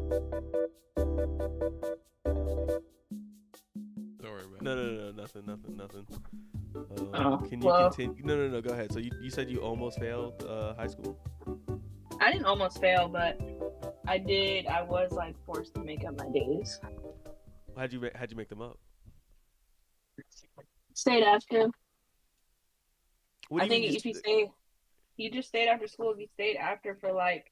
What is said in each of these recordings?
Don't worry about No, it. no, no, no, nothing. Oh, Can you well, continue? No, no, no. Go ahead. So you said you almost failed high school. I didn't almost fail, but I did. I was like forced to make up my days. How'd you make them up? Stayed after. What do I you mean think you? if you just stayed after school. If you stayed after for like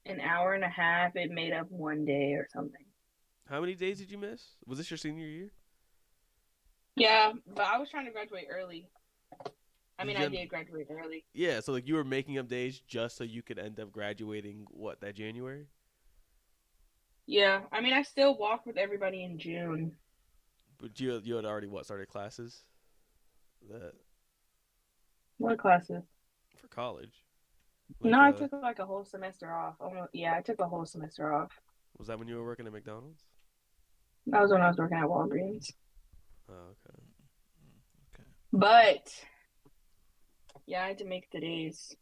an hour and a half, it made up one day or something. How many days did you miss? Was this your senior year? Yeah, but I was trying to graduate early. I Did mean, you? I did graduate early. Yeah. So like you were making up days just so you could end up graduating what that January? Yeah, I mean, I still walked with everybody in June. But you had already what started classes that What classes? for college. No, Like I took like a whole semester off. Yeah, I took a whole semester off. was that when you were working at McDonald's? That was when I was working at Walgreens. Oh, okay. Okay. But yeah, I had to make the days.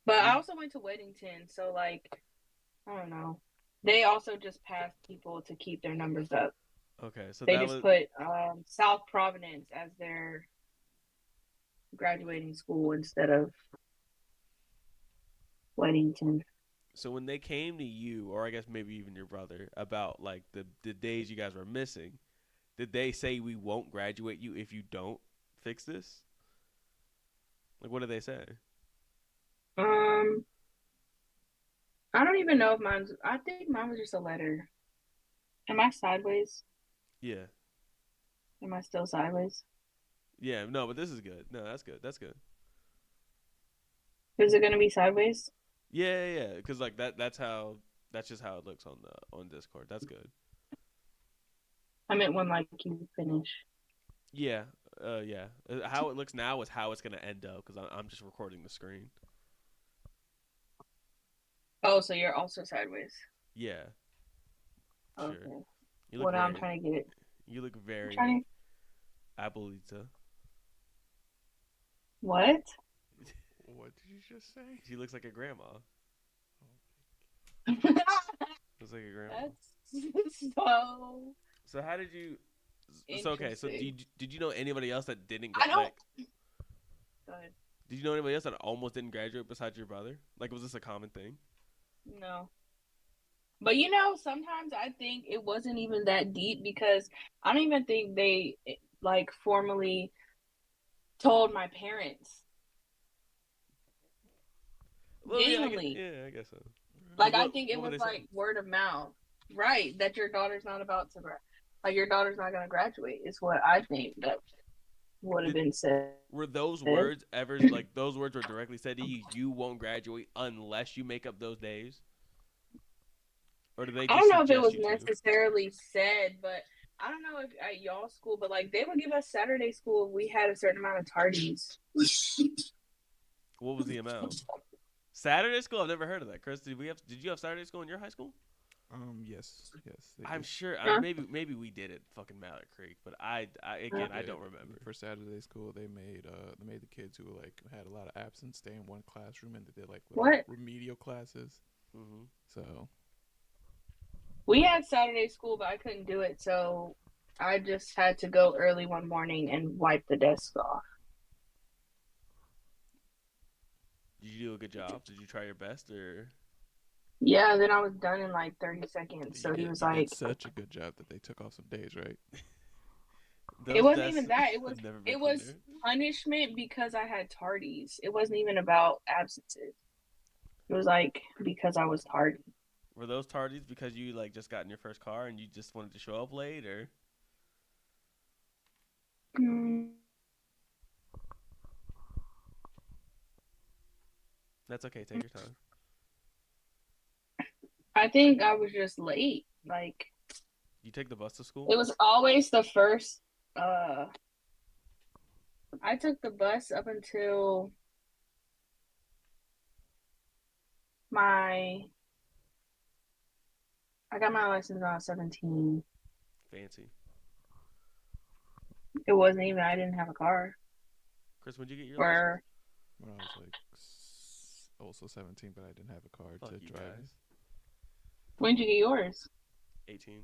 But I We also went to Weddington, so like I don't know. They also just passed people to keep their numbers up. okay. So They that just was put South Providence as their graduating school instead of Weddington. so when they came to you, or I guess maybe even your brother, about like the days you guys were missing. Did they say we won't graduate you if you don't fix this? Like, what did they say? Um, I don't even know if mine's. I think mine was just a letter. Am I sideways? Yeah, Am I still sideways? yeah. No, but this is good. No, that's good. That's good. Is it gonna be sideways? Yeah, yeah, yeah. Because like that's how that's just how it looks on the on Discord. That's good. I meant when like you finish. Yeah, yeah. How it looks now is how it's gonna end up because I'm just recording the screen. Oh, so you're also sideways. Yeah, sure. Okay. You look Well, now I'm very trying to get it. you look I'm very trying to. abuelita. What? What did you just say? She looks like a grandma. Looks like a grandma. That's so So how did you? So okay. So interesting. did you know anybody else that didn't I don't. like? Go ahead. Did you know anybody else that almost didn't graduate besides your brother? Like, was this a common thing? No. But you know, sometimes I think it wasn't even that deep because I don't even think they like formally told my parents. Well, yeah, Genuinely. yeah, I guess so. Cause Like I think it what would was they say? like word of mouth. Right, that your daughter's not about to like your daughter's not gonna graduate is what I think that would have Did been said. were those words ever like those words were directly said to you? You won't graduate unless you make up those days, or do they I just don't know if it suggest was you to? necessarily said, but I don't know if at y'all school, but like they would give us Saturday school if we had a certain amount of tardies. What was the amount? Saturday school? I've never heard of that. Chris, did you have Saturday school in your high school? Yes, they I'm did. sure. Huh? Maybe we did it, fucking Mallet Creek, but I Uh, again I Yeah, don't remember. for Saturday school, they made the kids who like had a lot of absence stay in one classroom, and they did like little what? remedial classes. Hmm. So We had Saturday school, but I couldn't do it, so I just had to go early one morning and wipe the desk off. Did you do a good job? Did you try your best, or Yeah, then I was done in like 30 seconds. you So he did was you did like, such a good job that they took off some days, right? it those wasn't desks even that. have never been It was cleaner? punishment because I had tardies. It wasn't even about absences. It was like because I was tardy. Were those tardies because you like just got in your first car and you just wanted to show up late, or Mm, that's okay? Take your time. I think I was just late. Like You take the bus to school? it was always the first I took the bus up until my I got my license when I was 17. Fancy. It wasn't even I didn't have a car. Chris, when'd you get your license? Or When I was like also 17, but I didn't have a car Fuck to you drive. guys. When did you get yours? 18.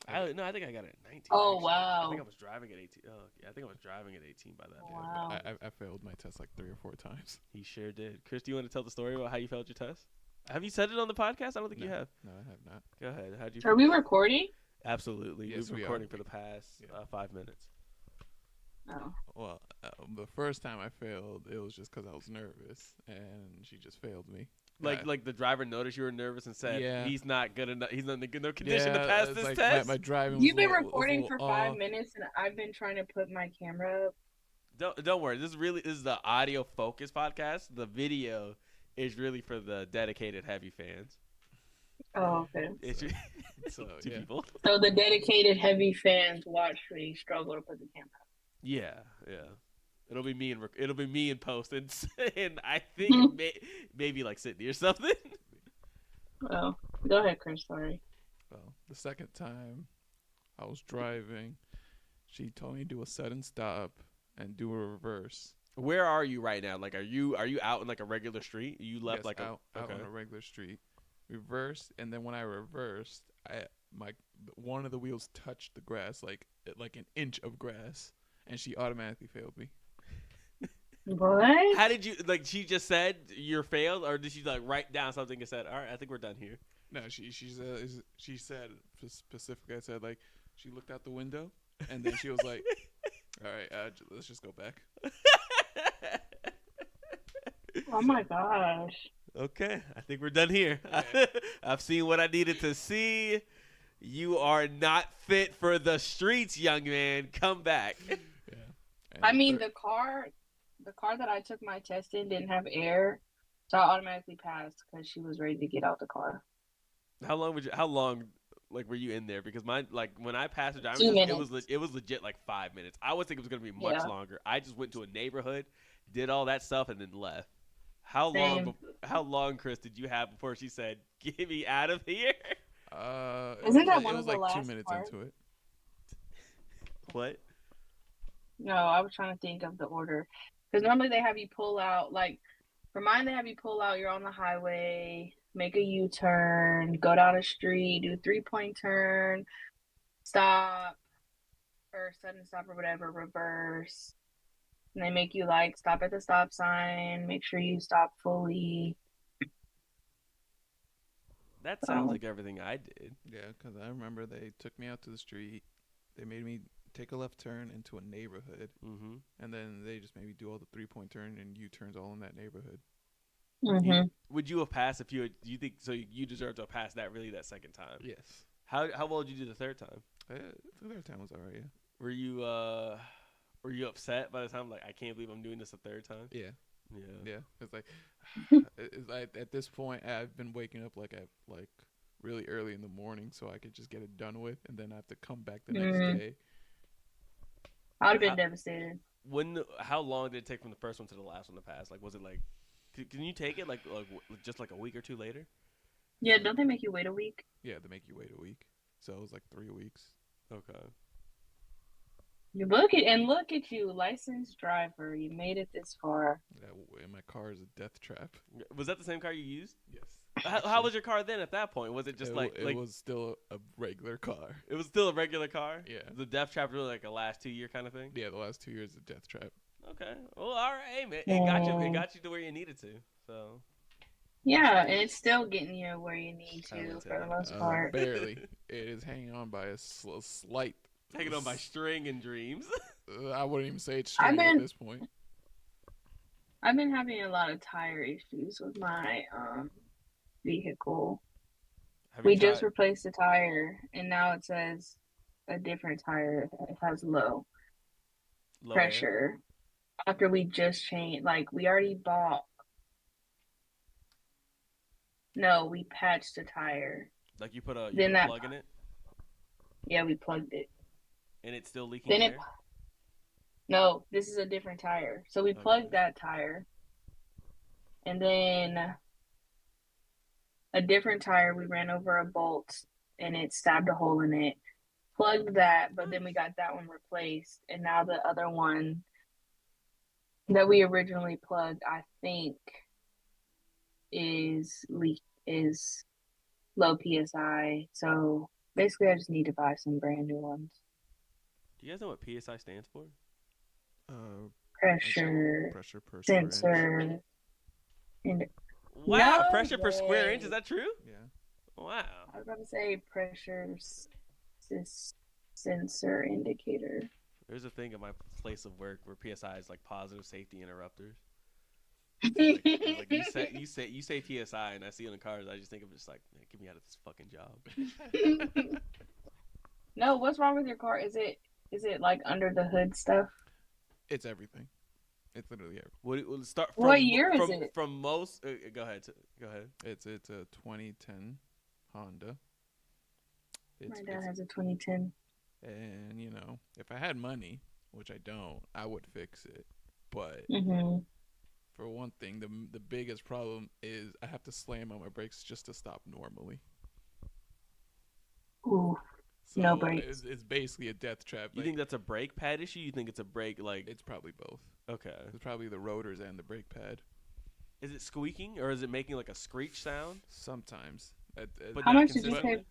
I got, No, I think I got it at 19. Oh, Actually, I think I wow. was driving at 18. Oh, yeah, I think I was driving at 18 by that Oh, point. yeah, wow. but I failed my test like 3 or 4 times. He sure did. Chris, do you want to tell the story about how you failed your test? Have you said it on the podcast? I don't think No, you have. no, I have not. Go ahead. How'd you? Are we recording? Absolutely. Yes, We've been we are. recording for the past Yeah. 5 minutes. Oh. Well, the first time I failed, it was just because I was nervous, and she just failed me. Like the driver noticed you were nervous and said, Yeah. "He's not good enough. He's not in a good enough condition to Yeah, pass it's this like test." my driving You've was been a little, recording for 5 off. minutes, and I've been trying to put my camera up. Don't worry. This is the audio focus podcast. The video is really for the dedicated heavy fans. Oh, okay. It's So, two yeah. people. So the dedicated heavy fans watch me struggle to put the camera up. Yeah. It'll be me in post, and I think maybe like Sydney or something. Oh, go ahead, Chris. Sorry. Well, the second time I was driving, she told me to do a sudden stop and do a reverse. Where are you right now? Like, are you out in like a regular street? You left Yes, like out okay. on a regular street. Reversed, and then when I reversed, one of the wheels touched the grass, like an inch of grass, and she automatically failed me. What? How did you like? She just said you're failed, or did she like write down something and said, "All right, I think we're done here." No, she said specifically. I said like she looked out the window, and then she was like, "All right, let's just go back." Oh my gosh. Okay, I think we're done here. Yeah. I've seen what I needed to see. You are not fit for the streets, young man. Come back. Yeah. And I mean, the car that I took my test in didn't have air, so I automatically passed because she was ready to get out the car. How long like were you in there? Because mine, like when I passed the driver's 2 test, minutes. it was legit like 5 minutes. I would think it was gonna be much Yeah. longer. I just went to a neighborhood, did all that stuff, and then left. How Same. long, Chris, did you have before she said, "Get me out of here"? Isn't that it one was of the like 2 last minutes parts? into it. What? No, I was trying to think of the order. Because normally they have you pull out, like, for mine, they have you pull out, you're on the highway, make a U-turn, go down a street, do a 3-point turn, stop, or sudden stop or whatever, reverse. And they make you, like, stop at the stop sign, make sure you stop fully. That sounds like everything I did. Yeah, because I remember they took me out to the street. They made me take a left turn into a neighborhood, Mm-hmm. and then they just made me do all the 3-point turn and U-turns all in that neighborhood. Mm-hmm. Would you have passed if you had, do you think so? You deserve to have passed that that second time. Yes. How well did you do the third time? The third time was alright. Yeah. Were you upset by the time like I can't believe I'm doing this a third time? Yeah. Yeah. Yeah. It's like, it's like at this point I've been waking up like at like really early in the morning so I could just get it done with, and then I have to come back the next day. I would have been How- devastated. How long did it take from the first one to the last one to pass? Like was it like can you take it like just like a week or two later? Yeah, don't they make you wait a week? Yeah, they make you wait a week, so it was like 3 weeks. Okay. You look at you, licensed driver. You made it this far. And my car is a death trap. Was that the same car you used? Yes. How was your car then at that point? Was it just it was still a regular car. it was still a regular car? Yeah. The death trap really like a last 2 year kind of thing? Yeah, the last 2 years a death trap. Okay. Well, all right, hey, man. It got you to where you needed to. So Yeah, and it's still getting you where you need to Talented. for the most part. Barely. It is hanging on by a slight. taking on by string and dreams. I wouldn't even say it's I've string at been- this point. I've been having a lot of tire issues with my vehicle. Have We you just tried- replaced the tire, and now it says a different tire. It has low low air? pressure. After we just changed, like we already bought. No, we patched the tire. Like you put a Then that- plug in it Yeah, we plugged it. and it's still leaking Then air. it. No, this is a different tire. So we plugged Okay. that tire, and then a different tire. We ran over a bolt, and it stabbed a hole in it. Plugged that, but then we got that one replaced, and now the other one that we originally plugged, I think, is low PSI. So basically, I just need to buy some brand new ones. Do you guys know what PSI stands for? Pressure Pressure per square inch. sensor. And Wow, no pressure per square inch. Is way. that true? Yeah. Wow. I was about to say pressure sensor indicator. There's a thing at my place of work where PSI is like positive safety interrupters. Like you say PSI, and I see it in the cars. I just think of just like, man, get me out of this fucking job. No, what's wrong with your car? Is it like under the hood stuff? It's everything. It's literally everything. We'll start from What year is it? From most. Go ahead. Go ahead. It's a 2010 Honda. My dad has a 2010. And you know, if I had money, which I don't, I would fix it. But for one thing, the biggest problem is I have to slam on my brakes just to stop normally. Ooh, So no brakes. it's basically a death trap. You think that's a brake pad issue? You think it's a brake like? It's probably both. Okay. It's probably the rotors and the brake pad. Is it squeaking or is it making like a screech sound? Sometimes. But How not much did you pay? consistently?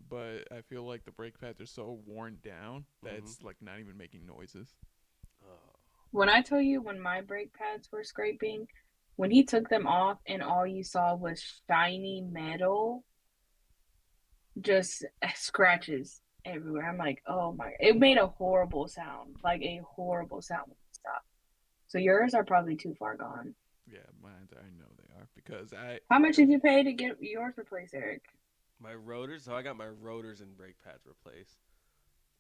But I feel like the brake pads are so worn down that it's like not even making noises. When I tell you when my brake pads were scraping, when he took them off and all you saw was shiny metal, just scratches everywhere. I'm like, oh my! It made a horrible sound, like a horrible sound when it stopped. So yours are probably too far gone. Yeah, mine. I know they are because I. How much did you pay to get yours replaced, Eric? My rotors. So I got my rotors and brake pads replaced.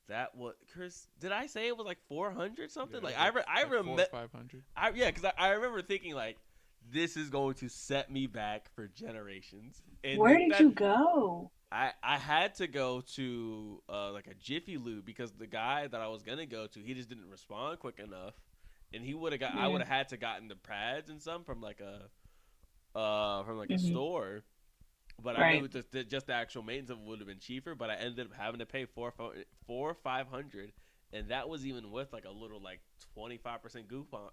That was Chris. Did I say it was like 400 something? Yeah, like like I remember. 500. Yeah, because I remember thinking like, this is going to set me back for generations. And Where did you go? I had to go to like a Jiffy Lube because the guy that I was gonna go to, he just didn't respond quick enough, and he would have got. I would have had to gotten the pads and some from like a a store, but I knew just the actual maintenance of it would have been cheaper. But I ended up having to pay $400 or $500, and that was even with like a little like 25%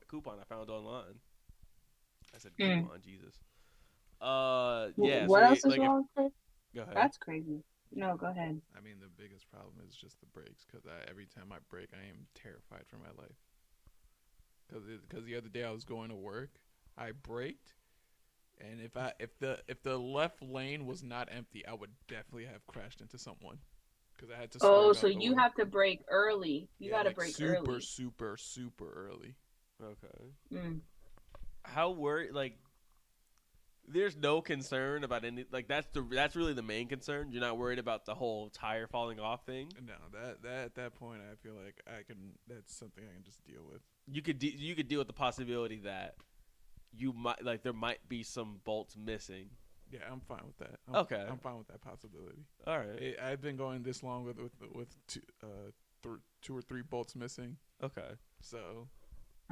coupon I found online. I said coupon, Jesus. Yeah. What so else is like wrong, Chris? Go ahead. That's crazy. No, go ahead. I mean, the biggest problem is just the brakes because every time I brake, I am terrified for my life. Because the other day I was going to work, I braked, and if the left lane was not empty, I would definitely have crashed into someone. Because I had to. Oh, so you have to brake early. You got to brake early. Super early. Okay. How worried? Like, there's no concern about any. Like, that's really the main concern. You're not worried about the whole tire falling off thing. No, that at that point, I feel like I can. That's something I can just deal with. You could deal with the possibility that you might there might be some bolts missing. Yeah, I'm fine with that. I'm fine with that possibility. All right. I've been going this long with two or three bolts missing. Okay. So.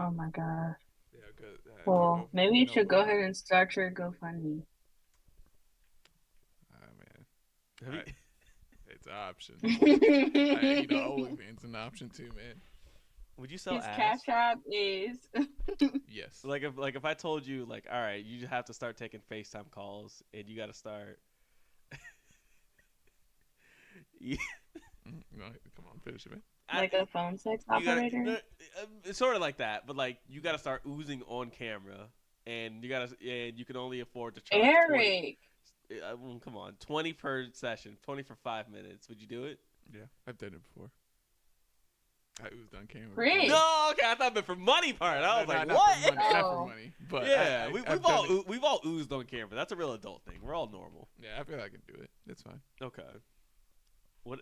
Oh my gosh. Yeah, good. Well, maybe you should go ahead and start your GoFundMe. Man. It's an option. OnlyFans an option too, man. Would you sell His ass? Cash App is. Yes. Like if I told you all right, you have to start taking FaceTime calls and you got to start. No, come on, finish it, man. Like a phone sex operator? It's sort of like that, but you got to start oozing on camera, and you can only afford to charge. Eric, 20, come on, 20 per session, 20 for 5 minutes. Would you do it? Yeah, I've done it before. I oozed on camera. Chris. No, okay, I thought it for money part. I was like, not what? For money, not for money, but yeah, we've all oozed on camera. That's a real adult thing. We're all normal. Yeah, I feel like I can do it. It's fine. Okay. What?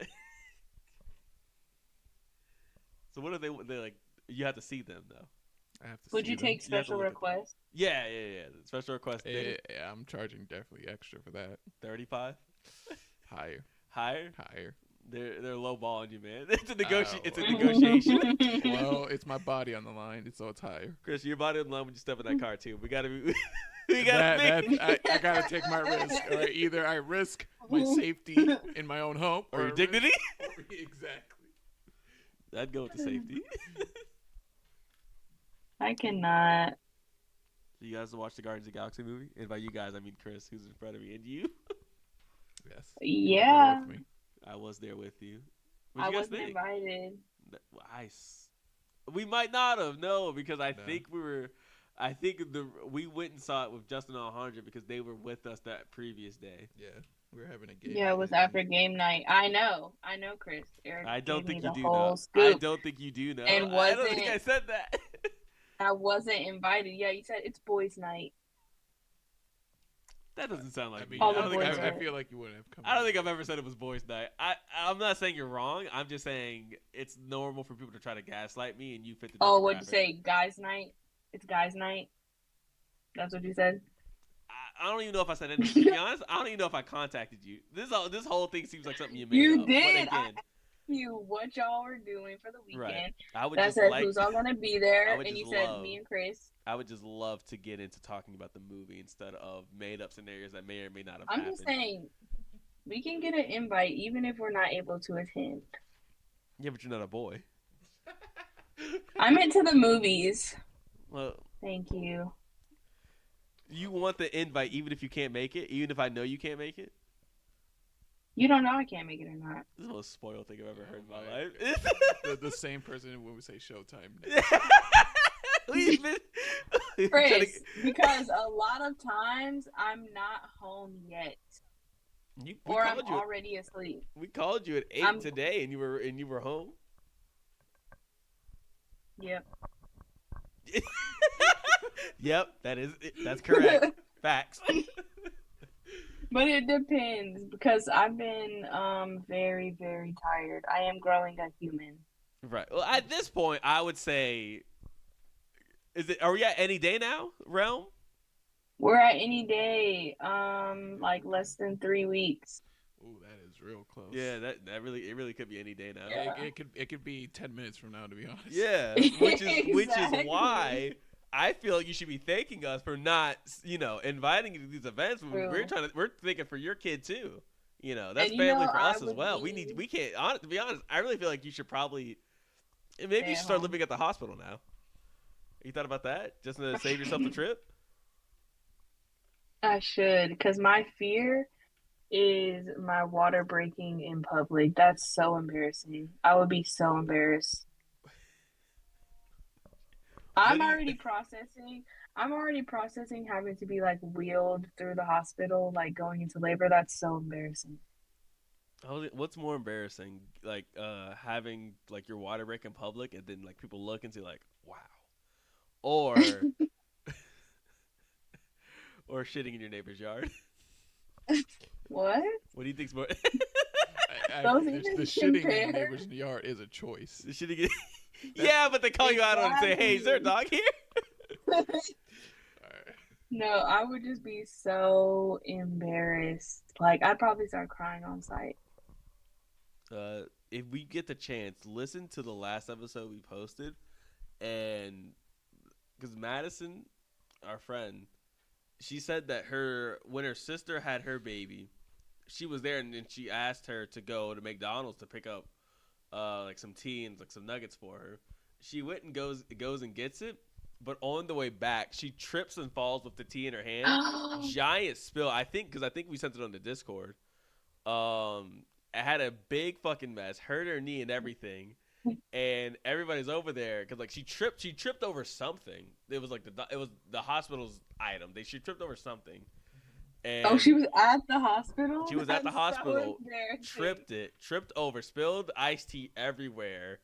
So what are they like? You have to see them though. I have to. Would you take special requests? Yeah. Special request. Yeah, I'm charging definitely extra for that. 35. Higher. They're low balling you, man. It's a negotiation. Well, it's my body on the line, so it's higher. Chris, your body on the line when you step in that car too. We gotta be. I gotta take my risk. All right, either I risk my safety in my own home, or your dignity. Exactly. I'd go with the safety. I cannot. You guys to watch the Guardians of the Galaxy movie? And by you guys, I mean Chris, who's in front of me, and you. Yeah, Yes. You were there Yeah, with me. I was there with you. What I you guys wasn't think? invited. We might not have, no, because I No. think we were. I think we went and saw it with Justin and Alejandra because they were with us that previous day. Yeah. We were having a game Yeah, it night. was And then, after game night. I know, Chris. Eric I gave don't me think you the do whole know. I scoop don't think you do know. and I don't think I said that. wasn't invited. Yeah, you said it's boys' night. That doesn't sound I like mean, me. All I the don't think boys I've I are. feel like you wouldn't have come. I don't think I've ever said it was boys' night. I'm not saying you're wrong. I'm just saying it's normal for people to try to gaslight me, and you fit the Oh, what'd you demographic. say? Guys' night. It's guys' night. That's what you said. I don't even know if I said anything. To be honest, I don't even know if I contacted you. This whole thing seems like something you made You up. But did. I again, asked you what y'all were doing for the right? weekend. I would That just said, like. who's all gonna be I there? would And just you said love. me and Chris. I would just love to get into talking about the movie instead of made up scenarios that may or may not have I'm happened. just saying, we can get an invite even if we're not able to attend. Yeah, but you're not a boy. I'm into the movies. Well, Thank you. you want the invite even if you can't make it, even if I know you can't make it. You don't know I can't make it or not. This is the most spoiled thing I've ever heard in Oh my my life. the same person when we say Showtime. We've been Chris, because a lot of times I'm not home yet, or I'm already asleep. We called you at 8 today, and you were home. Yep. Yep, that's correct. Facts. But it depends because I've been very, very tired. I am growing a human. Right. Well, at this point, I would say, are we at any day now, Realm? We're at any day, like less than 3 weeks. Ooh, that is real close. Yeah, it really could be any day now. Yeah. It could be 10 minutes from now, to be honest. Yeah, which is Exactly. why I feel like you should be thanking us for not, inviting you to these events. True. We're thinking for your kid too. That's And family for I us as would well. be- We can't. To be honest, I really feel like you should probably, maybe Stay you should at start home. living at the hospital now. You thought about that? Just to save yourself the trip? I should, because my fear is my water breaking in public. That's so embarrassing. I would be so embarrassed. I'm already processing having to be like wheeled through the hospital, like going into labor. That's so embarrassing. What's more embarrassing, like having like your water break in public and then like people look and say like, wow, or or shitting in your neighbor's yard? What? What do you think's more? Those the even shitting in compare. the neighbor's yard is a choice. The shitting. Yeah, but they call you out on it and say, "Hey, is there a dog here?" All right. No, I would just be so embarrassed. Like I'd probably start crying on site. If we get the chance, listen to the last episode we posted, and because Madison, our friend, she said that when her sister had her baby, she was there and then she asked her to go to McDonald's to pick up like some tea and like some nuggets for her. She went and goes and gets it, but on the way back, she trips and falls with the tea in her hand. Giant spill. I think we sent it on the Discord. It had a big fucking mess. Hurt her knee and everything. And everybody's over there because like she tripped over something. It was like the hospital's item. She tripped over something. And she was at the hospital. She was at the That's hospital. so embarrassing. Tripped over, spilled iced tea everywhere.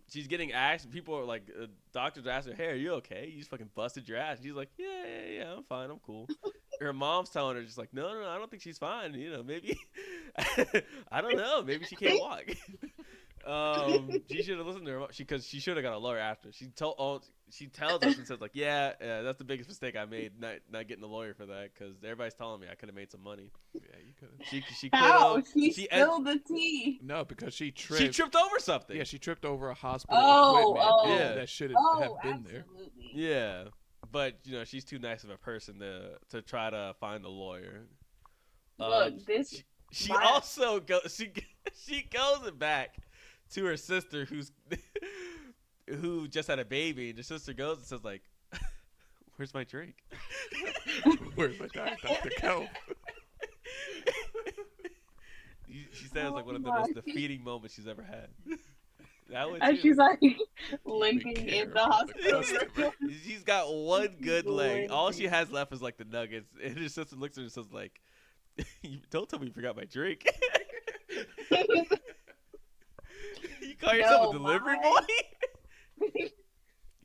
She's getting asked. People are like, doctors ask her, "Hey, are you okay? You just fucking busted your ass." And she's like, "Yeah, I'm fine. I'm cool." Her mom's telling her, just like, no, I don't think she's fine. Maybe, I don't know. Maybe she can't walk. She should have listened to her because she should have got a lawyer after. She tells us and says like, yeah, that's the biggest mistake I made, not getting a lawyer for that because everybody's telling me I could have made some money. Yeah, you could have. She How? could She spilled the tea. No, because she tripped. She tripped over something. Yeah, she tripped over a hospital equipment. Yeah. That should have been there. Absolutely. Yeah, but she's too nice of a person to try to find a lawyer. Look, she also goes. She goes back to her sister who just had a baby, and her sister goes and says like, "Where's my drink? Where's my Dr. Kelp?" said it was like one of the most defeating moments she's ever had. That would And too. she's like even limping care in the about the hospital. customer. She's got one good leg. All she Limping. has left is like the nuggets. And her sister looks at her and says like, "Don't tell me you forgot my drink." You call yourself a delivery boy?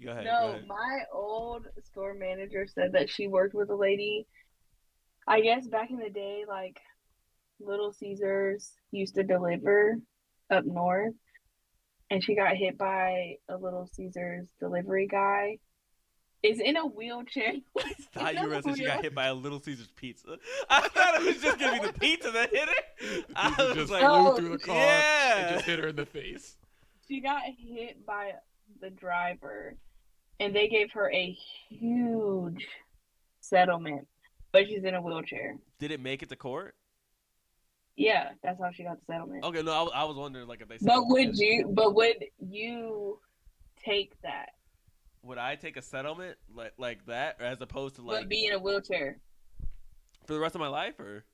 Go ahead. No, my old store manager said that she worked with a lady. I guess back in the day, like Little Caesars used to deliver up north, and she got hit by a Little Caesars delivery guy. Is in a wheelchair. I thought you were going to say she got hit by a Little Caesars pizza. I thought it was just going to be the pizza that hit her. I Pizza was just like, flew through the car yeah. and just hit her in the face. She got hit by the driver, and they gave her a huge settlement, but she's in a wheelchair. Did it make it to court? Yeah, that's how she got the settlement. Okay, no, I was wondering like if they said. But would you take that? Would I take a settlement like that, as opposed to like But be in a wheelchair? for the rest of my life, or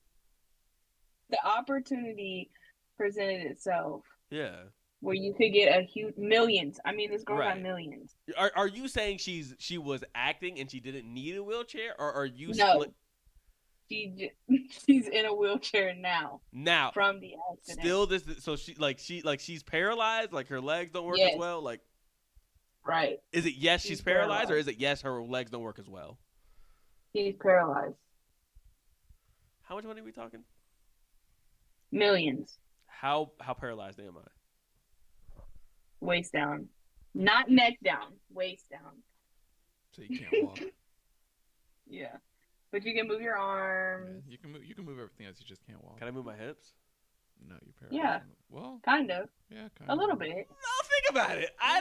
The opportunity presented itself yeah? where you could get a huge millions. I mean, this girl got Right. millions. Are you saying she was acting and she didn't need a wheelchair, or are you No. She's in a wheelchair now now from the accident. still this? So she's paralyzed, like her legs don't work Yes. as well, like. Right. Is it yes she's She's paralyzed, or paralyzed. is it yes her legs don't work as well? She's paralyzed. How much money are we talking? Millions. How paralyzed am I? Waist down. Not neck down. Waist down. So you can't walk. Yeah. But you can move your Yeah, arms. you can move everything else. You just can't walk. Can I move my hips? No, you're paralyzed. Yeah. Well, Kind of. yeah, kind A of. little bit. No, think about it. I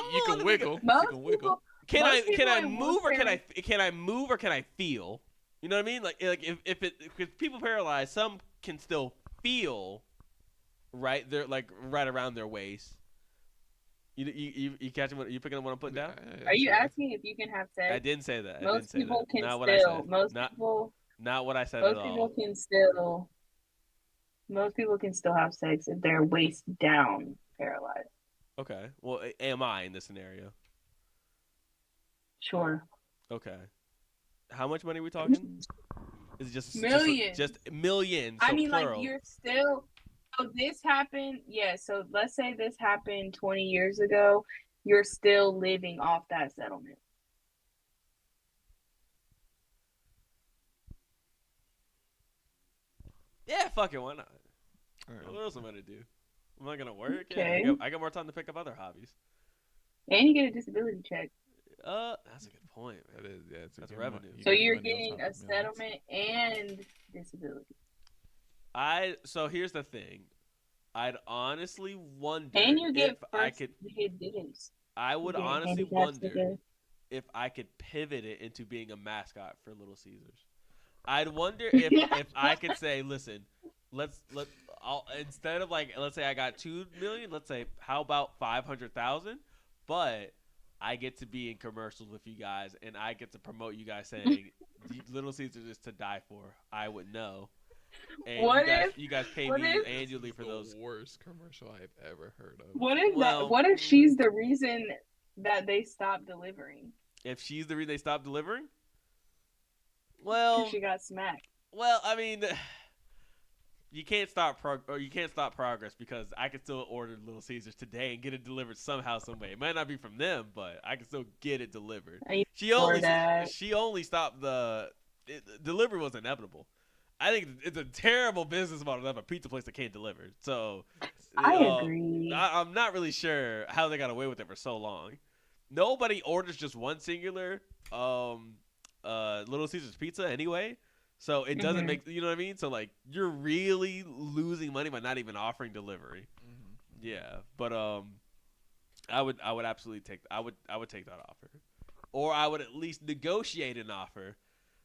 mean, you can wiggle. Most You can wiggle. people, Can Most I people in move or can wheelchairs- I move or can I feel? You know what I mean? Like because people paralyzed, some can still feel, right? They're like right around their waist. You catching what you picking up what I'm putting down? Are you Sure. asking if you can have sex? I didn't say that. I didn't Most say people that. can Not what I still. said. Most not people. not what I said Most at people all. can still. Most people can still have sex if they're waist down paralyzed. Okay. Well, am I in this scenario? Sure. Okay. How much money are we talking? Is it just Millions. Just millions. So I mean, plural. like, you're still. So this happened. Yeah. So let's say this happened 20 years ago. You're still living off that settlement. Yeah, fuck it. Why not? All right. What else am I gonna do? Am I gonna work? Okay. Yeah, I got more time to pick up other hobbies. And you get a disability check. That's a good point, man. That is, yeah, it's a That's good revenue. money. So got you're money on getting top a of millions. settlement and disability. So here's the thing. I'd honestly wonder And you get if I first. could. You get digits. I would You get honestly handicap wonder sticker. if I could pivot it into being a mascot for Little Caesars. I'd wonder if I could say, listen, I'll instead of like, let's say I got 2 million, let's say how about 500,000, but I get to be in commercials with you guys and I get to promote you guys saying Little Caesars is to die for. I would know. And What you guys pay what me if- annually for The those. worst commercial I've ever heard of. What if Well- what if she's the reason that they stopped delivering? If she's the reason they stopped delivering? 'Cause Well, she got smacked. I mean, you can't stop progress because I can still order Little Caesars today and get it delivered somehow, some way. It might not be from them, but I can still get it delivered. Are you She only that? stopped delivery was inevitable. I think it's a terrible business model to have a pizza place that can't deliver. So I agree. I'm not really sure how they got away with it for so long. Nobody orders just one singular Little Caesars pizza anyway. So it doesn't Mhm. make, you know what I mean? So like you're really losing money by not even offering delivery. Mm-hmm. Yeah, but I would absolutely take I would take that offer. Or I would at least negotiate an offer,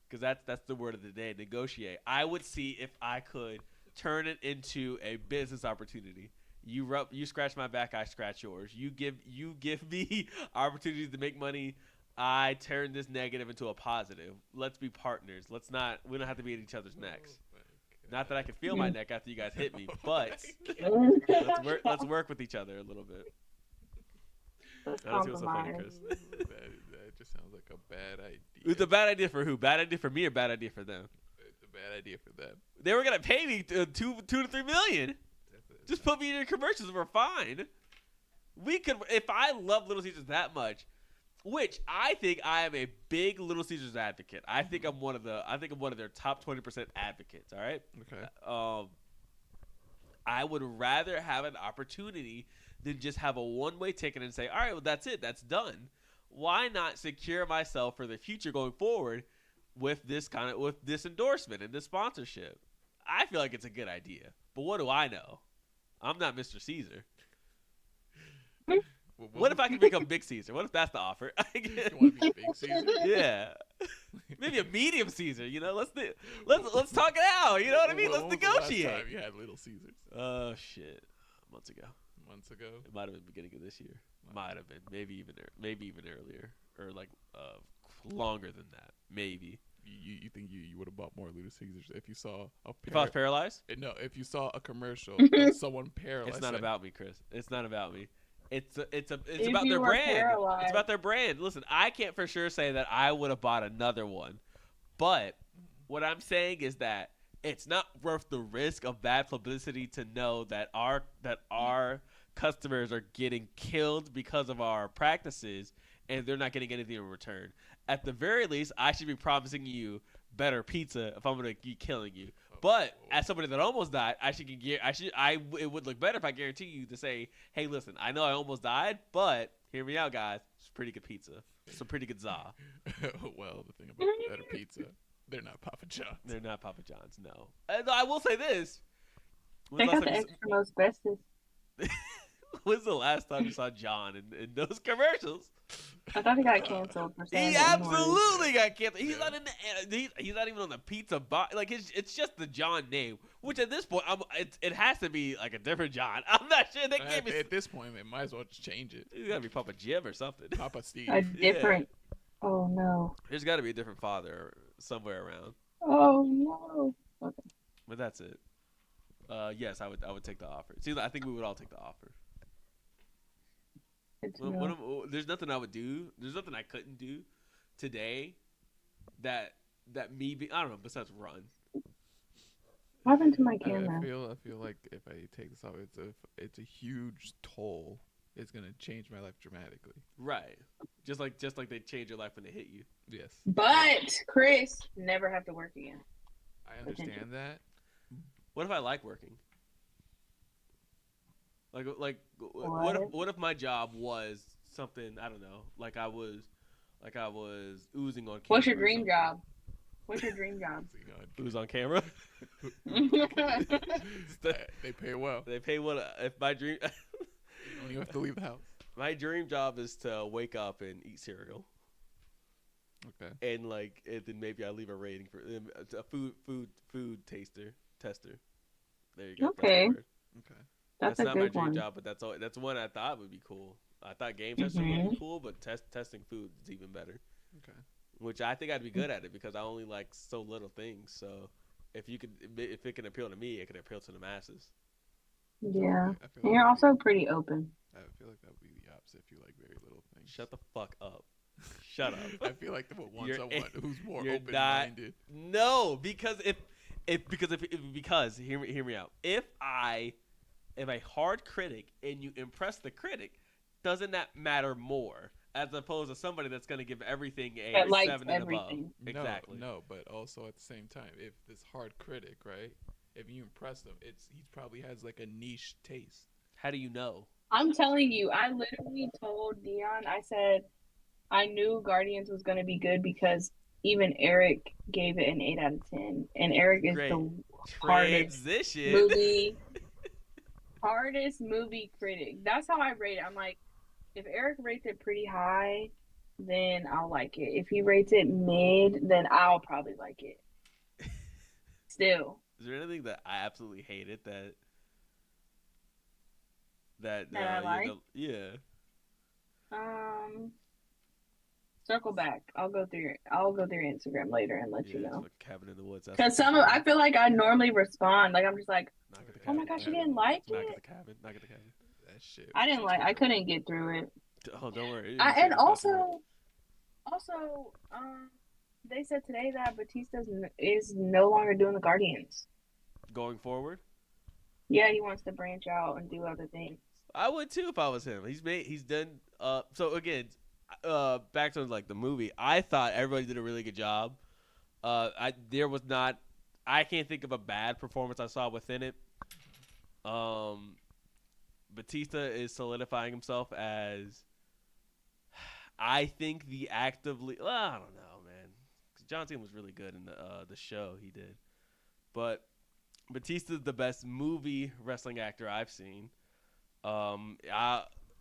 cuz that's the word of the day, negotiate. I would see if I could turn it into a business opportunity. You scratch my back, I scratch yours. You give me opportunities to make money. I turn this negative into a positive. Let's be partners. We don't have to be at each other's necks. Oh Not that I can feel my neck after you guys hit me, but let's work with each other a little bit. Let's Let's see what's so funny, compromise. Chris. That just sounds like a bad idea. It's a bad idea for who? Bad idea for me or bad idea for them? It's a bad idea for them. They were gonna pay me two to 3 million. Just put me in your commercials. We're fine. We could, if I love Little Caesars that much, which I think I am a big Little Caesars advocate. I think I'm one of their top 20% advocates. All right. Okay. I would rather have an opportunity than just have a one-way ticket and say, all right, well, that's it. That's done. Why not secure myself for the future going forward with this endorsement and this sponsorship? I feel like it's a good idea. But what do I know? I'm not Mr. Caesar. What if I can become Big Caesar? What if that's the offer? You want to be Big Caesar? Yeah. Maybe a medium Caesar, you know? Let's talk it out, you know what I mean? Let's negotiate. The last time you had Little Caesars? Oh, shit. Months ago. Months ago? It might have been beginning of this year. Might have been. Maybe even earlier. Or like longer than that. Maybe. You think you would have bought more Little Caesars if you saw a if I was paralyzed? No, if you saw a commercial of someone paralyzed. It's not about me, Chris. It's not about me. It's If about you their were brand. paralyzed. It's about their brand. Listen, I can't for sure say that I would have bought another one, but what I'm saying is that it's not worth the risk of bad publicity to know that our customers are getting killed because of our practices, and they're not getting anything in return. At the very least, I should be promising you better pizza if I'm going to be killing you. But as somebody that almost died, it would look better if I guarantee you to say, hey, listen, I know I almost died, but hear me out, guys. It's pretty good pizza. Some pretty good za. Well, the thing about better pizza, they're not Papa John's. They're not Papa John's, no. And I will say this. They got the extra most bestest. When's the last time you saw John in those commercials? I thought he got canceled for saying He the N-word. absolutely got canceled. He's not in the. He's not even on the pizza box. Like it's just the John name. Which at this point, it has to be like a different John. I'm not sure they gave me. At this point, they might as well just change it. It's gotta be Papa Jim or something. Papa Steve. A different. Yeah. Oh no. There's got to be a different father somewhere around. Oh no. Okay. But that's it. Yes, I would take the offer. See, I think we would all take the offer. There's nothing I would do. There's nothing I couldn't do today that I don't know, besides run. What happened to my camera? I feel like if I take this off, it's a huge toll. It's gonna change my life dramatically. Right. Just like they change your life when they hit you. Yes. But Chris never have to work again. I understand that. What if I like working? What if my job was something, I don't know, like I was oozing on camera? What's your dream job? What's your dream job? Ooze on camera? They pay well. They pay well. If my dream You don't even have to leave the house. My dream job is to wake up and eat cereal. Okay. And then maybe I leave a rating for a food tester. There you go. Okay. Okay. That's not my dream one. job, but that's one I thought would be cool. I thought game testing would be cool, but testing food is even better. Okay. Which I think I'd be good at it because I only like so little things. So if it can appeal to me, it can appeal to the masses. Yeah. And you're also pretty open. I feel like that would be the opposite if you like very little things. Shut the fuck up. Shut up. I feel like they would want someone who's more you're open-minded. No, because hear me out. If a hard critic and you impress the critic, doesn't that matter more as opposed to somebody that's going to give everything a 7 and above? Exactly. No, but also at the same time, if this hard critic, right? If you impress them, he probably has like a niche taste. How do you know? I'm telling you, I literally told Dion, I said I knew Guardians was going to be good because even Eric gave it an 8 out of 10. And Eric is the hardest movie critic. That's how I rate it. I'm like, if Eric rates it pretty high, then I'll like it. If he rates it mid, then I'll probably like it. Still. Is there anything that I absolutely hated that I like? yeah. Circle back. I'll go through your Instagram later and let you Yeah, it's know. like Cabin in the Woods. That's Because what people I like. feel like I normally respond. Like I'm just like, Knock at the oh my cabin. gosh, you Cabin in didn't the like Woods. Knock at it. the cabin. Knock at the cabin. That shit I was didn't like. I terrible. couldn't get through it. Oh, don't worry. You And shouldn't have got through it. also, they said today that Batista is no longer doing the Guardians. Going forward, Yeah, he wants to branch out and do other things. I would too if I was him. He's done. So again, back to like the movie. I thought everybody did a really good job. There was not. I can't think of a bad performance I saw within it. Batista is solidifying himself as. I think the actively. Well, I don't know, man. 'Cause John Cena was really good in the show he did, but Batista's the best movie wrestling actor I've seen.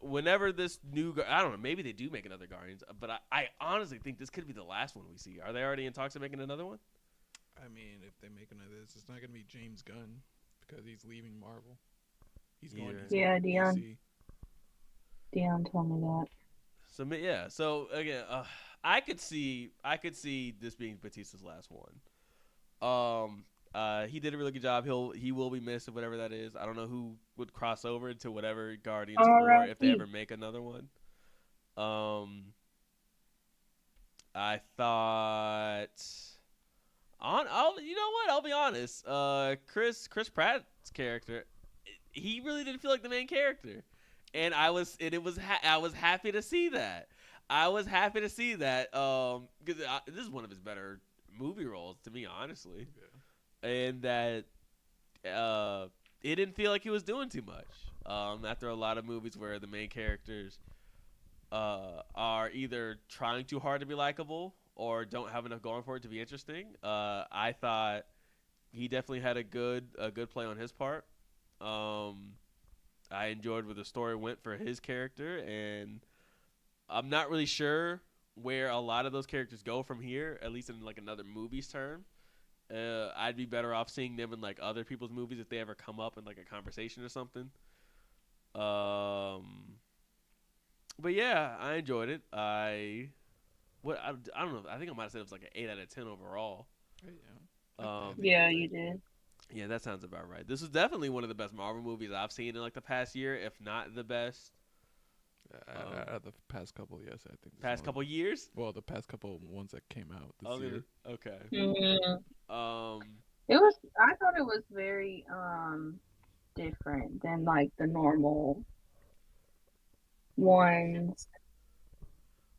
Whenever this I don't know, maybe they do make another Guardians, but I honestly think this could be the last one we see. Are they already in talks of making another one? I mean, if they make another this, it's not gonna be James Gunn because he's leaving Marvel. He's going. He's Yeah, going to Dion. DC. Dion told me that. So yeah. So again, I could see this being Batista's last one. He did a really good job. He will be missed, whatever that is. I don't know who would cross over into whatever Guardians 4 if they ever make another one. I thought you know what? I'll be honest. Chris Pratt's character, he really didn't feel like the main character, and I was happy to see that. I was happy to see that because this is one of his better movie roles to me, honestly. Yeah. And that it didn't feel like he was doing too much. After a lot of movies where the main characters are either trying too hard to be likable or don't have enough going for it to be interesting, I thought he definitely had a good play on his part. I enjoyed where the story went for his character, and I'm not really sure where a lot of those characters go from here, at least in like another movie's term. I'd be better off seeing them in like other people's movies if they ever come up in like a conversation or something. But yeah, I enjoyed it. I don't know. I think I might have said it was like an 8 out of 10 overall. Yeah. Yeah, you did. Yeah, that sounds about right. This is definitely one of the best Marvel movies I've seen in like the past year, if not the best. The past couple, yes, I think. Past couple years? Well, the past couple ones that came out this year. Okay. Mm-hmm. It was. I thought it was very different than like the normal ones.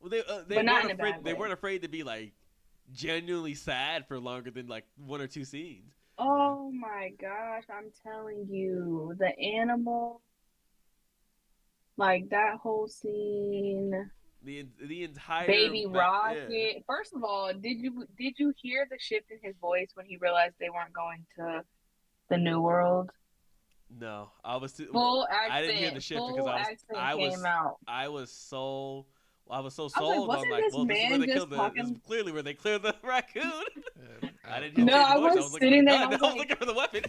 Well, they But not weren't in a afraid. bad They way. weren't afraid to be like genuinely sad for longer than like 1 or 2 scenes. Oh my gosh, I'm telling you, the animal, like that whole scene, The entire Baby Yeah. Rocket. First of all, did you hear the shift in his voice when he realized they weren't going to the New World? No, I was too. Full accent. I didn't hear the shift full because came out. I was so like, sold wasn't on like, this well, this is where man they just killed this is talking- clearly where they cleared the raccoon. I didn't hear No, the I voice. was looking sitting for the there and gun. I was I was like- looking for the weapon.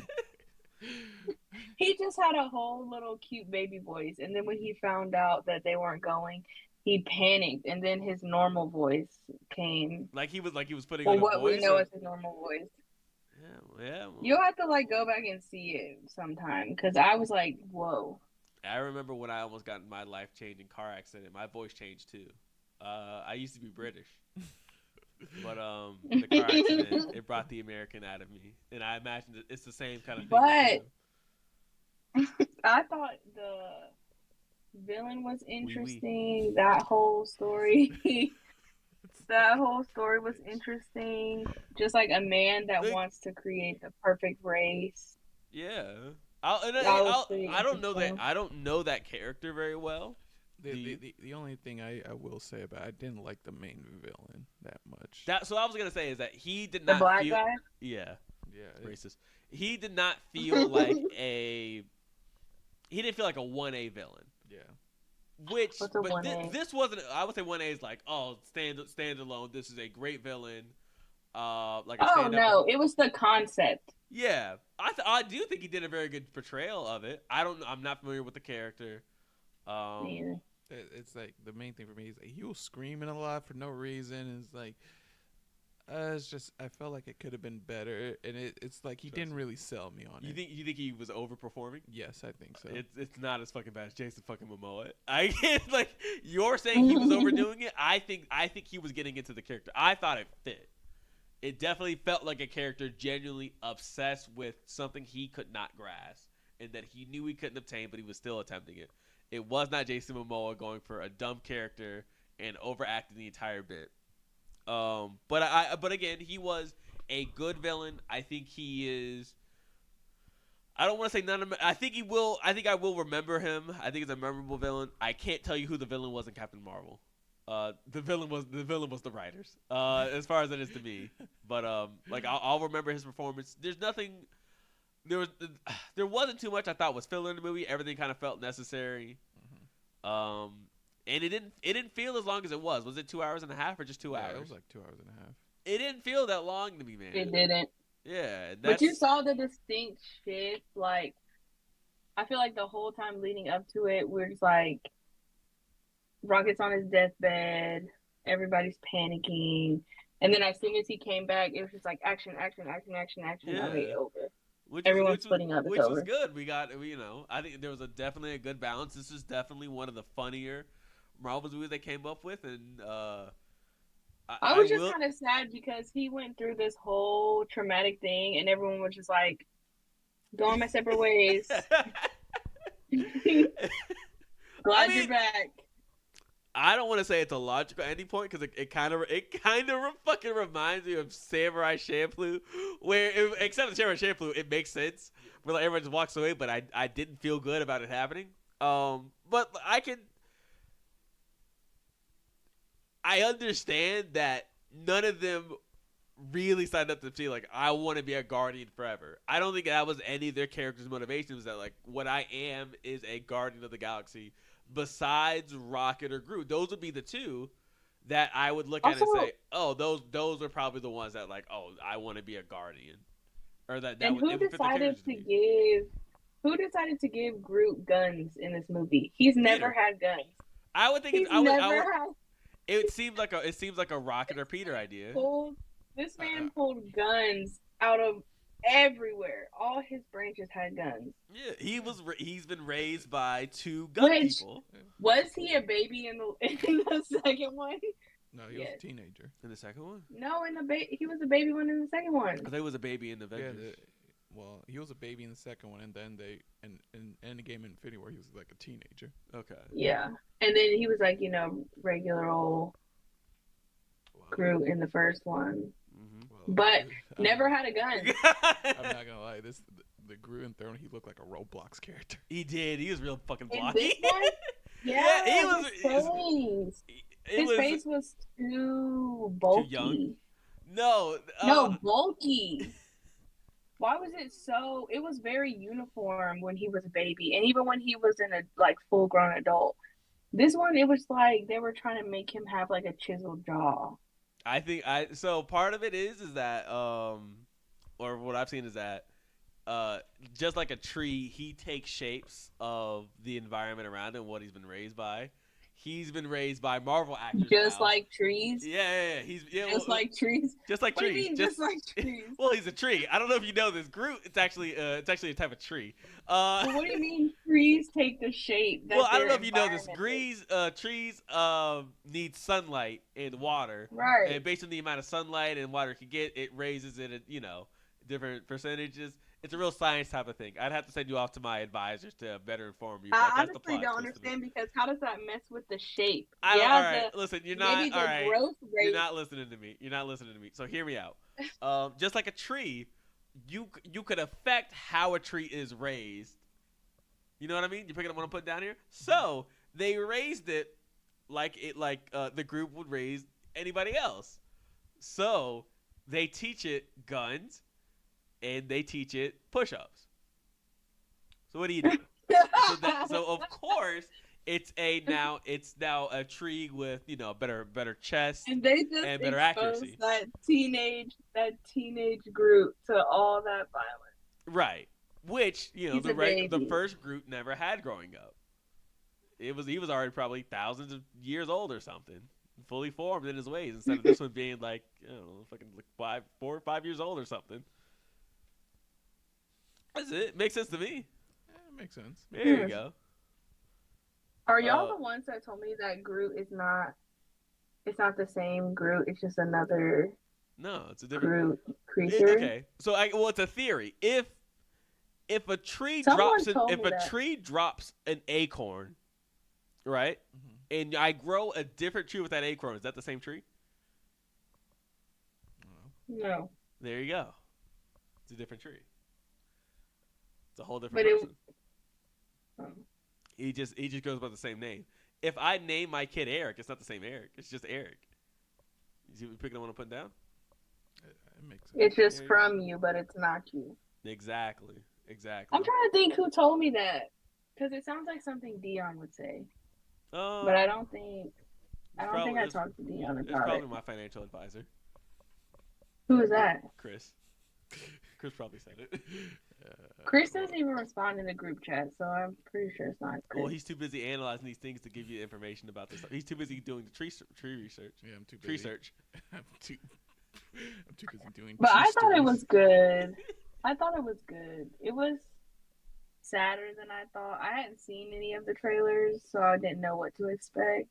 He just had a whole little cute baby voice, and then when he found out that they weren't going, he panicked, and then his normal voice came. like he was putting Well, on a what voice. we know or- as his normal voice. yeah. Well, You'll have to like go back and see it sometime because I was like, whoa. I remember when I almost got in my life-changing car accident. My voice changed too. I used to be British, but the car accident it brought the American out of me, and I imagine it's the same kind of thing. But I thought the villain was interesting. That whole story. That whole story was interesting. Just like a man that wants to create the perfect race. Yeah. pretty I don't know that. interesting. I don't know that character very well. The only thing I will say about I didn't like the main villain that much. So I was gonna say is that he did The not black feel. guy? Yeah, Yeah, racist. He did not feel like a. He didn't feel like a 1A villain. yeah. Which, What's a but 1A? this wasn't. I would say 1A is like, oh, stand alone. This is a great villain. Like a Oh stand-up. no, it was the concept. Yeah, I do think he did a very good portrayal of it. I'm not familiar with the character. Me either. It's like the main thing for me is like, he was screaming a lot for no reason. It's like it's just I felt like it could have been better, and it's like he didn't really sell me on You it. think he was overperforming? Yes, I think so. It's not as fucking bad as Jason fucking Momoa. I can't like you're saying he was overdoing it. I think he was getting into the character. I thought it fit. It definitely felt like a character genuinely obsessed with something he could not grasp and that he knew he couldn't obtain, but he was still attempting it. It was not Jason Momoa going for a dumb character and overacting the entire bit. But again, he was a good villain. I think he is. I don't want to say none of. I think he will. I think I will remember him. I think he's a memorable villain. I can't tell you who the villain was in Captain Marvel. The villain was the writers. As far as it is to me, but like I'll remember his performance. There's nothing. There wasn't too much I thought was filler in the movie. Everything kind of felt necessary. Mm-hmm. And it didn't feel as long as it was. Was it 2 hours and a half or just 2 hours? It was like 2 hours and a half. It didn't feel that long to me, man. It didn't. Yeah, but you saw the distinct shift. Like, I feel like the whole time leading up to it, we're just like, Rocket's on his deathbed, everybody's panicking, and then as soon as he came back, it was just like action. Yeah. I mean, over. Everyone's splitting up. Which was good. We got, I think there was definitely a good balance. This is definitely one of the funnier Marvel movies they came up with, and I was just kind of sad because he went through this whole traumatic thing, and everyone was just like, going my separate ways. Glad you're back. I don't want to say it's a logical ending point because it kind of fucking reminds me of Samurai Champloo, where except the Samurai Champloo, it makes sense. Where like everyone just walks away, but I didn't feel good about it happening. But I understand that none of them really signed up to see like I want to be a guardian forever. I don't think that was any of their characters' motivations. That like what I am is a guardian of the galaxy. Besides Rocket or Groot, those would be the two that I would look at and say, "Oh, those are probably the ones that like, oh, I want to be a guardian." Or that. And who decided to give Groot guns in this movie? He's never had guns. I would think it seems like a Rocket or Peter idea. This man pulled guns out of everywhere. All his branches had guns. Yeah, he's been raised by two gun people. Was he a baby in the second one? No, he was a teenager. In the second one? No, he was a baby one in the second one. I think he was a baby in the Avengers. Well, he was a baby in the second one, and then in Endgame and Infinity War, he was like a teenager. Okay. Yeah, and then he was like regular old Groot in the first one. But never had a gun. I'm not gonna lie. The Groot in third one, he looked like a Roblox character. He did. He was real fucking blocky. Yeah, he was. His face was too bulky. Too young? No, bulky. Why was it so? It was very uniform when he was a baby, and even when he was in a full grown adult. This one, it was like they were trying to make him have like a chiseled jaw. I think so part of it is that or what I've seen is that just like a tree, he takes shapes of the environment around him, what he's been raised by. He's been raised by Marvel actors. Just like trees? Yeah. Just like trees. Just like trees. What do you mean, just like trees? Well, he's a tree. I don't know if you know this. Groot, it's actually a type of tree. Well, what do you mean trees take the shape? Well, I don't know if you know this. Trees need sunlight and water. Right. And based on the amount of sunlight and water it can get, it raises it at, different percentages. It's a real science type of thing. I'd have to send you off to my advisors to better inform you. I honestly don't understand because how does that mess with the shape? All right, listen, you're not. Maybe all right, growth rate. You're not listening to me. So hear me out. Just like a tree, you could affect how a tree is raised. You know what I mean? You picking up what I'm putting down here? So they raised it like the group would raise anybody else. So they teach it guns. And they teach it push-ups. So what do you do? so of course it's now a tree with better chest and they just and better accuracy. That teenage Groot to all that violence. Right. Which the first Groot never had growing up. he was already probably thousands of years old or something, fully formed in his ways. Instead of this one being like, I don't know, fucking like 4 or 5 years old or something. That's it. Makes sense to me. Yeah, it makes sense. There you go. Are y'all the ones that told me that Groot is not? It's not the same Groot. It's just another No, it's a different Groot creature. Okay, so it's a theory. If a tree Someone drops told if me a that. tree drops an acorn, right, and I grow a different tree with that acorn, is that the same tree? No. There you go. It's a different tree. It's a whole different But person. He just goes by the same name. If I name my kid Eric, it's not the same Eric. It's just Eric. You see what picking up what I'm putting down? It makes sense. It's just from you, but it's not you. Exactly. I'm trying to think who told me that, because it sounds like something Dion would say. But I don't think I talked to Dion about it. It's probably my financial advisor. Who is that? Chris. Chris probably said it. Chris doesn't even respond in the group chat, so I'm pretty sure it's not Chris. Well, he's too busy analyzing these things to give you information about this stuff. He's too busy doing the tree research. Yeah, I'm too busy. Tree search. I'm too busy doing. But I thought stories. it was good. It was sadder than I thought. I hadn't seen any of the trailers, so I didn't know what to expect.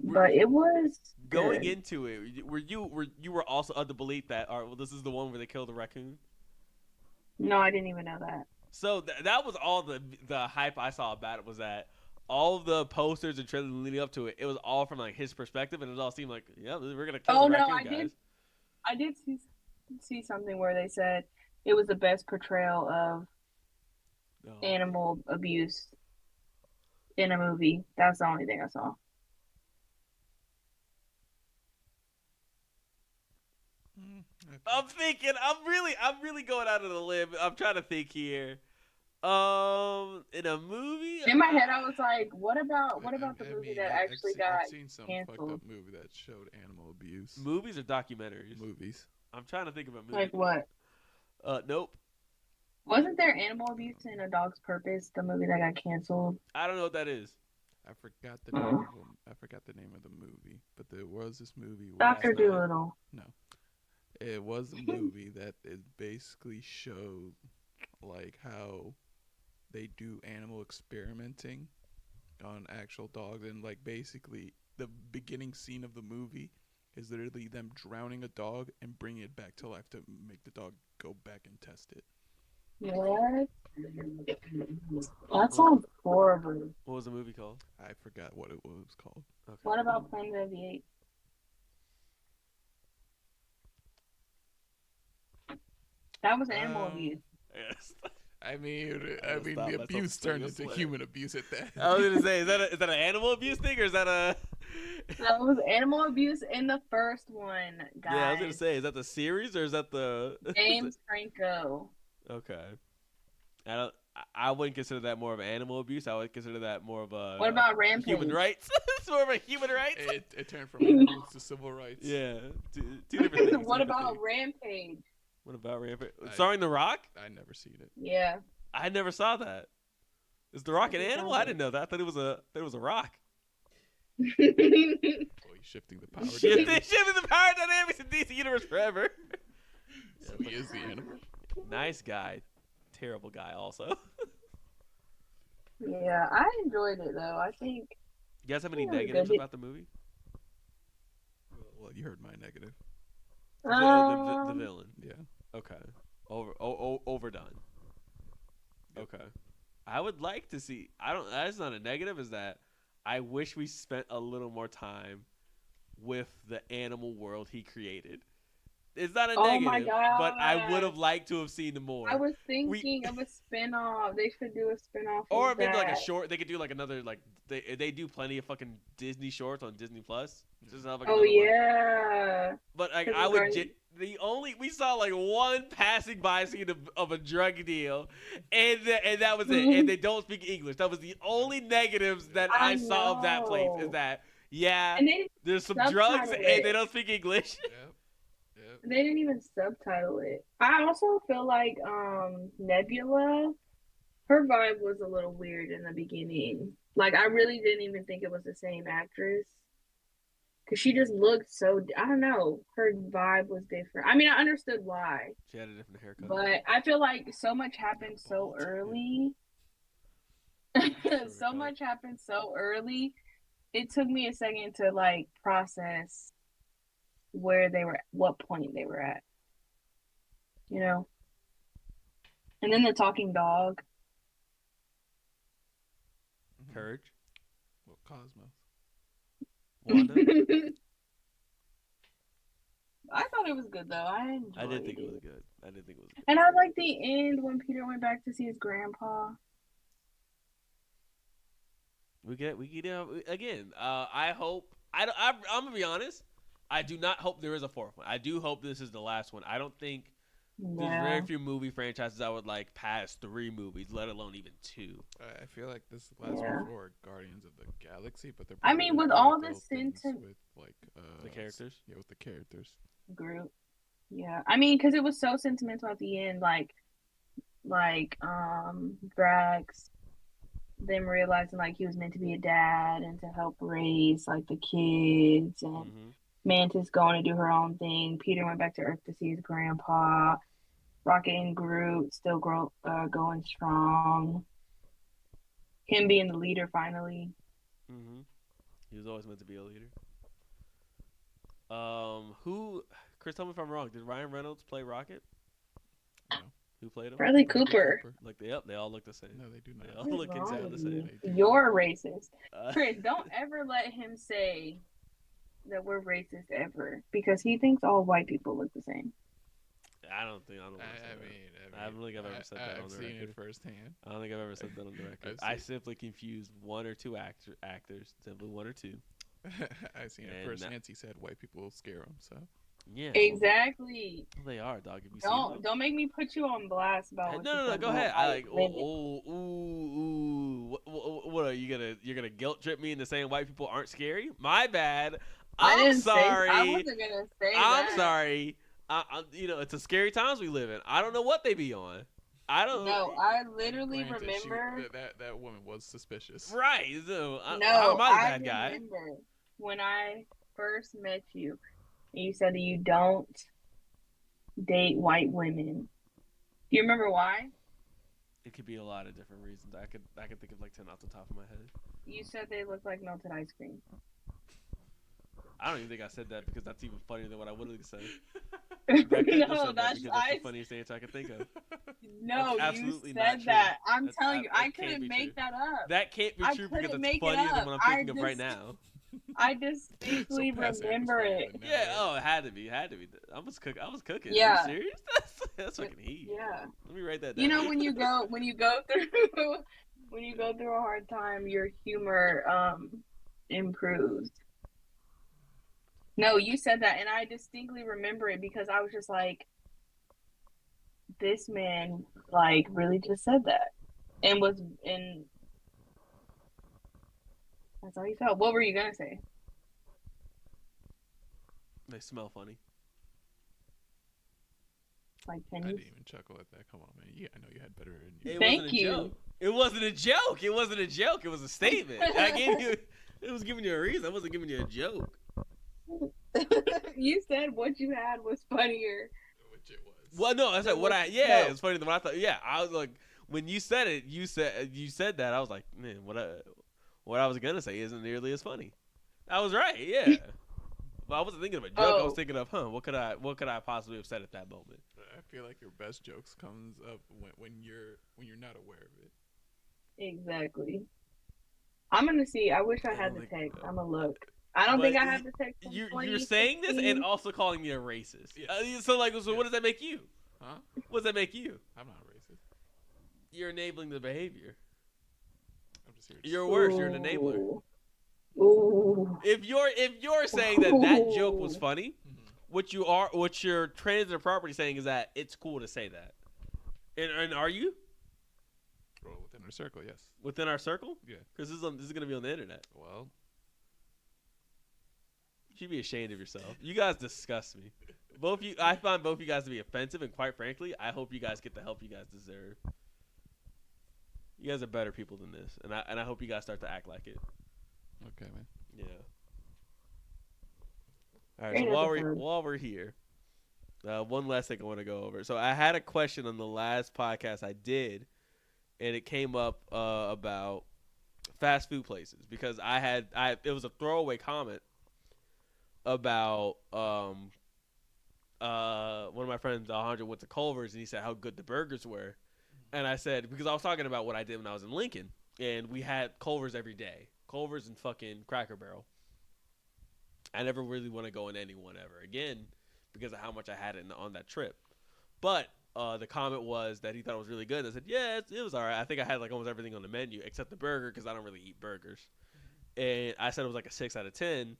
But it was going good. into it. Were you also of the belief that this is the one where they kill the raccoon? No, I didn't even know that. So that was all the hype I saw about it, was that all of the posters and trailers leading up to it, it was all from like his perspective, and it all seemed like, yeah, we're gonna kill the raccoon, guys. I did see something where they said it was the best portrayal of animal abuse in a movie. That's the only thing I saw. I'm really going out of the limb. I'm trying to think here. In a movie. In my head, I was like, "What about the movie that actually got I've seen some canceled? fucked up movie that showed animal abuse. Movies or documentaries? Movies. I'm trying to think of a movie. Like what? Nope. Wasn't there animal abuse in A Dog's Purpose, the movie that got canceled? I don't know what that is. I forgot the name. I forgot the name of the movie, but there was this movie. Dr. Dolittle. No, it was a movie that it basically showed like how they do animal experimenting on actual dogs, and like basically the beginning scene of the movie is literally them drowning a dog and bringing it back to life to make the dog go back and test it. What? That sounds horrible. What was the movie called? I forgot what it was called. Okay. What about Planet of the Apes? That was animal abuse. Yes. I mean, the abuse turned into human abuse at that. I was gonna say, is that an animal abuse thing, or is that a? That was animal abuse in the first one, guys. Yeah, I was gonna say, is that the series or is that the James Franco? Okay. I wouldn't consider that more of animal abuse. I would consider that more of a. What about Rampage? Human rights. It's more of a human rights. It turned from animals to civil rights. Yeah, two different things. What about Rampage? What about Rampage? Starring The Rock? I never seen it. Yeah. I never saw that. Is The Rock an animal? I didn't know that. I thought it was a rock. Oh, he's shifting the power. Shifting the power dynamics in DC Universe forever. So he is the animal. Nice guy. Terrible guy also. Yeah, I enjoyed it though. I think. You guys have any negatives about the movie? Well, you heard my negative. The villain. Yeah. Okay. Overdone. Okay. I would like to see. That's not a negative. Is that I wish we spent a little more time with the animal world he created. It's not a negative, my God. but I would have liked to have seen more. I was thinking of a spin-off. They should do a spin-off. Or maybe like a short. They could do like another like they do plenty of fucking Disney shorts on Disney Plus. Just have like yeah. But like I would we saw like one passing by scene of a drug deal, and that was it. And they don't speak English. That was the only negatives that I saw of that place. Is that there's some drugs and they don't speak English. Yep. They didn't even subtitle it. I also feel like Nebula, her vibe was a little weird in the beginning. Like, I really didn't even think it was the same actress. Because she just looked so, I don't know, her vibe was different. I mean, I understood why, She had a different haircut. but I feel like so much Yeah, happened so bald. early. Shorter So cut. much happened so early. It took me a second to like process where they were, what point they were at, you know? And then the talking dog. Courage. Well, Cosmos. Wanda. I thought it was good though. I enjoyed I did think it was good. I did think it was good. And I liked the end when Peter went back to see his grandpa. We get again. I hope. I'm gonna be honest. I do not hope there is a fourth one. I do hope this is the last one. I don't think there's very few movie franchises I would like past 3 movies, let alone even 2. I feel like this is the last one for Guardians of the Galaxy, but they're. I mean, with all the sentiment with like the characters. Yeah, with the characters. Groot. Yeah, I mean, because it was so sentimental at the end, like Drax, them realizing like he was meant to be a dad and to help raise like the kids, and Mantis going to do her own thing. Peter went back to Earth to see his grandpa. Rocket and Groot still going strong. Him being the leader finally. He was always meant to be a leader. Who? Chris, tell me if I'm wrong. Did Ryan Reynolds play Rocket? No. Who played him? Bradley Cooper. Like they all look the same. No, they do not. They all look and sound the same. You're racist, Chris. Don't ever let him say that we're racist ever, because he thinks all white people look the same. I don't think I don't think I've ever said that on the record. I've seen it firsthand. I don't think I've ever said that on the record. I simply confused 1 or 2 actors, simply 1 or 2. I've seen it firsthand. He said white people scare him, so. Yeah. Exactly. Well, they are, dog. Have you seen them? Don't make me put you on blast about what No, go ahead. I like what are you you're gonna guilt trip me into saying white people aren't scary? My bad. I'm sorry. I wasn't gonna say I'm sorry. It's a scary times we live in. I don't know what they be on. I don't know. No, I literally remember that woman was suspicious. Right. So, I bad guy. remember when I first met you, and you said that you don't date white women. Do you remember why? It could be a lot of different reasons. I could think of like 10 off the top of my head. You said they look like melted ice cream. I don't even think I said that because that's even funnier than what I would have said. No, that's the funniest answer I could think of. No, you said that. I'm telling you, I couldn't make that up. That can't be true because it's funnier than what I'm thinking of right now. I distinctly remember it. Yeah, it had to be. I was cooking. Yeah. Are you serious? That's fucking heat. Yeah. Let me write that down. You know, when you go through a hard time, your humor improves. No, you said that, and I distinctly remember it because I was just like, this man, like, really just said that. And that's how he felt. What were you going to say? They smell funny. Like I pennies? didn't even chuckle at that. Come on, man. Yeah, I know you had better in you. Thank you. It wasn't a joke. It was a statement. It was giving you a reason. I wasn't giving you a joke. You said what you had was funnier. Which it was. Well, no, that's like what it's funnier than what I thought. Yeah, I was like, when you said it, you said that. I was like, man, what I was gonna say isn't nearly as funny. I was right. Yeah. Well, I wasn't thinking of a joke. I was thinking of, what could I possibly have said at that moment? I feel like your best jokes comes up when you're not aware of it. Exactly. I'm gonna see. I wish I had the text. I'm gonna look. I don't think I have the text. You're saying this and also calling me a racist. Yeah. So what does that make you? Huh? What does that make you? I'm not racist. You're enabling the behavior. I'm just here. You're worse. You're an enabler. Ooh. If you're saying that joke was funny, what your transitive property saying is that it's cool to say that. And are you? Well, within our circle, yes. Within our circle? Yeah. Because this is going to be on the internet. Well, you should be ashamed of yourself. You guys disgust me. I find both you guys to be offensive, and quite frankly, I hope you guys get the help you guys deserve. You guys are better people than this, and I hope you guys start to act like it. Okay, man. Yeah. All right. So Great episode. while we're here, one last thing I want to go over. So I had a question on the last podcast I did, and it came up about fast food places because it was a throwaway comment about one of my friends, Alejandro, went to Culver's and he said how good the burgers were, and I said because I was talking about what I did when I was in Lincoln, and we had Culver's every day, Culver's and fucking Cracker Barrel. I never really want to go in anyone ever again because of how much I had on that trip. But the comment was that he thought it was really good. And I said, yeah, it was all right. I think I had like almost everything on the menu except the burger because I don't really eat burgers. And I said it was like a 6 out of 10.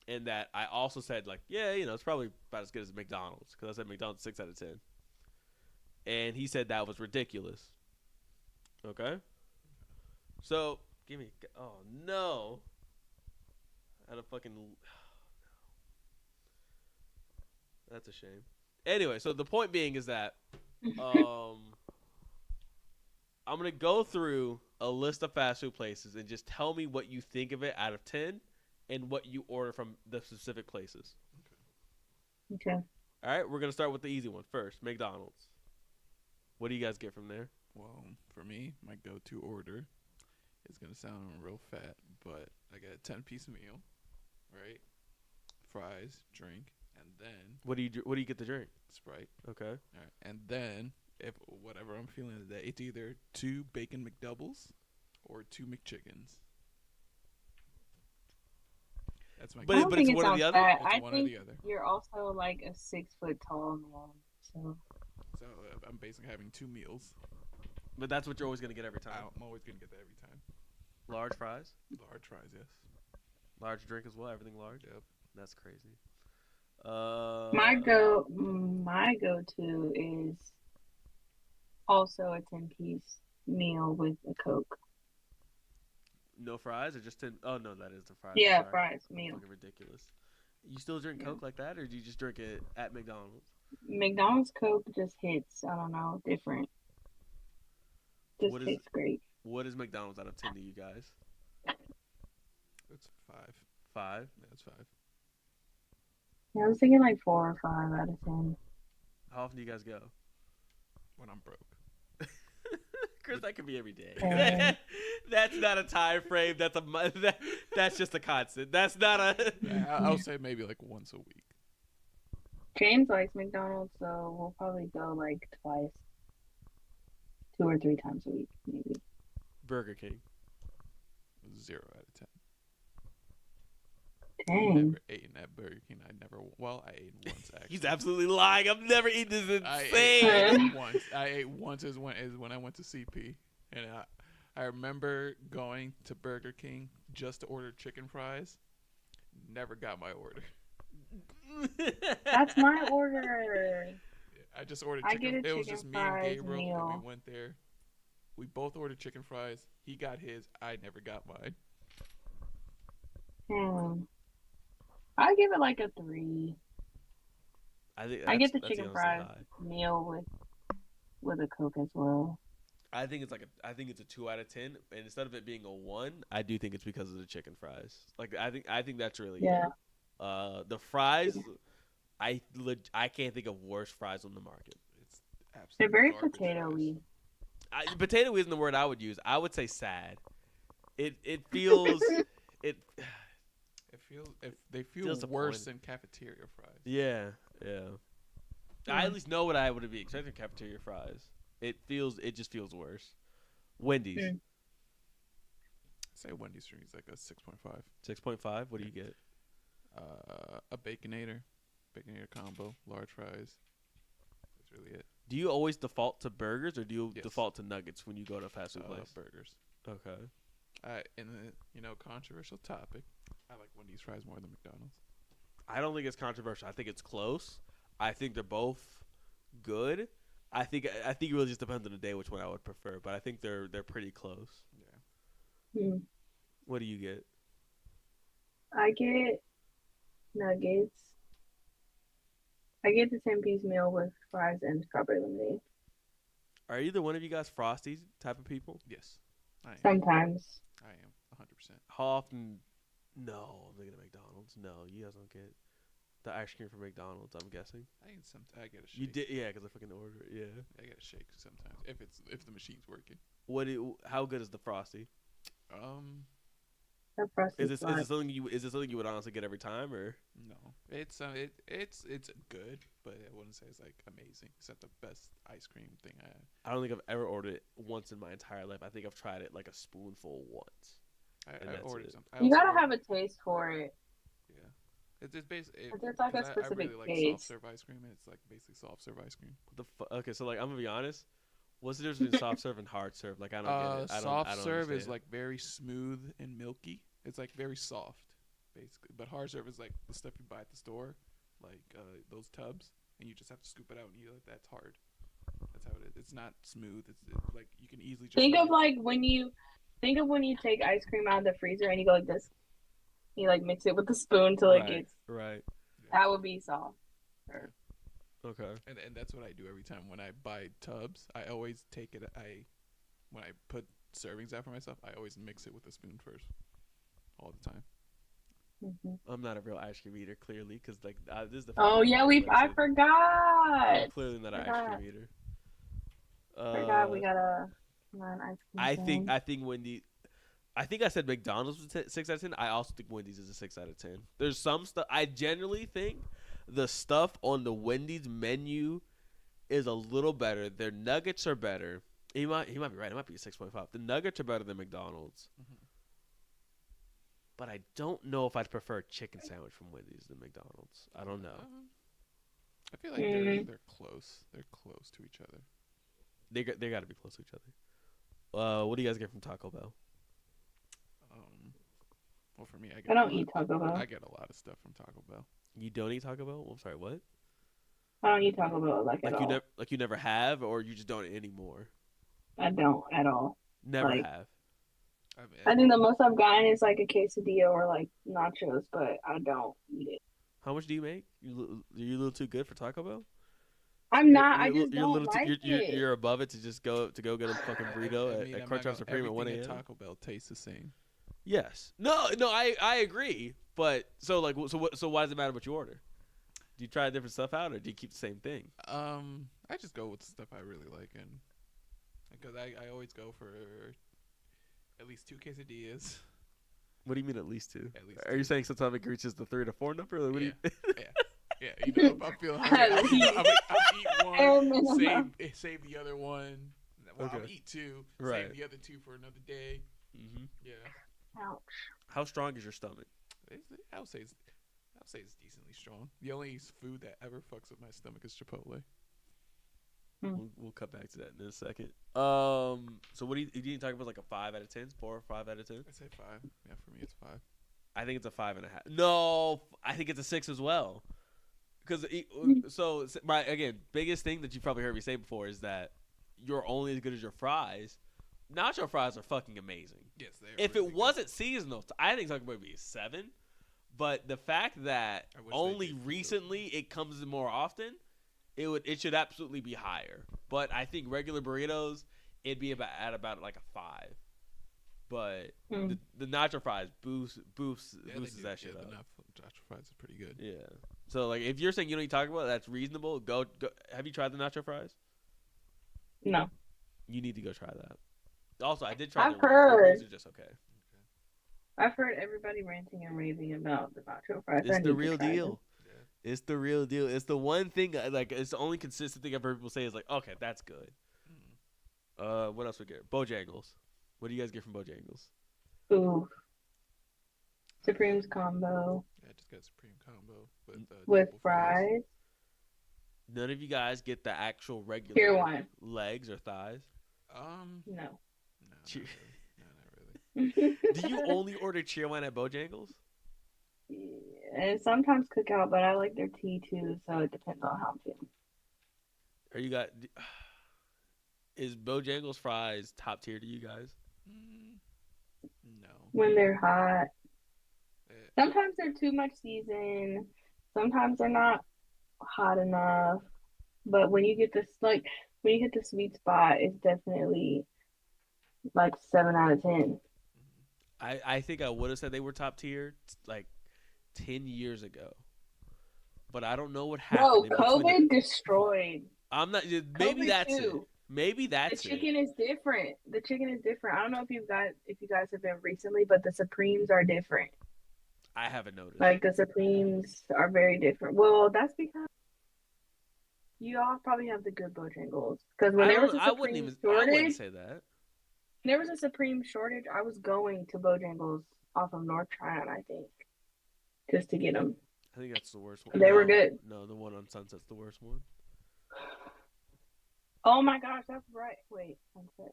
And that I also said like, yeah, it's probably about as good as McDonald's because I said McDonald's 6 out of 10. And he said that was ridiculous. Okay? So, oh no. I had a fucking... That's a shame. Anyway, so the point being is that I'm going to go through a list of fast food places and just tell me what you think of it out of 10 and what you order from the specific places. Okay. All right, we're going to start with the easy one first, McDonald's. What do you guys get from there? Well, for me, my go-to order is going to sound real fat, but I get a 10-piece meal, right? Fries, drink, and then What do you get to drink? Sprite. Okay. All right. And then, if whatever I'm feeling today, it's either 2 bacon McDoubles or 2 McChickens. That's my But I don't but think it's it one or sounds the other? bad. It's I one or think the other. you're also like a 6 foot tall man, so So I'm basically having 2 meals. But that's what you're always going to get every time. I'm always going to get that every time. Large fries? Large fries, yes. Large drink as well? Everything large? Yep. That's crazy. my go-to is also a 10-piece meal with a Coke. No fries or just 10? Oh, no, that is the fries. Yeah, I'm sorry. fries meal. Fucking ridiculous. You still drink Yeah. Coke like that, or do you just drink it at McDonald's? McDonald's Coke just hits, I don't know, different. Just What is- tastes great. What is McDonald's out of 10 to you guys? It's 5. 5? Yeah, it's 5. Yeah, I was thinking like 4 or 5 out of 10. How often do you guys go? When I'm broke. Chris, that could be every day. Um, That's not a time frame. That's just a constant. That's not a. I'll say maybe like once a week. James likes McDonald's, so we'll probably go like twice. 2 or 3 times a week, maybe. Burger King. 0 out of 10. Dang. Never ate at Burger King. I ate once actually. He's absolutely lying. I've never eaten this. I Insane. ate once. I ate once is when I went to CP, and I remember going to Burger King just to order chicken fries. Never got my order. That's my order. I just ordered I chicken. get a It was chicken just me and fries Gabriel, and meal. we went there. We both ordered chicken fries. He got his. I never got mine. I give it like a 3. I think I get the that's chicken honestly fries high. meal with a Coke as well. I think it's a 2 out of 10, and instead of it being a 1, I do think it's because of the chicken fries. Like I think that's really Yeah. good. The fries, I can't think of worse fries on the market. It's They're absolutely very garbage potato-y. Potato isn't the word I would use. I would say sad. It feels it. They feel Feels worse disappointing. than cafeteria fries. Yeah. I at least know what I would be expecting cafeteria fries. It just feels worse. Wendy's. Mm. Say Wendy's for me is like a 6.5. 6.5. What do you get? A baconator combo, large fries. That's really it. Do you always default to burgers or do you Yes. default to nuggets when you go to a fast food place? Burgers. Okay. In the controversial topic, I like Wendy's fries more than McDonald's. I don't think it's controversial. I think it's close. I think they're both good. I think it really just depends on the day which one I would prefer, but I think they're pretty close. Yeah. Mm. What do you get? I get nuggets. I get the 10-piece meal with fries and strawberry lemonade. Are either one of you guys Frosty type of people? Yes, I am. Sometimes. I am 100%. How often? No, I'm thinking of McDonald's. No, you guys don't get the ice cream from McDonald's. I'm guessing I get a shake. you did. Yeah, because I fucking order it. Yeah. I get a shake sometimes if the machine's working. How good is the Frosty? The Frosty Is this Flakes. something you would honestly get every time or? No, it's good, but I wouldn't say it's like amazing. It's not the best ice cream thing I had. I don't think I've ever ordered it once in my entire life. I think I've tried it like a spoonful once. And I that's ordered it. something. You gotta have a taste for it. Yeah, it's basically There's like a I specific really like taste. soft serve ice cream, and it's like basically soft serve ice cream. Okay, so like I'm gonna be honest. What's the difference between soft serve and hard serve? Like I don't get it. I Soft don't serve is understand. like very smooth and milky. It's like very soft, basically. But hard serve is like the stuff you buy at the store, like those tubs, and you just have to scoop it out and eat it. That's hard. That's how it is. It's not smooth. It's like you can easily just Think of when you take ice cream out of the freezer and you go like this. You like mix it with the spoon till it gets. Right. That would be soft. Okay. And that's what I do every time when I buy tubs. I always take it. When I put servings out for myself, I always mix it with a spoon first, all the time. Mm-hmm. I'm not a real ice cream eater, clearly, because like this is the. Oh yeah, I forgot. I'm clearly not an ice cream eater. Forgot we got a non-ice cream. I think Wendy. I think I said McDonald's was 6 out of 10. I also think Wendy's is a 6 out of 10. There's some stuff. I generally think the stuff on the Wendy's menu is a little better. Their nuggets are better. He might be right. It might be a 6.5. The nuggets are better than McDonald's. Mm-hmm. But I don't know if I'd prefer a chicken sandwich from Wendy's than McDonald's. I don't know. I feel like they're close. They're close to each other. They got to be close to each other. What do you guys get from Taco Bell? Well, for me, I don't eat Taco Bell. I get a lot of stuff from Taco Bell. You don't eat Taco Bell? I'm sorry, what? I don't eat Taco Bell at all. You never have, or you just don't anymore? I don't at all. Never have. I think the most I've gotten is like a quesadilla or like nachos, but I don't eat it. How much do you make? You're a little too good for Taco Bell? I'm not. I just don't like it. You're above it to go get a fucking burrito at Crunchwrap Supreme at 1 a.m. Taco Bell tastes the same. Yes. No. I agree. But so why does it matter what you order? Do you try different stuff out, or do you keep the same thing? I just go with the stuff I really like, and because I always go for at least 2 quesadillas. What do you mean at least 2? At least Are you saying sometimes it reaches the 3 to 4 number? Or what do you... Yeah. You know, if I'm feeling hungry, I'll eat one, save the other one. Well, Okay. I'll eat 2, Right. save the other 2 for another day. Mm-hmm. Yeah. Ouch. How strong is your stomach? I would say it's decently strong. The only food that ever fucks with my stomach is Chipotle. We'll cut back to that in a second. So what do you talk about? Like a 5 out of 10, 4 or 5 out of 10? I say 5. Yeah, for me it's 5. I think it's a 5.5. No, I think it's a 6 as well. Because again, biggest thing that you probably heard me say before is that you're only as good as your fries. Nacho fries are fucking amazing. Yes, they are. If really it wasn't seasonal, I think Taco Bell would be a 7. But the fact that only recently it comes in more often, it should absolutely be higher. But I think regular burritos, it'd be at about like a 5. But the nacho fries boosts that shit up. The nacho fries are pretty good. Yeah. So like, if you're saying you don't eat Taco Bell, that's reasonable. Go. Have you tried the nacho fries? No. You need to go try that. Also, I did try. I've heard. The wings are just okay. I've heard everybody ranting and raving about the nacho fries. It's the real deal. Yeah. It's the real deal. It's the one thing, like, it's the only consistent thing I've heard people say is like, okay, that's good. What else we get? Bojangles. What do you guys get from Bojangles? Ooh. Supreme's combo. Yeah, I just got Supreme combo with fries. None of you guys get the actual regular Tier 1 legs or thighs? No. No, not really. Do you only order Cheer 1 at Bojangles? Yeah, and sometimes Cookout, but I like their tea too, so it depends on how I'm feeling. Is Bojangles fries top tier to you guys? No. When they're hot. Sometimes they're too much seasoned. Sometimes they're not hot enough. But when you get this, like, when you hit the sweet spot, it's definitely like 7 out of 10. I think I would have said they were top tier like 10 years ago, but I don't know what Bro, happened in between. COVID destroyed. I'm not. Maybe COVID that's it. too. Maybe The that's it. chicken is different. The chicken is different. I don't know if you guys have been recently, but the Supremes are different. I haven't noticed. Like the Supremes are very different. Well, that's because you all probably have the good Bojangles. Because when there was a I wouldn't Supreme even. I wouldn't shortage, say that. there was a Supreme shortage. I was going to Bojangles off of North Tryon, I think, just to get them. I think that's the worst one. They no, were good. No, the one on Sunset's the worst one. Oh my gosh, that's right. Wait, one sec.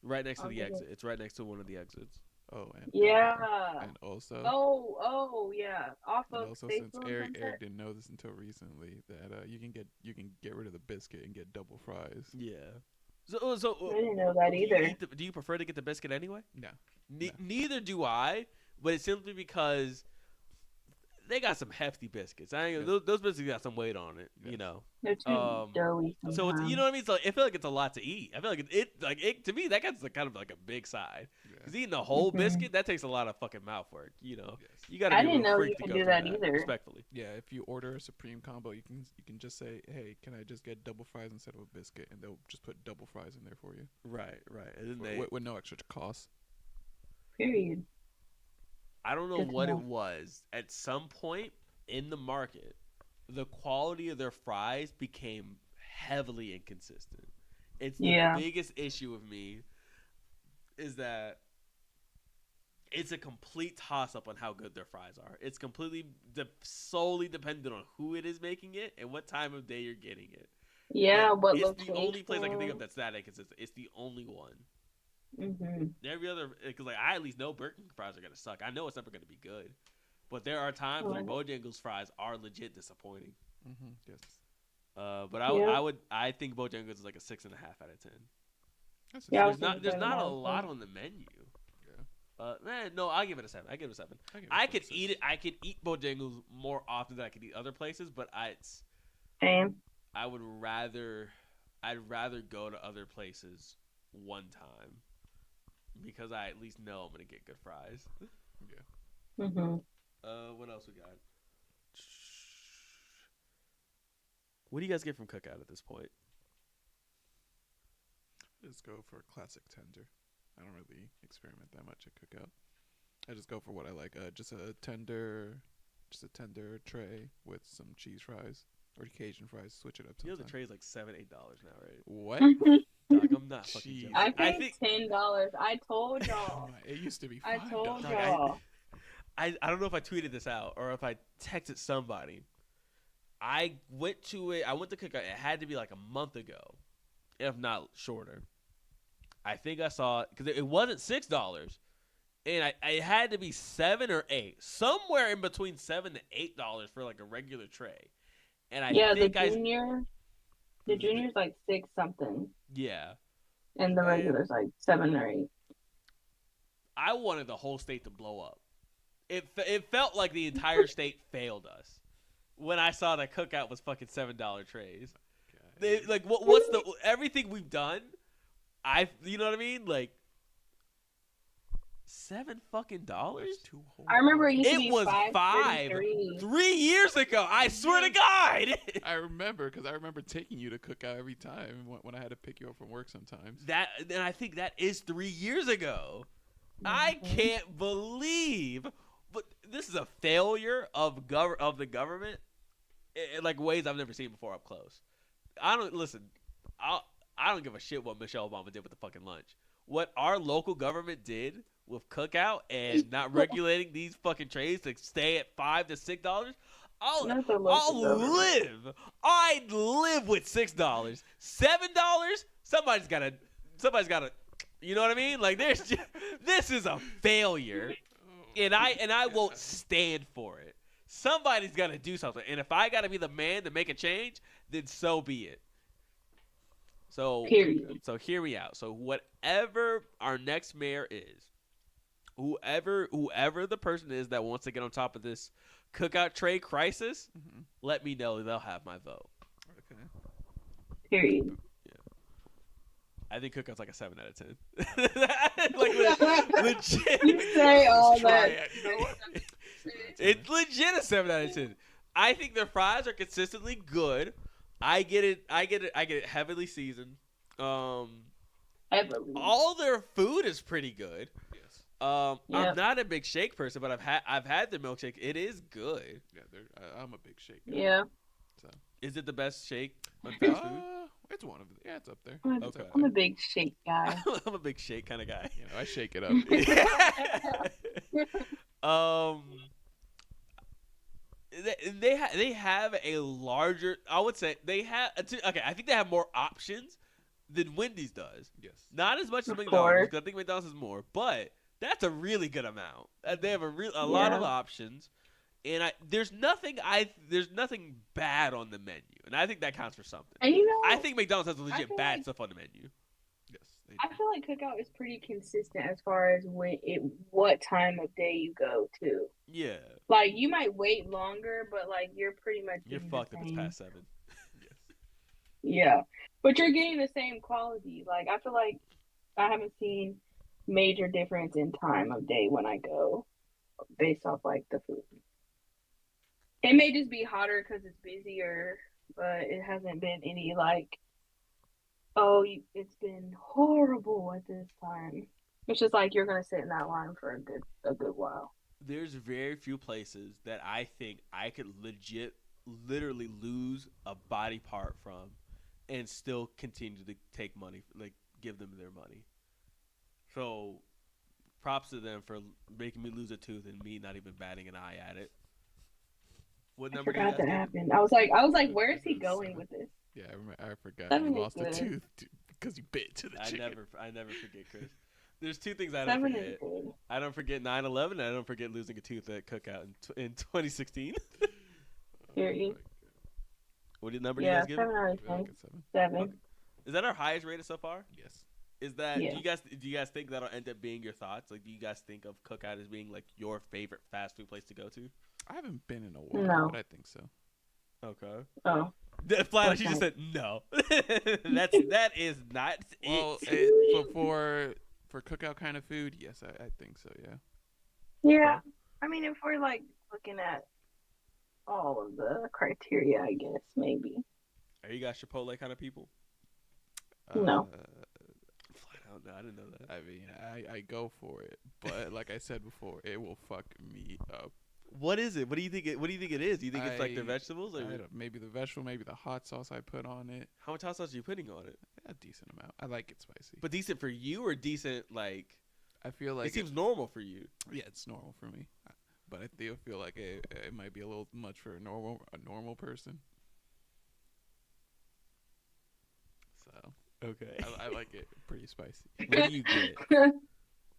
Right next to the Okay. exit. It's right next to one of the exits. Oh, and Yeah. and also, Oh yeah. Off and of also Statesville since and Eric Sunset. didn't know this until recently, that you can get rid of the biscuit and get double fries. Yeah. So I didn't know that either. do you prefer to get the biscuit anyway? No. Neither do I, but it's simply because they got some hefty biscuits. Yes. Those biscuits got some weight on it, you Yes. know. They're too doughy sometimes. So it's, you know what I mean. So I feel like it's a lot to eat. I feel like it to me that gets kind of like a big side. Yeah. Because eating a whole Mhm. biscuit that takes a lot of fucking mouth work. You know, Yes. you got to I be a didn't real know freak you to could go do through that that. either. Respectfully. Yeah, if you order a Supreme combo, you can just say, "Hey, can I just get double fries instead of a biscuit?" And they'll just put double fries in there for you. Right. And then With no extra cost. Period. I don't know Good to what know. it was. At some point in the market, the quality of their fries became heavily inconsistent. It's the Yeah. biggest issue with me is that it's a complete toss up on how good their fries are. It's completely solely dependent on who it is making it and what time of day you're getting it. Yeah, But what it's location? the only place I can think of that's that inconsistent. It's the only one. Mm-hmm. Every other, because like I at least know Burger King fries are gonna suck. I know it's never gonna be good, but there are times when Right. Bojangles fries are legit disappointing. Mm-hmm. Yes. But Yeah. I think Bojangles is like a 6.5 out of 10. That's Yeah, I There's was not thinking there's seven not a out of lot 10. on the menu. Yeah. No, I'll give it a 7. I give it a 7. I give it I a could 6. eat it. I could eat Bojangles more often than I could eat other places, but Same. I'd rather go to other places one time because I at least know I'm gonna get good fries. Yeah. Mm-hmm. What else we got? What do you guys get from Cookout at this point? Just go for a classic tender. I don't really experiment that much at Cookout. I just go for what I like. Just a tender tray with some cheese fries or Cajun fries. Switch it up You know sometimes. the tray is like $7-8 now, right? What? Dog, I'm not fucking Jeez. joking. I I paid think $10. I told y'all. It used to be I $5. told Dog, y'all. I don't know if I tweeted this out or if I texted somebody. I went to Cookout. It had to be like a month ago, if not shorter. I think I saw it because it wasn't $6, and I had to be 7 or 8, somewhere in between $7 to $8 for like a regular tray. And I think the junior's like 6 something, yeah, and the regular's like 7 or 8. I wanted the whole state to blow up. It felt like the entire state failed us when I saw that Cookout was fucking $7 trays. Like what's the everything we've done? You know what I mean? Like $7 fucking dollars. I remember it used to be was 5.33. 3 years ago. I swear to God. I remember because I remember taking you to Cookout every time when I had to pick you up from work sometimes. And I think that is 3 years ago. I can't believe, but this is a failure of the government in like ways I've never seen before up close. I don't give a shit what Michelle Obama did with the fucking lunch. What our local government did with Cookout and not regulating these fucking trays to stay at $5 to $6, I'd live with $6. $7, somebody's gotta, you know what I mean? Like this is a failure, and I won't stand for it. Somebody's gotta do something, and if I gotta be the man to make a change, then so be it. So, Period. So hear me out. So whatever our next mayor is, whoever the person is that wants to get on top of this Cookout tray crisis, let me know. They'll have my vote. Okay. Period. I think Cookout's like a 7 out of 10. Like legit. You say all Let's try that. it. You know what? It's legit a 7 out of 10. I think their fries are consistently good. I get it heavily seasoned. Heavily. All their food is pretty good. Yes. Yeah. I'm not a big shake person, but I've had the milkshake. It is good. Yeah, I'm a big shake guy. Yeah. So. Is it the best shake on fast food? It's one of the. Yeah, it's up there. I'm a, Okay. I'm a big shake guy. I'm a big shake kind of guy. You know, I shake it up. They have a larger. I would say they have. Okay, I think they have more options than Wendy's does. Yes. Not as much as Of McDonald's, course. because I think McDonald's is more, but that's a really good amount. They have a lot of Yeah. options, and there's nothing bad on the menu, and I think that counts for something. And you know, I think McDonald's has legit feel bad like- stuff on the menu. Yes. They I do. feel like Cookout is pretty consistent as far as what time of day you go to. Yeah, Like you might wait longer, but like you're pretty much you're getting the fucked if it's same. past 7. Yes. Yeah, but you're getting the same quality. Like I feel like I haven't seen major difference in time of day when I go, based off like the food. It may just be hotter because it's busier, but it hasn't been any like, oh, it's been horrible at this time. It's just like you're gonna sit in that line for a good while. There's very few places that I think I could literally lose a body part from and still continue to take money, like give them their money. So props to them for making me lose a tooth and me not even batting an eye at it. What I number do you forgot guys that give? happened. I was like, where is he going with this? Yeah, I forgot 7 you is lost a good. tooth because you bit to the I chicken. never forget, Chris. There's two things I don't 7 forget. is good. I don't forget 9/11, and I don't forget losing a tooth at Cookout in 2016. Period. What number do you Yeah, guys give? 7 out of Give it like 10. a 7. 7. Okay. Is that our highest rated so far? Yes. Is that Yeah. do you guys think that'll end up being your thoughts? Like, do you guys think of Cookout as being like your favorite fast food place to go to? I haven't been in a while, No. but I think so. Okay. Oh. Flat out, Okay. she just said no. that is not Well, it. for cookout kind of food, yes, I think so. Yeah. Yeah. I mean, if we're like looking at all of the criteria, I guess maybe. Are you guys Chipotle kind of people? No. Flat out, no, I didn't know that. I mean, I go for it, but like I said before, it will fuck me up. What is it? What do you think? What do you think it is? Do you think it's like the I- vegetables, or Maybe the vegetable, maybe the hot sauce I put on it. how much hot sauce are you putting on it? A decent amount. I like it spicy. But decent for you, or decent like? I feel like it seems normal for you. yeah, it's normal for me. But I still feel like it might be a little much for a normal person. So Okay. I like it pretty spicy. What do you get?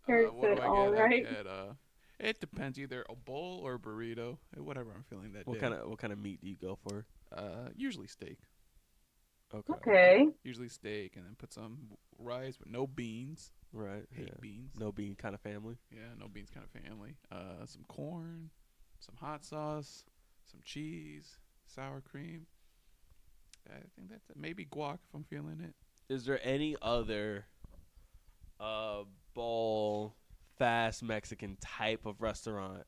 Kurt What do said, I all get? right. I get it depends, either a bowl or a burrito, whatever I'm feeling that What day. kind of meat do you go for? Usually steak. Okay. Okay. Usually steak, and then put some rice with no beans. Right. Hate Yeah. beans. No bean kind of family. Yeah, no beans kind of family. Some corn, some hot sauce, some cheese, sour cream. I think that's it. Maybe guac if I'm feeling it. Is there any other bowl fast Mexican type of restaurant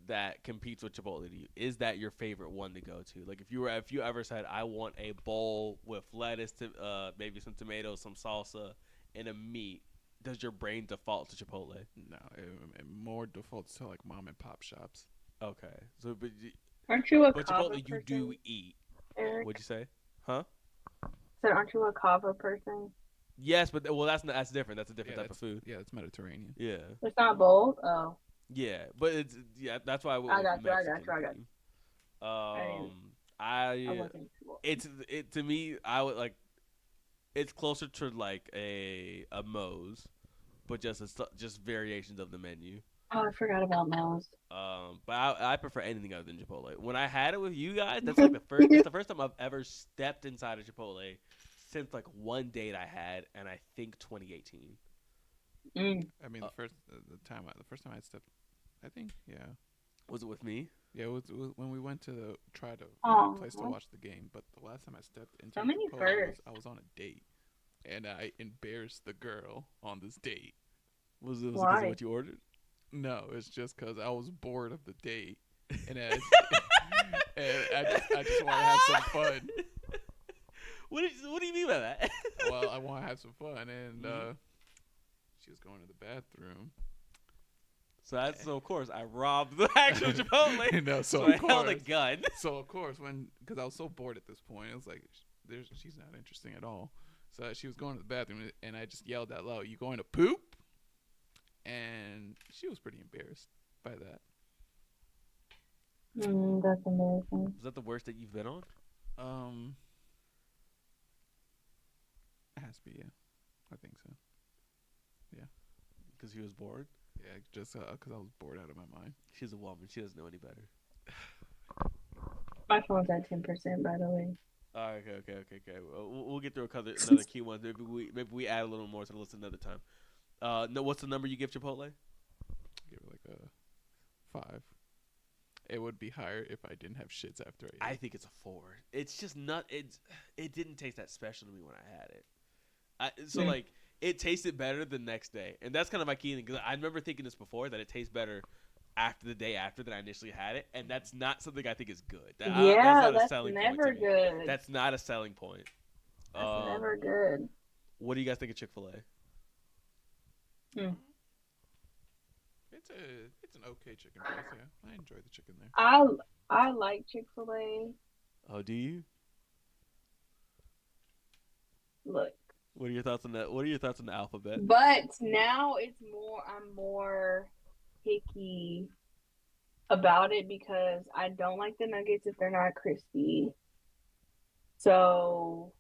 that competes with Chipotle to you? Is that your favorite one to go to? Like if you ever said I want a bowl with lettuce, maybe some tomatoes, some salsa, and a meat, does your brain default to Chipotle? No, it more defaults to like mom and pop shops. Okay. So but Aren't you a Chipotle kava you person, do eat. Eric? What'd you say? Huh? Said, aren't you a kava person? Yes, but that's different. That's a different type of food. Yeah, it's Mediterranean. Yeah. It's not bold? Oh. Yeah, but it's that's why I went I with got you, I Mexican got you, I got theme. you. I wasn't sure. It to me I would like it's closer to like a Moe's, but just variations of the menu. Oh, I forgot about those. But I prefer anything other than Chipotle. When I had it with you guys, that's like that's the first time I've ever stepped inside of Chipotle since like one date I had, and I think 2018. Mm. I mean, the first time I stepped, I think, yeah. Was it with me? Yeah, it was when we went to try to find a Oh, place to watch the game. But the last time I stepped into so many Chipotle firsts. I was on a date, and I embarrassed the girl on this date. Was it because of Why? what you ordered? No, it's just because I was bored of the date, and and I just want to have some fun. What do you mean by that? Well, I want to have some fun, and Mhm. she was going to the bathroom. So of course I robbed the actual Chipotle. No, So so I of held a course, gun. so of course, because I was so bored at this point, it was like, she's not interesting at all. So she was going to the bathroom, and I just yelled out loud, "You going to poop?" And she was pretty embarrassed by that. That's amazing. Was that the worst that you've been on? Um, it has to be, yeah, I think so. Because he was bored. Yeah, just because I was bored out of my mind. She's a woman. She doesn't know any better. My phone's at 10%, by the way. All right, okay. Well, we'll get through another key one. Maybe we add a little more to the list another time. No, what's the number you give Chipotle? Give it like a 5. It would be higher if I didn't have shits after I I ate. think it's a 4. It's just not. It didn't taste that special to me when I had it. So Mm. like it tasted better the next day, and that's kind of my key thing because I remember thinking this before that it tastes better after the day after that I initially had it, and that's not something I think is good. That's Yeah, not a that's selling never point to me. good. That's not a selling point. That's never good. What do you guys think of Chick-fil-A? It's an okay chicken place. Yeah, I enjoy the chicken there. I like Chick-fil-A. Oh, do you? Look, What are your thoughts on that? What are your thoughts on the alphabet? but now I'm more picky about it because I don't like the nuggets if they're not crispy. So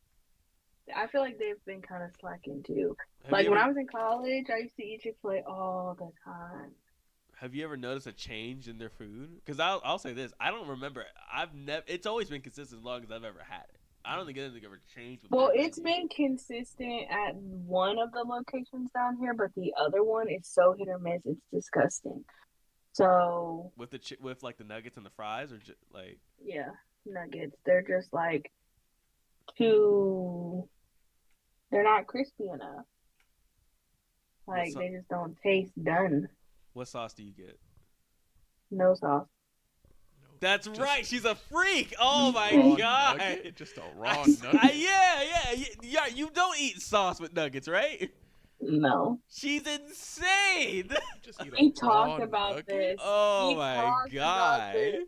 I feel like they've been kind of slacking too. Like when I was in college, I used to eat Chick-fil-A all the time. Have you ever noticed a change in their food? Because I'll say this, I don't remember. I've never. It's always been consistent as long as I've ever had it. I don't think anything ever changed. With Well, their it's menu. been consistent at one of the locations down here, but the other one is so hit or miss. It's disgusting. So with with like the nuggets and the fries, or like yeah, nuggets. They're just like too. They're not crispy enough. Like they just don't taste done. what sauce do you get? No sauce. No, That's just right. She's a freak. Oh my raw god. nugget? Just a raw nugget. Yeah. You don't eat sauce with nuggets, right? No. She's insane. You just eat a We raw talked about nugget? this. Oh We my talked about god. this.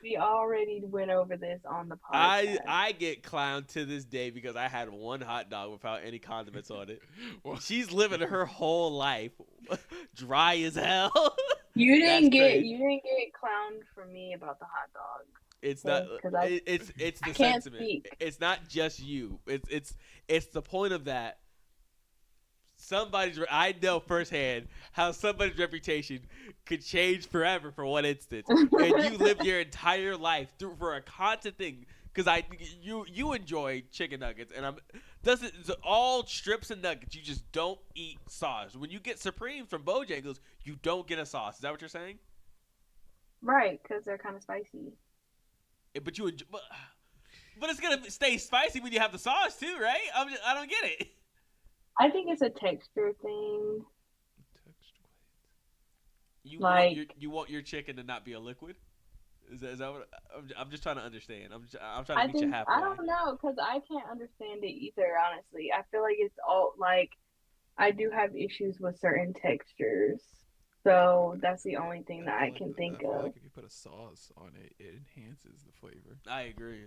We already went over this on the podcast. I get clowned to this day because I had one hot dog without any condiments on it. Well, She's living her whole life dry as hell. You didn't get crazy. clowned for me about the hot dog. It's Okay, not. 'cause It's the I can't sentiment. speak. It's not just you. It's the point of that. I know firsthand how somebody's reputation could change forever for one instance, and you live your entire life through for a constant thing. Because you enjoy chicken nuggets, and it's all strips and nuggets. You just don't eat sauce. When you get Supremes from Bojangles, you don't get a sauce. Is that what you're saying? Right, because they're kind of spicy. But you enjoy, but it's gonna stay spicy when you have the sauce too, right? I don't get it. I think it's a texture thing. You Like- want your chicken to not be a liquid? Is that what I'm just trying to understand? I'm trying to I meet you think halfway. I don't know because I can't understand it either. Honestly, I feel like it's all like I do have issues with certain textures, so that's the only thing that I feel can like think I feel of. like if you put a sauce on it, it enhances the flavor. I agree.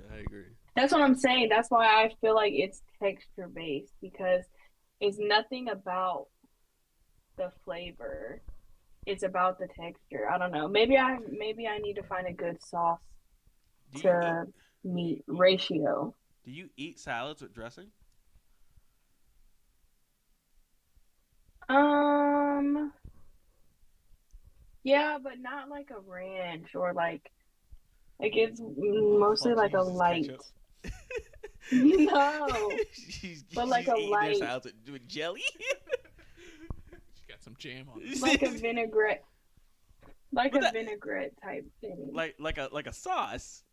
That's what I'm saying. That's why I feel like it's texture based because it's nothing about the flavor. It's about the texture. I don't know. Maybe I need to find a good sauce Do you to meet ratio. do you eat salads with dressing? Yeah, but not like a ranch or like it's mostly fuck, like she a uses light. ketchup. No, but like she's a eating their light, salads with jelly. She got some jam on it. like a vinaigrette. Like But a that vinaigrette type thing. like a sauce.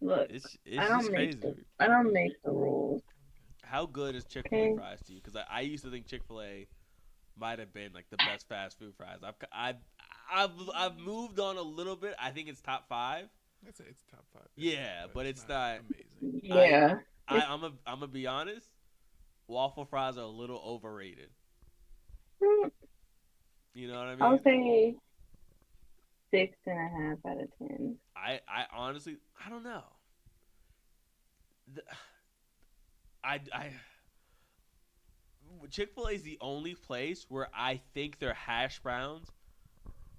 Look, It's just crazy. I don't make the rules. How good is Chick-fil-A Okay. fries to you? Because I used to think Chick-fil-A might have been like the best fast food fries. I've moved on a little bit. I think it's top 5. I'd say it's top 5. Yeah, but it's not. amazing. Yeah. I'm gonna be honest. Waffle fries are a little overrated. Mm, You know what I I'll mean? say 6.5 out of 10. I honestly I don't know. The, I Chick-fil-A is the only place where I think their hash browns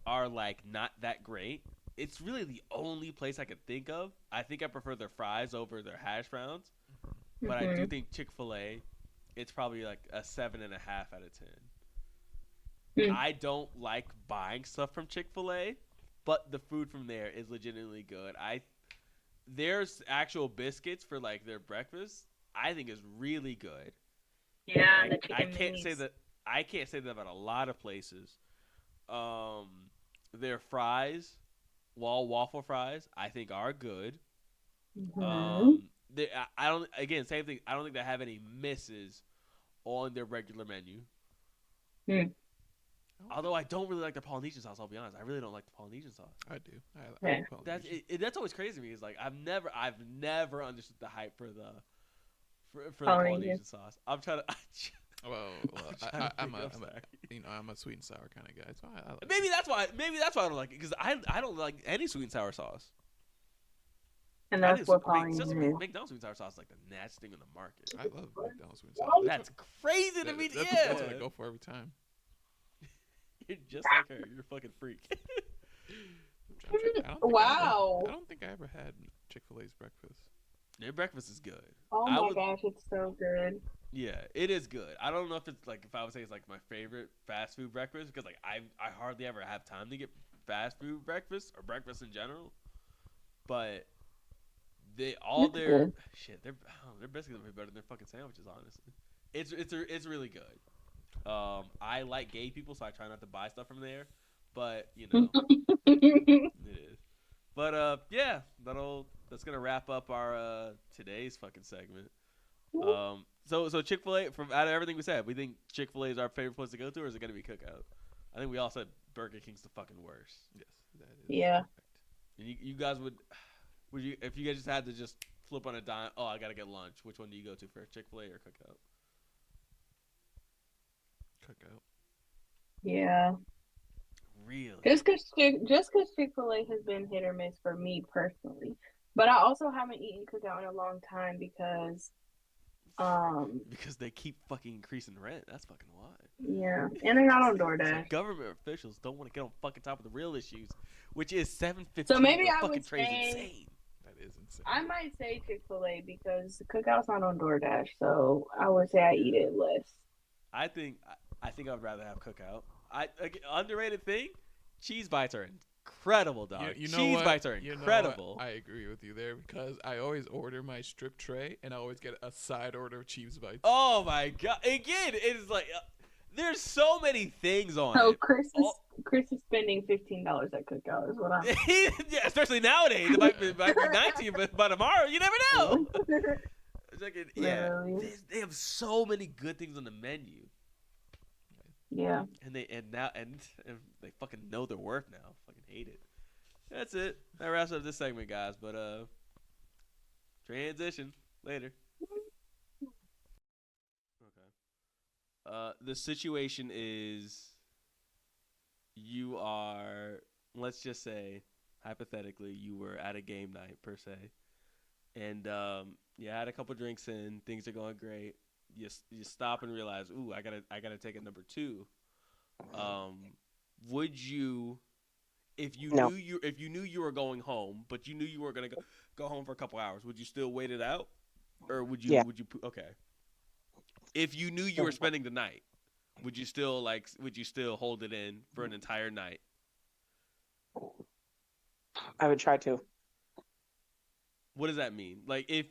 are like not that great. It's really the only place I could think of. I think I prefer their fries over their hash browns, but I do Mhm. think Chick-fil-A, it's probably like a 7.5 out of 10. Mm. I don't like buying stuff from Chick-fil-A, but the food from there is legitimately good. There's actual biscuits for like their breakfast. I think is really good. Yeah, And the I chicken can't say minis. that I can't say that about a lot of places. Um, their fries, waffle fries, I think are good. Mhm. I don't again same thing. I don't think they have any misses on their regular menu. Mm. Although I don't really like the Polynesian sauce, I'll be honest. I really don't like the Polynesian sauce. I do. I Yeah. like Polynesian. That's always crazy to me. Is like I've never understood the hype for the Polynesian. Polynesian sauce. I'm trying to. Well, I'm trying to I'm think, a, I'm I'm a, sorry. I'm a sweet and sour kind of guy, so I like Maybe that's why. Maybe that's why I don't like it because I don't like any sweet and sour sauce. And I that's think what just Polynesian is. McDonald's sweet and sour sauce is like the nastiest thing on the market. I love McDonald's sweet and sour. That's crazy to me. That's what I go for every time. You're just like her. You're a fucking freak. Wow. I don't think I ever had Chick-fil-A's breakfast. Their breakfast is good. Oh my gosh, it's so good. Yeah, it is good. I don't know if it's like if I would say it's like my favorite fast food breakfast because like I hardly ever have time to get fast food breakfast or breakfast in general. But their biscuits are better than their fucking sandwiches. Honestly, it's really good. I like gay people, so I try not to buy stuff from there. But you know, it is. But yeah, that's gonna wrap up our today's fucking segment. So Chick-fil-A, from out of everything we said, we think Chick-fil-A is our favorite place to go to, or is it gonna be Cookout? I think we all said Burger King's the fucking worst. Yes, that is. Yeah. Correct. And you guys would you if you guys just had to just flip on a dime? Oh, I gotta get lunch. Which one do you go to first, Chick-fil-A or Cookout? Cookout. Yeah. Really? Just because Chick-fil-A has been hit or miss for me personally. But I also haven't eaten Cookout in a long time because Because they keep fucking increasing rent. That's fucking why. yeah. And they're not on So DoorDash. government officials don't want to get on fucking top of the real issues, which is $7.15 So maybe for I fucking would trays say insane. That is insane. I might say Chick-fil-A because Cookout's not on DoorDash, so I would say I eat it less. I think I'd rather have Cookout. Underrated thing, cheese bites are incredible, dog. You know Cheese what? bites are You know incredible. what? I agree with you there because I always order my strip tray and I always get a side order of cheese bites. Oh my god! Again, it is like there's so many things on So it. Chris is spending $15 at Cookout is what I'm Yeah, especially nowadays. It might be 19, but by tomorrow, you never know. It's like Literally. they have so many good things on the menu, Yeah. and they fucking know their worth now. Fucking hate it. That's it. That wraps up this segment, guys. But transition later. Okay. The situation is you are, let's just say, hypothetically, you were at a game night per se, and you had a couple drinks in, things are going great. You stop and realize, ooh, I gotta take a number 2. Would you, if you No. knew you were going home, but you knew you were gonna go home for a couple hours, would you still wait it out, or would you? Yeah. Okay. If you knew you were spending the night, would you still hold it in for an entire night? I would try to. What does that mean? Like if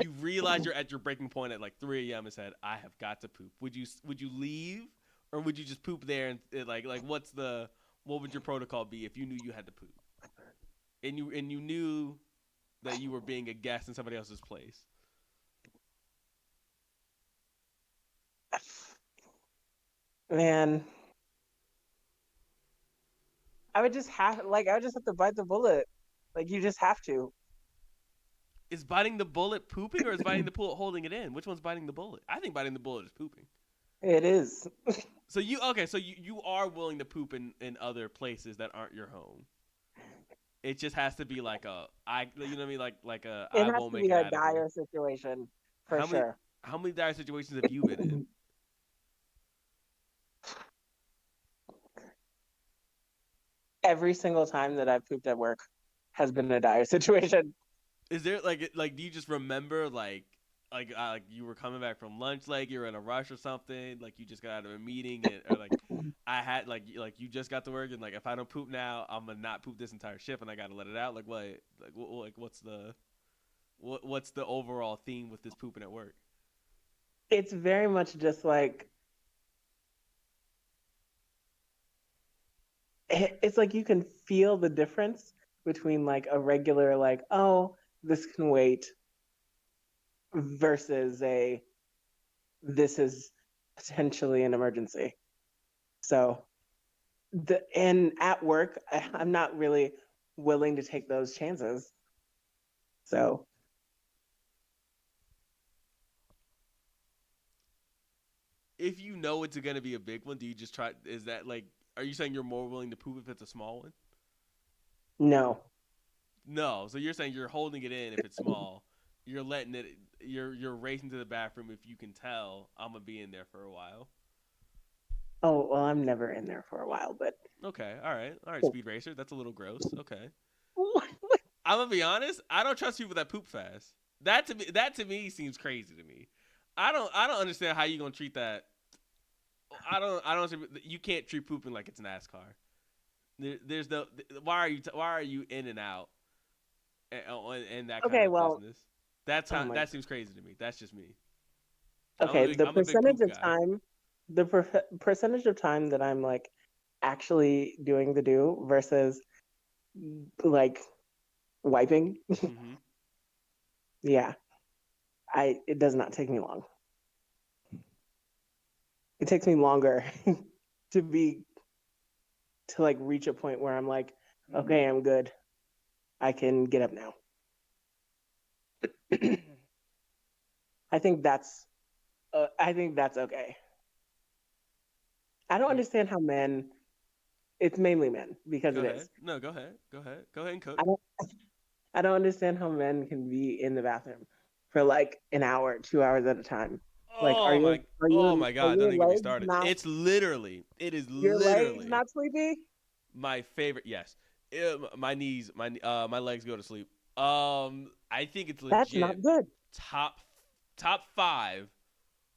you realize you're at your breaking point at like 3 a.m. and said, I have got to poop, would you leave, or would you just poop there and like what would your protocol be if you knew you had to poop and you knew that you were being a guest in somebody else's place? Man, I would just have to bite the bullet. Like you just have to. Is biting the bullet pooping or is biting the bullet holding it in? Which one's biting the bullet? I think biting the bullet is pooping. It is. So you are willing to poop in other places that aren't your home. It just has to be like you know what I mean, like a It I has won't to make be it a out of here. dire situation for How sure. many dire situations have you been in? Every single time that I've pooped at work has been a dire situation. Is there do you just remember like you were coming back from lunch, like you were in a rush or something, like you just got out of a meeting, or like I had like you just got to work and like if I don't poop now, I'm gonna not poop this entire shift and I gotta let it out. Like what? Like what's the overall theme with this pooping at work? It's very much just like it's like you can feel the difference between like a regular like, oh, this can wait versus this is potentially an emergency. So and at work, I'm not really willing to take those chances. So If you know it's gonna be a big one, do you just try? Is that like? Are you saying you're more willing to poop if it's a small one? no. No. So you're saying you're holding it in if it's small. You're letting it. You're racing to the bathroom if you can tell I'm gonna be in there for a while. Oh, well, I'm never in there for a while, but Okay. All right. Speed racer. That's a little gross. Okay. what? I'm gonna be honest. I don't trust people that poop fast. That to me seems crazy to me. I don't understand how you gonna treat that. I don't. You can't treat pooping like it's NASCAR. There's no. Why are you in and out and that kind Okay, of well, business? That's how oh my. that seems crazy to me. That's just me. Okay, the I'm a big poop percentage of guy. time, percentage of time that I'm like actually doing the do versus like wiping, Mm-hmm. yeah, it does not take me long. It takes me longer to be to like reach a point where I'm like, okay, I'm good. I can get up now. I think that's okay. I don't understand how men. It's mainly men because Go it ahead. is. No, go ahead. Go ahead. Go ahead and cook. I don't. I don't understand how men can be in the bathroom for like an hour, 2 hours at a time. Like, Oh my. Oh my are God! Don't your even get me legs started. not It is your legs literally not sleepy? my favorite. Yes, my knees, my legs go to sleep. I think it's That's legit not good. top top five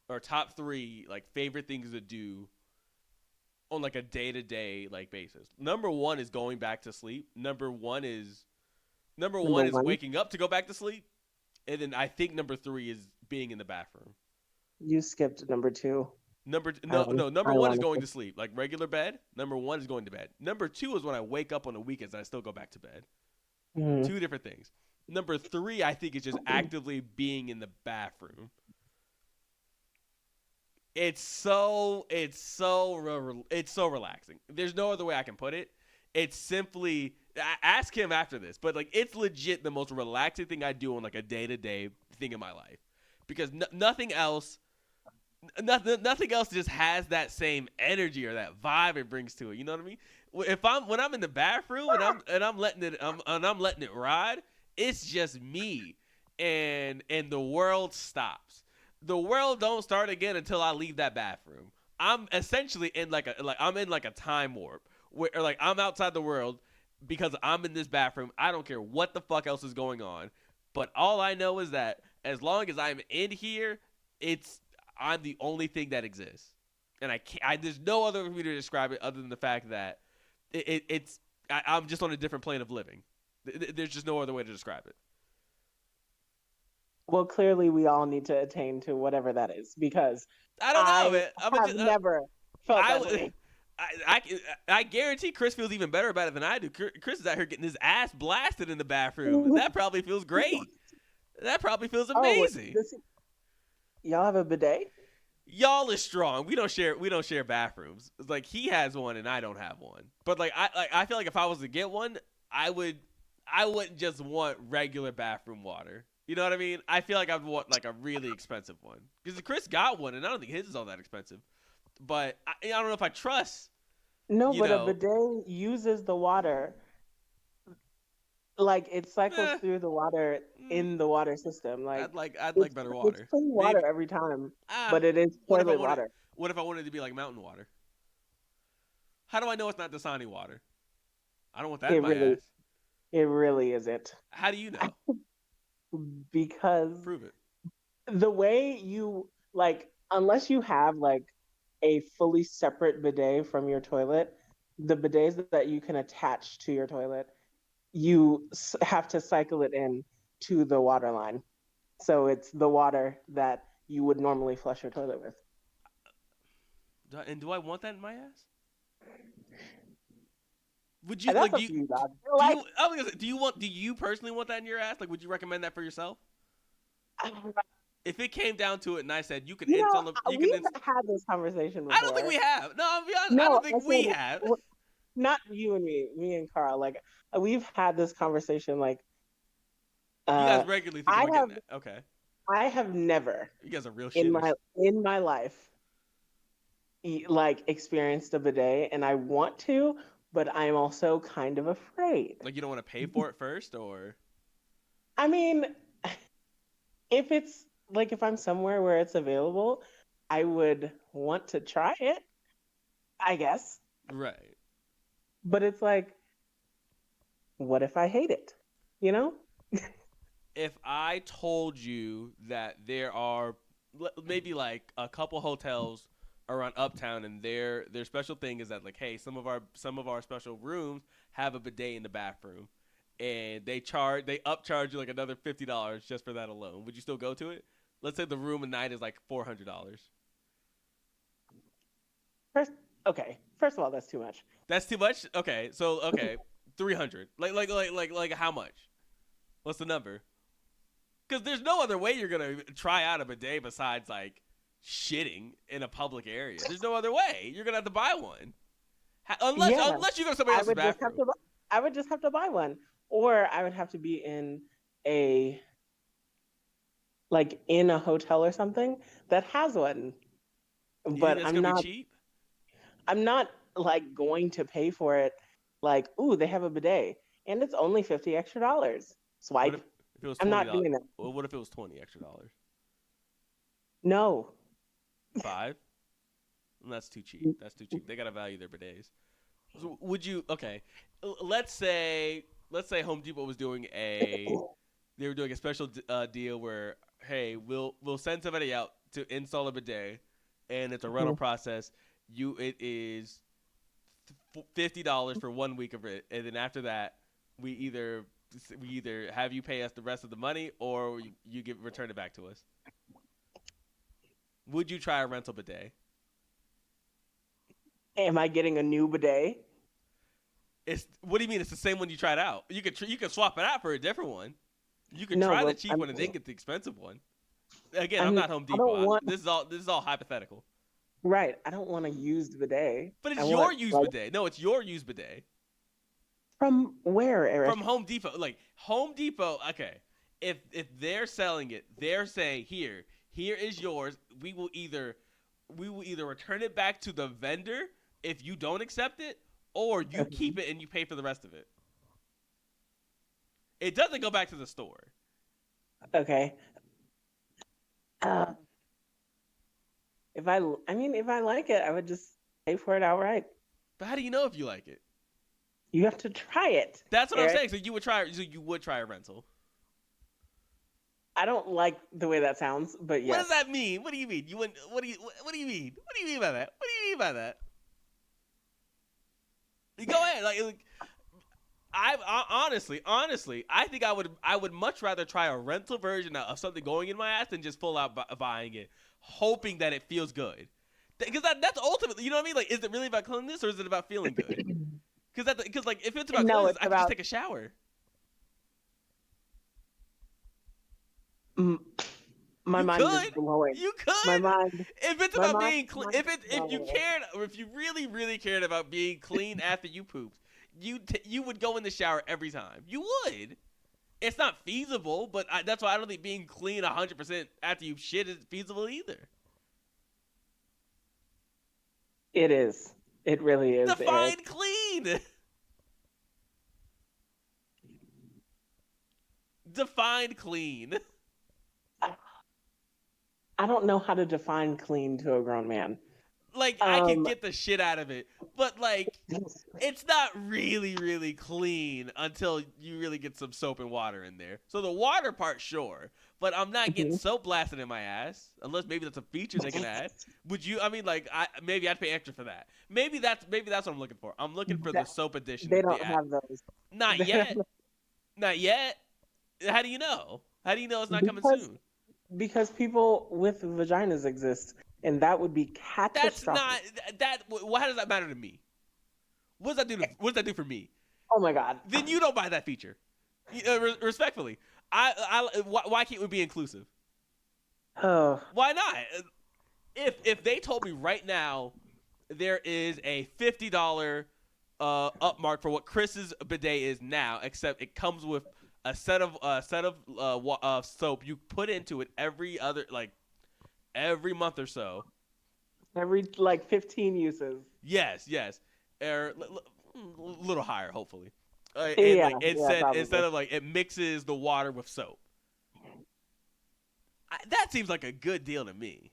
or top three like favorite things to do on like a day to day like basis. Number one is going back to sleep. Number Number one is one, waking up to go back to sleep, and then I think number three is being in the bathroom. you skipped number two. Number one is going Ironically. to sleep, like regular bed. Number one is going to bed. Number two is when I wake up on the weekends and I still go back to bed. Mhm. Two different things. Number three, I think, is just actively being in the bathroom. It's so relaxing. There's no other way I can put it. It's simply ask him after this, but like it's legit the most relaxing thing I do on like a day to day thing in my life, because nothing else. Nothing else just has that same energy or that vibe it brings to it. You know what I mean? When I'm in the bathroom and I'm letting it ride, it's just me, and the world stops. The world don't start again until I leave that bathroom. I'm essentially in I'm in like a time warp where like I'm outside the world because I'm in this bathroom. I don't care what the fuck else is going on, but all I know is that as long as I'm in here, it's I'm the only thing that exists, and I can't. There's no other way to describe it other than the fact that I'm just on a different plane of living. There's just no other way to describe it. Well, clearly we all need to attain to whatever that is because I don't know, I man. have never felt I that would. way. I guarantee Chris feels even better about it than I do. Chris is out here getting his ass blasted in the bathroom, and that probably feels great. That probably feels Oh, amazing. y'all have a bidet? Y'all is strong. We don't share bathrooms. It's like he has one and I don't have one. But I feel like if I was to get one, I wouldn't just want regular bathroom water. You know what I mean? I feel like I'd want like a really expensive one. Because Chris got one and I don't think his is all that expensive. But I don't know if I trust. No, You but know. a bidet uses the water. Like it cycles Eh, through the water in the water system. Like I'd like better it's water. clean water every time, but it is What if I toilet wanted? water. What if I wanted it to be like mountain water? How do I know it's not Dasani water? I don't want that in my ass. It really isn't. How do you know? Because Prove it. the way you like, unless you have like a fully separate bidet from your toilet, the bidets that you can attach to your toilet, you have to cycle it in to the water line. So it's the water that you would normally flush your toilet with. And do I want that in my ass? Would you And that's like? up to you, dog. Do Like, you? I was gonna say, do you want? Do you personally want that in your ass? Like, would you recommend that for yourself? If it came down to it, and I said you can you know, install, you can. we've had this conversation before. I don't think we have. No, I'll be honest. I No, don't think we said, have. not you and me and Carl. Like we've had this conversation. Like You guys regularly think about getting that. Okay. I have never You guys are real in shitters. my life like experienced a bidet, and I want to, but I'm also kind of afraid. Like you don't want to pay for it first, or I mean, if it's like if I'm somewhere where it's available, I would want to try it, I guess. right. But it's like, what if I hate it? You know? If I told you that there are maybe like a couple hotels around Uptown, and their special thing is that like, hey, some of our special rooms have a bidet in the bathroom, and they upcharge you like another $50 just for that alone. Would you still go to it? Let's say the room a night is like $400. First of all, that's too much. That's too much. Okay, so 300. Like how much? What's the number? Because there's no other way you're gonna try out a bidet besides like shitting in a public area. There's no other way. You're gonna have to buy one, unless you go to somebody else's bathroom. I would just have to buy one, or I would have to be in a hotel or something that has one. But I'm not. Be cheap? I'm not like going to pay for it. Like, ooh, they have a bidet, and it's only $50 extra. Swipe. What if it was $20? I'm not doing it. Well, what if it was $20 extra? No. 5? That's too cheap. That's too cheap. They gotta value their bidets. So would you? Okay, let's say Home Depot was doing they were doing a special deal where, hey, we'll send somebody out to install a bidet, and it's a rental process. It is $50 for 1 week of it, and then after that, we either have you pay us the rest of the money, or you return it back to us. Would you try a rental bidet? Am I getting a new bidet? What do you mean? It's the same one you tried out. You could swap it out for a different one. You could try the cheap one and then get the expensive one. Again, I'm not Home Depot. This is all hypothetical. Right. I don't want a used bidet. But it's your used bidet. No, it's your used bidet. From where, Eric? From Home Depot. Like Home Depot. Okay. If they're selling it, they're saying here is yours. We will either return it back to the vendor if you don't accept it, or you keep it and you pay for the rest of it. It doesn't go back to the store. Okay. If I like it, I would just pay for it outright. But how do you know if you like it? You have to try it. That's what Eric. I'm saying. So you would try a rental. I don't like the way that sounds, but yes. What does that mean? What do you mean? What do you mean? What do you mean by that? What do you mean by that? Go ahead. Like honestly, I think I would much rather try a rental version of something going in my ass than just full out buying it, hoping that it feels good. Because that's ultimately, you know what I mean? Like, is it really about cleanliness or is it about feeling good? Because like if it's about No, cleanliness, it's I could just about take a shower. mm, my You mind is could, blowing. you My could. mind, If it's my about mind, being clean, mind is if you blowing. cared, or if you really cared about being clean after you pooped, you would go in the shower every time. You would. It's not feasible, but that's why I don't think being clean 100% after you shit is feasible either. It is. It really is, Eric. Define clean. Define clean. I don't know how to define clean to a grown man. Like, I can get the shit out of it, but like, it's not really clean until you really get some soap and water in there. So the water part, sure, but I'm not getting soap blasted in my ass unless maybe that's a feature they can add. Would you? I mean, like, maybe I'd pay extra for that. Maybe that's what I'm looking for. I'm looking for the soap edition. They don't have those. Not yet. Not yet. How do you know? How do you know it's not coming soon? Because people with vaginas exist, and that would be That's catastrophic. not that. How does that matter to me? What does that do? What does that do for me? Oh my god! Then you don't buy that feature. Respectfully, why can't we be inclusive? Oh, Why not? If they told me right now there is a $50 upmark for what Chris's bidet is now, except it comes with a set of soap you put into it every month or so. every like 15 uses. Yes, or little higher, hopefully. And Yeah, like instead of like it mixes the water with soap. That seems like a good deal to me.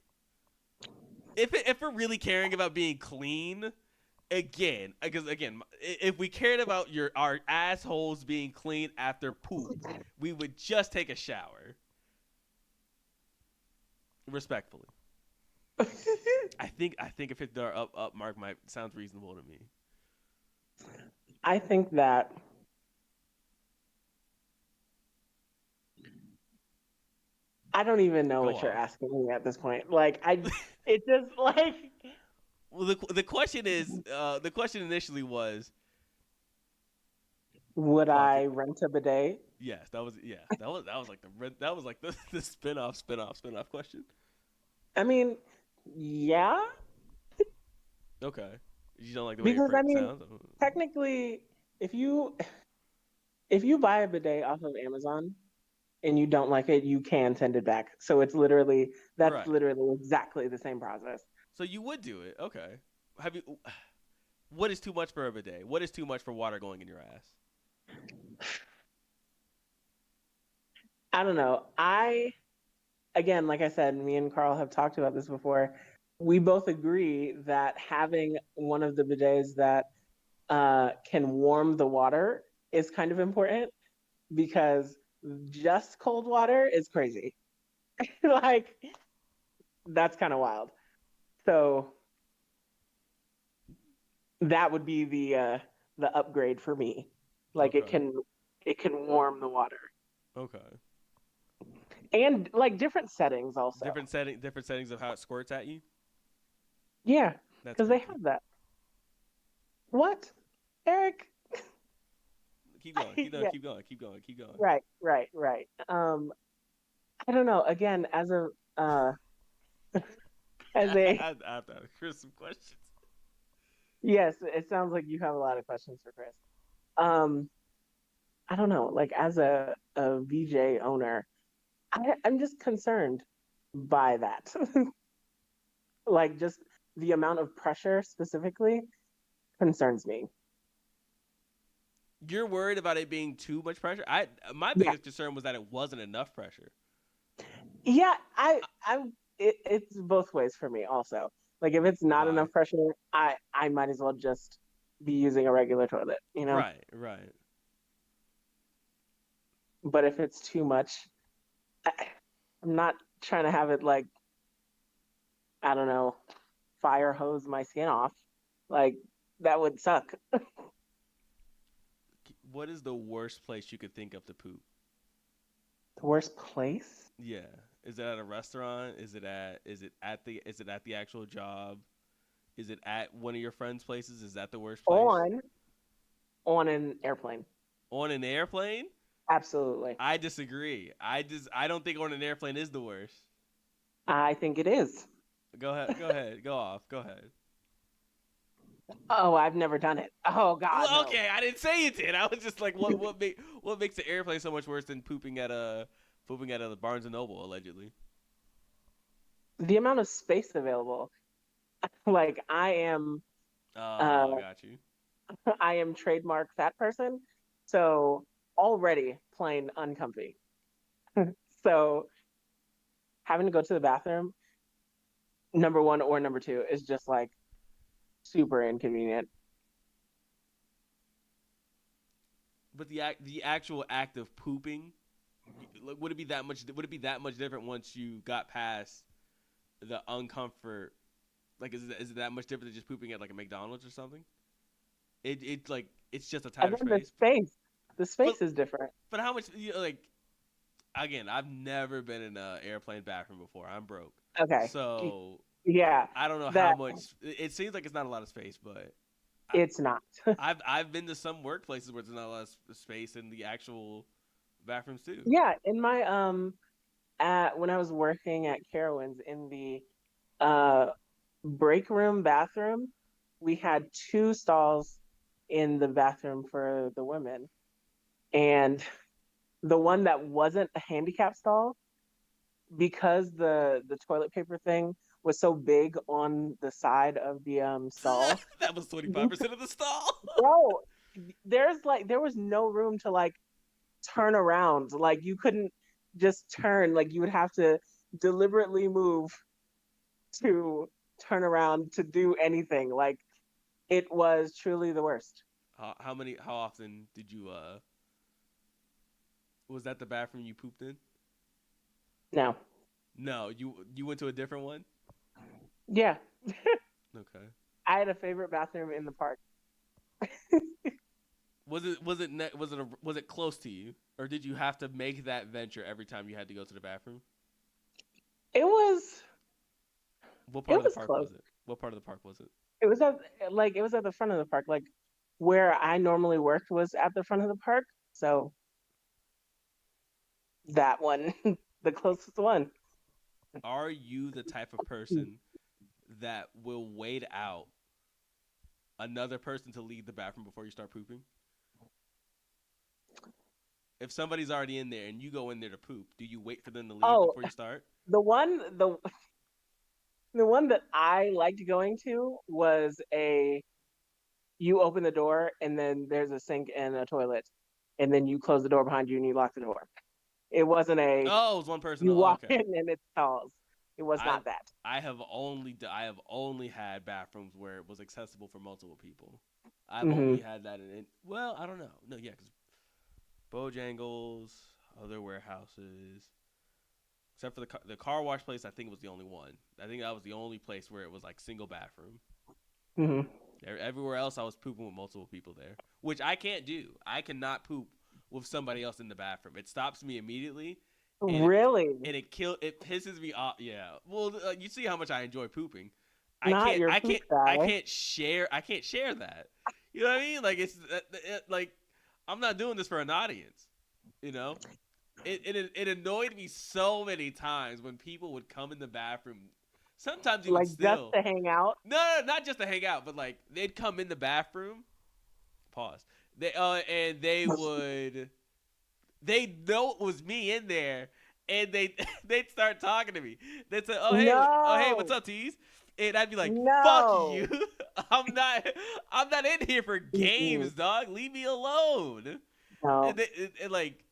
If we're really caring about being clean, because if we cared about our assholes being clean after poop, we would just take a shower. Respectfully, I think a $50 up mark might sounds reasonable to me. I think that I don't even know what you're asking me at this point. Like it just like. Well, the question initially was, would I rent a bidet? Yes, that was like the spin-off question. I mean, yeah. Okay. You don't like the way because it sounds? Technically, if you buy a bidet off of Amazon and you don't like it, you can send it back. So it's literally literally exactly the same process. So you would do it, okay? Have you? What is too much for a bidet? What is too much for water going in your ass? I don't know. Again, like I said, me and Carl have talked about this before. We both agree that having one of the bidets that can warm the water is kind of important, because just cold water is crazy. Like, that's kind of wild. So that would be the upgrade for me. Like, it can warm the water. Okay. And like different settings also. Different settings of how it squirts at you. Yeah, because they have that. What, Eric? Keep going. Keep going. Right. I don't know. Again, as a as a I have to ask Chris some questions. Yes, it sounds like you have a lot of questions for Chris. I don't know. Like, as a VJ owner, I'm just concerned by that. Like, just the amount of pressure specifically concerns me. You're worried about it being too much pressure? My biggest concern was that it wasn't enough pressure. Yeah, it's both ways for me also. Like, if it's not enough pressure, I might as well just be using a regular toilet, you know? Right. But if it's too much, I'm not trying to have it, like, I don't know, fire hose my skin off. Like, that would suck. What is the worst place you could think of to poop? The worst place? Yeah. Is it at a restaurant? Is it at the actual job? Is it at one of your friends' places? Is that the worst place? On an airplane. On an airplane? Absolutely. I disagree. I don't think on an airplane is the worst. I think it is. Go ahead. Go ahead. Go off. Go ahead. Oh, I've never done it. Oh God, Well, no. okay, I didn't say you did. I was just like, what makes the airplane so much worse than pooping at a Barnes and Noble allegedly? The amount of space available. Like uh, I got you. I am trademark fat person, so already plain uncomfy. So having to go to the bathroom, number one or number two, is just like super inconvenient. But the actual act of pooping, would it be that much? Would it be that much different once you got past the uncomfort? Like, is it that much different than just pooping at like a McDonald's or something? It's like it's just a And tighter then space. the But space is different. but how much? Like again, I've never been in an airplane bathroom before. I'm broke, Okay. so Yeah, I don't know how that much. It seems like it's not a lot of space, but it's not. I've been to some workplaces where there's not a lot of space in the actual bathrooms too. Yeah, in my at when I was working at Carowinds in the uh break room bathroom, we had two stalls in the bathroom for the women. And the one that wasn't a handicap stall, because the toilet paper thing was so big on the side of the stall, That was 25% of the stall. bro, there was no room to like turn around. Like you couldn't just turn. Like you would have to deliberately move to turn around to do anything. Like it was truly the worst. How often did you was that the bathroom you pooped in? No. No, you went to a different one? Yeah. Okay. I had a favorite bathroom in the park. Was it close to you, or did you have to make that venture every time you had to go to the bathroom? It was What it part of the was park close. was it? What part of the park was it? It was at it was at the front of the park. Like where I normally worked was at the front of the park. So that one, the closest one. Are you the type of person that will wait out another person to leave the bathroom before you start pooping? If somebody's already in there and you go in there to poop, do you wait for them to leave Oh, before you start? the one the one that I liked going to was a you open the door and then there's a sink and a toilet, and then you close the door behind you and you lock the door. It wasn't a Oh, it was one person. you Oh, walk okay. in and it stalls. It was I not that. I have only had bathrooms where it was accessible for multiple people. I've Hmm. only had that in well, I don't know. No, yeah, because Bojangles, other warehouses, except for the car wash place, I think was the only one. I think that was the only place where it was like single bathroom. Hmm. Everywhere else, I was pooping with multiple people there, which I can't do. I cannot poop with somebody else in the bathroom. It stops me immediately, and Really? it pisses me off. Yeah. Well, you see how much I enjoy pooping. Not your poop guy. I can't share that. You know what I mean? Like like I'm not doing this for an audience. You know. It annoyed me so many times when people would come in the bathroom. Sometimes even Like just still. to hang out. No, not just to hang out, but like they'd come in the bathroom. Pause. And they know it was me in there, and they'd start talking to me. They'd say, oh hey, what's No. up, Tease? And I'd be like, fuck No. you. I'm not in here for games, Mm-mm. dog. Leave me alone. No. And like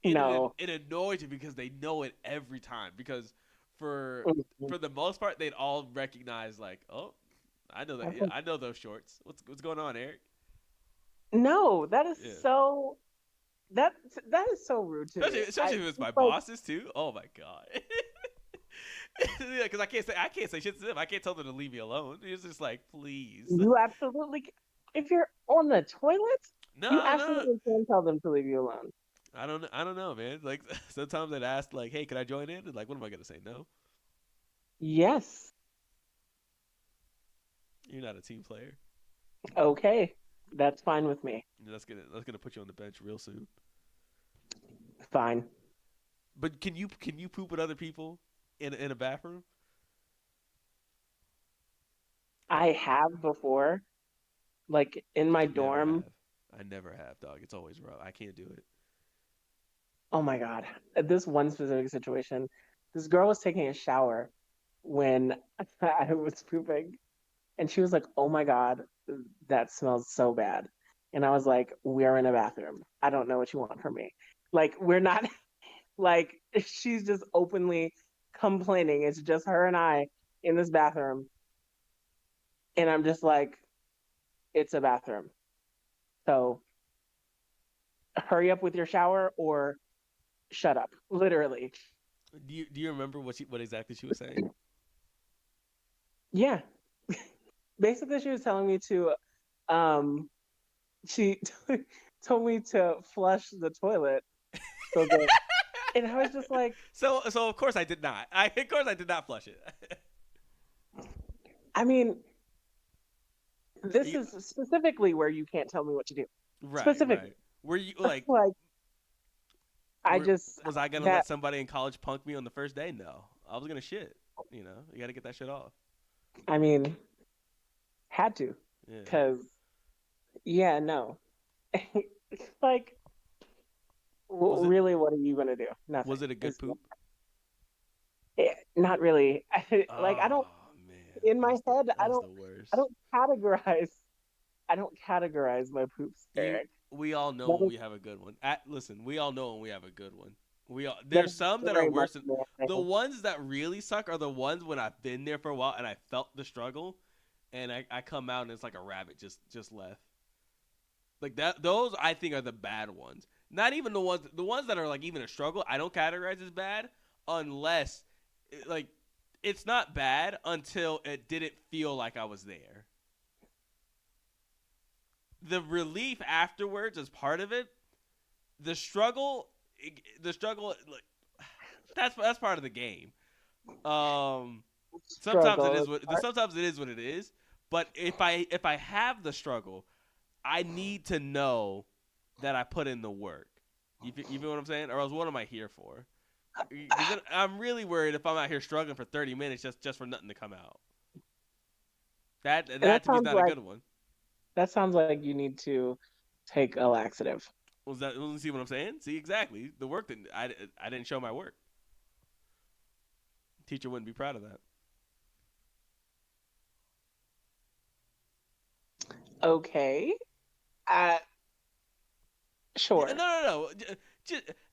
No. it annoys me because they know it every time. Because for Mm-mm. the most part, they'd all recognize like, oh, I know that. I know those shorts. What's going on, Eric? No, that is Yeah. so that that is so rude to me. Especially if it's my It's like bosses too. Oh my god. Yeah, because I can't say shit to them. I can't tell them to leave me alone. It's just like, please. you absolutely if you're on the toilet, you No. absolutely can tell them to leave you alone. I don't know, man. Like sometimes I'd ask, like, hey, can I join in? And like, what am I gonna say? No. Yes. You're not a team player. Okay, that's fine with me. That's gonna put you on the bench real soon. Fine. But can you poop with other people in a bathroom? I have before, like in my Never dorm. have. I never have, dog. It's always rough. I can't do it. Oh my God. This one specific situation, this girl was taking a shower when I was pooping, and she was like, "Oh my God, that smells so bad." And I was like, "We're in a bathroom. I don't know what you want from me." Like, we're not, like, she's just openly complaining. It's just her and I in this bathroom. And I'm just like, it's a bathroom. So hurry up with your shower or shut up, literally. Do you remember what exactly she was saying? Yeah. Basically, she was telling me to, um, she told me to flush the toilet so that, and I was just like, So of course I did not. Of course I did not flush it. I mean, this You- is specifically where you can't tell me what to do. right, Specifically, right. Were you like, like, I were, just, was I gonna that, let somebody in college punk me on the first day? No, I was gonna shit. You got to get that shit off. I mean, had to, Yeah. because, yeah, no. Like, Was it really, what are you going to do? Nothing. was it a good poop? Not really. Like, I Oh don't, man, in my head, that's the worst. I don't categorize, I don't categorize my poops, You Eric. We all know That when is, we have a good one. Listen, we all know when we have a good one. that There's is some that are very much worse than my the thing. ones that really suck are the ones when I've been there for a while and I felt the struggle and I come out and it's like a rabbit just left. Like that those I think are the bad ones. Not even the ones that are like even a struggle, I don't categorize as bad unless like it's not bad until it didn't feel like I was there. The relief afterwards is part of it. The struggle, the struggle, like that's part of the game. Um, sometimes it Struggle. is what it is. But if I have the struggle, I need to know that I put in the work. You feel what I'm saying? Or else what am I here for? Because I'm really worried if I'm out here struggling for 30 minutes just for nothing to come out. And That to me is not a good one. that sounds like you need to take a laxative. Was that? See what I'm saying? See exactly the work that I didn't show my work. Teacher wouldn't be proud of that. Okay. Uh, No, sure. no, no.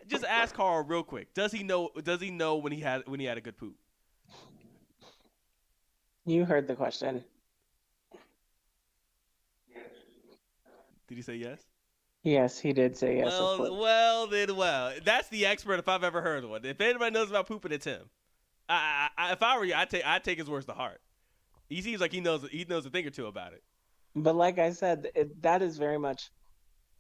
Just ask Carl real quick. Does he know? Does he know when he had a good poop? You heard the question. Did he say yes? Yes, he did say yes, of course. Well. That's the expert if I've ever heard one. If anybody knows about pooping, it's him. If I were you, I'd take his words to heart. He seems like he knows a thing or two about it. But like I said, that is very much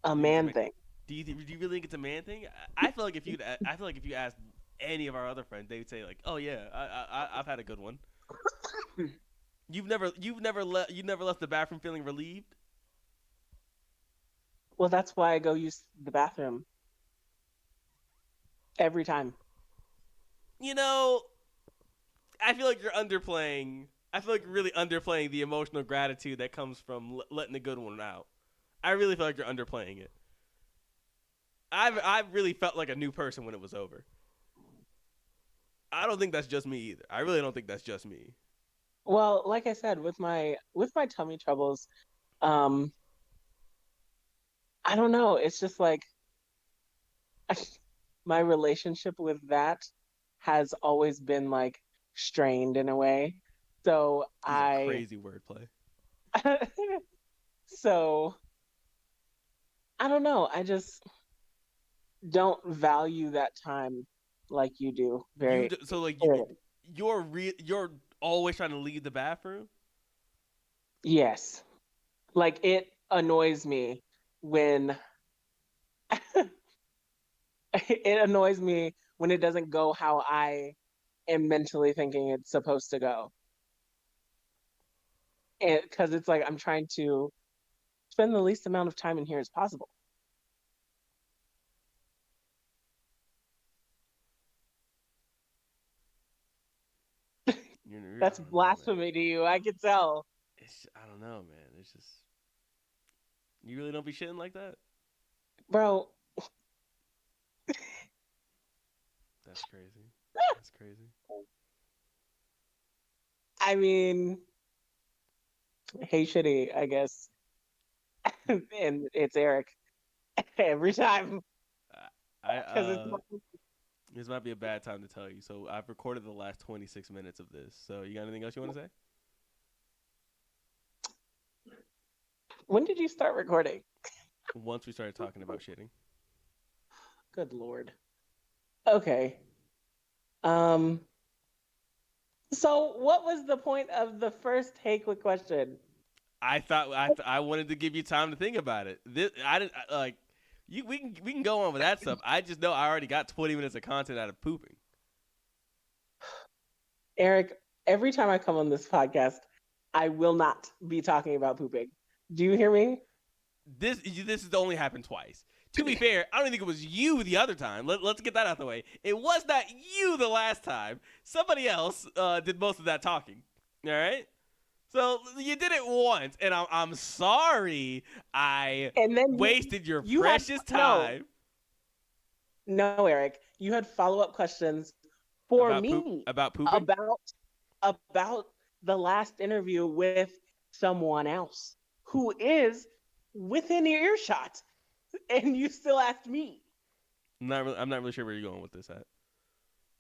a Think it's a man man- thing. do you really think it's a man thing? I feel like if you asked any of our other friends, they would say like, oh yeah, I've had a good one. You never left the bathroom feeling relieved. Well, that's why I go use the bathroom every time. You know, I feel like you're underplaying. I feel like you're really underplaying the emotional gratitude that comes from letting the good one out. I really feel like you're underplaying it. I've really felt like a new person when it was over. I don't think that's just me either. I really don't think that's just me. Well, like I said, with my tummy troubles, um, I don't know. It's just like my relationship with that has always been like strained in a way. So These are crazy wordplay. so I don't know. I just don't value that time like you do very So like clearly. you're always trying to leave the bathroom. Yes. Like it annoys me when it annoys me when it doesn't go how I am mentally thinking it's supposed to go. and because it's like I'm trying to spend the least amount of time in here as possible. I That's don't know, man. blasphemy to you. I can tell, I don't know, man. It's just you really don't be shitting like that. bro. That's crazy. That's crazy. I mean, hey, shitty, I guess, and it's Eric every time I because it's this might be a bad time to tell you. So I've recorded the last 26 minutes of this. So you got anything else you want to say? when did you start recording? Once we started talking about shitting. Good Lord. Okay. Um. So, what was the point of the first hey quick question? I thought I wanted to give you time to think about it. This I didn't like you. We can go on with that stuff. I just know I already got 20 minutes of content out of pooping. Eric, every time I come on this podcast, I will not be talking about pooping. Do you hear me? This has only happened twice. To be fair, I don't think it was you the other time. Let's get that out the way. It was not you the last time. Somebody else did most of that talking. All right. So you did it once, and I'm sorry I And then wasted your you had precious no, time no, Eric. You had follow-up questions for about me about pooping. about the last interview with someone else who is within earshot, and you still asked me. I'm not really sure where you're going with this at.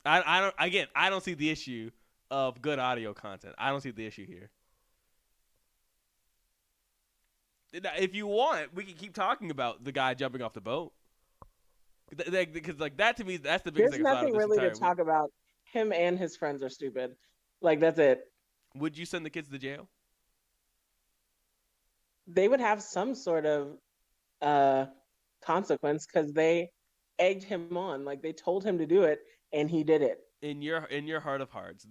I don't see the issue of good audio content. I don't see the issue here. If you want, we can keep talking about the guy jumping off the boat. Because like that to me, that's the biggest There's thing I thought of nothing this really to entire week. talk about. Him and his friends are stupid. Like that's it. Would you send the kids to jail? They would have some sort of uh consequence because they egged him on. Like they told him to do it, and he did it. In your heart of hearts,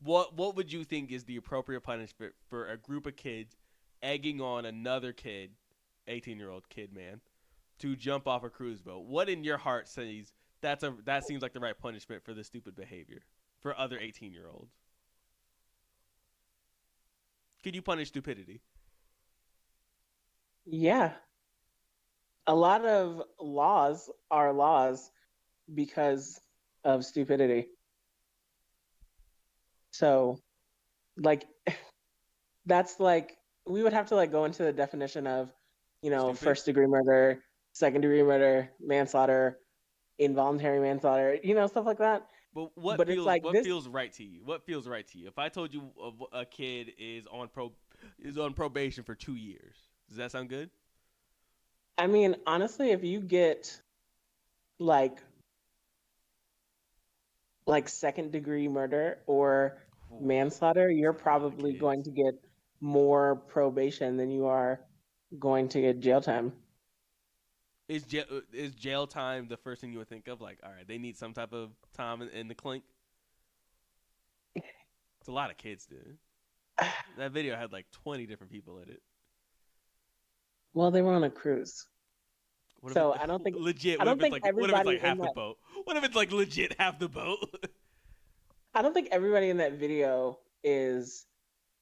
what would you think is the appropriate punishment for a group of kids egging on another kid, 18-year-old kid, man, to jump off a cruise boat? What in your heart says that seems like the right punishment for this stupid behavior for other 18-year-olds? Could you punish stupidity? Yeah. A lot of laws are laws because of stupidity. So, like, that's like, we would have to like go into the definition of, Stupid? first degree murder, second degree murder, manslaughter, involuntary manslaughter, stuff like that. But But it's like what this, feels right to you? What feels right to you? If I told you a kid is on probation for 2 years, does that sound good? I mean, honestly, if you get like second degree murder or Ooh, manslaughter, you're that's a lot of probably kids. going to get more probation than you are going to get jail time. Is jail time the first thing you would think of? Like, all right, they need some type of time in the clink. It's a lot of kids, dude. That video had like 20 different people in it. Well, they were on a cruise. What if So it, I don't think legit? I don't think What if it's everybody like in half the that boat? What if it's like legit half the boat? I don't think everybody in that video is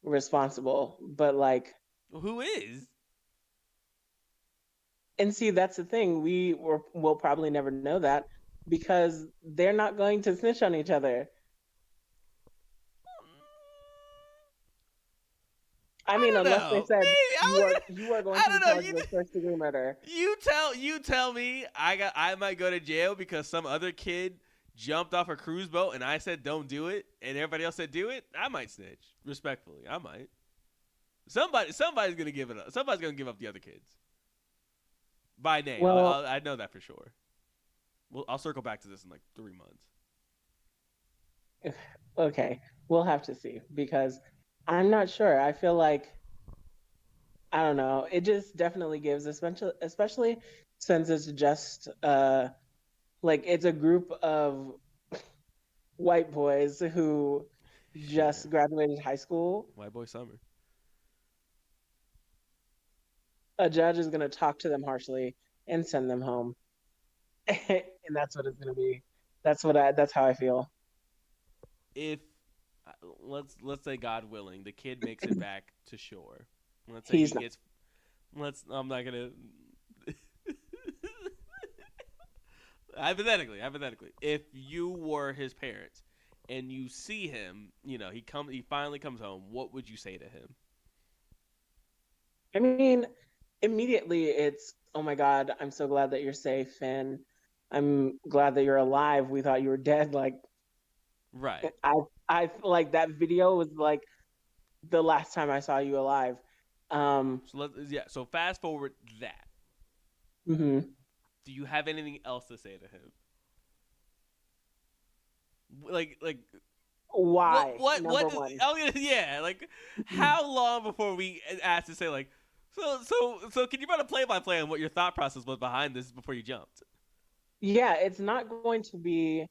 responsible, but like Who is? and see that's the thing, we'll probably never know that because they're not going to snitch on each other. I I mean, don't unless they know. said Maybe you are going I to be don't know. charged with first degree murder. You tell me I might go to jail because some other kid jumped off a cruise boat and I said don't do it and everybody else said do it. I might snitch respectfully. I might. Somebody's gonna give it up. Somebody's gonna give up the other kids by name. Well, I know that for sure. Well, I'll circle back to this in like 3 months. okay, we'll have to see because I'm not sure. I feel like I don't know. It just definitely gives, especially since it's just like it's a group of white boys who just graduated high school, White boy summer. a judge is going to talk to them harshly and send them home. And that's what it's going to be. That's how I feel. If let's say God willing, the kid makes it back to shore. Let's say He's he not. gets. I'm not gonna. hypothetically, if you were his parents and you see him, he finally comes home. What would you say to him? I mean, immediately it's, oh my God, I'm so glad that you're safe, and I'm glad that you're alive. We thought you were dead. Like, Right. I like that video was like the last time I saw you alive. So fast forward that. Mhm. Do you have anything else to say to him? Like Why? what Number does, one. like how long before we asked to say like so can you run a play by play on what your thought process was behind this before you jumped? Yeah, it's not going to be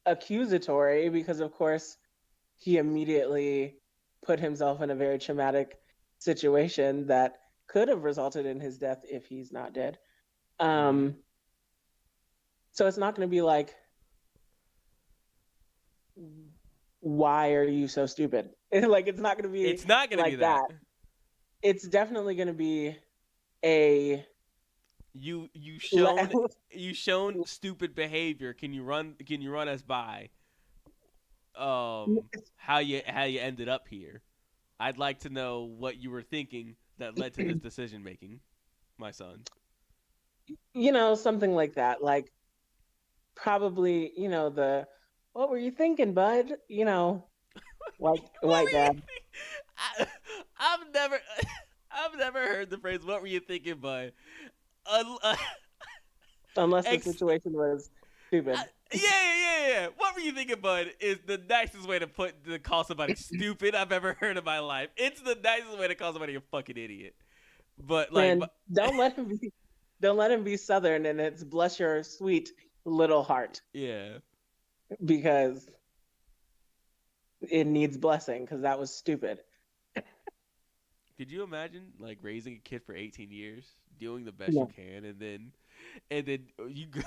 accusatory because, of course, he immediately put himself in a very traumatic situation that could have resulted in his death if he's not dead. So it's not going to be like, why are you so stupid? Like, it's not going to be It's not going to like be that. It's definitely going to be a you shown stupid behavior. Can you run us by how you ended up here? I'd like to know what you were thinking that led to this decision making, my son. Something like that. Like, probably, what were you thinking, bud? White dad. I've never heard the phrase "What were you thinking, bud?" Unless the situation was stupid. Yeah. What were you thinking, bud? Is the nicest way to call somebody stupid I've ever heard in my life. It's the nicest way to call somebody a fucking idiot. But like, don't let him be Southern, and it's bless your sweet little heart. Yeah. Because it needs blessing, because that was stupid. Could you imagine like raising a kid for 18 years, doing the best you can, and then you go,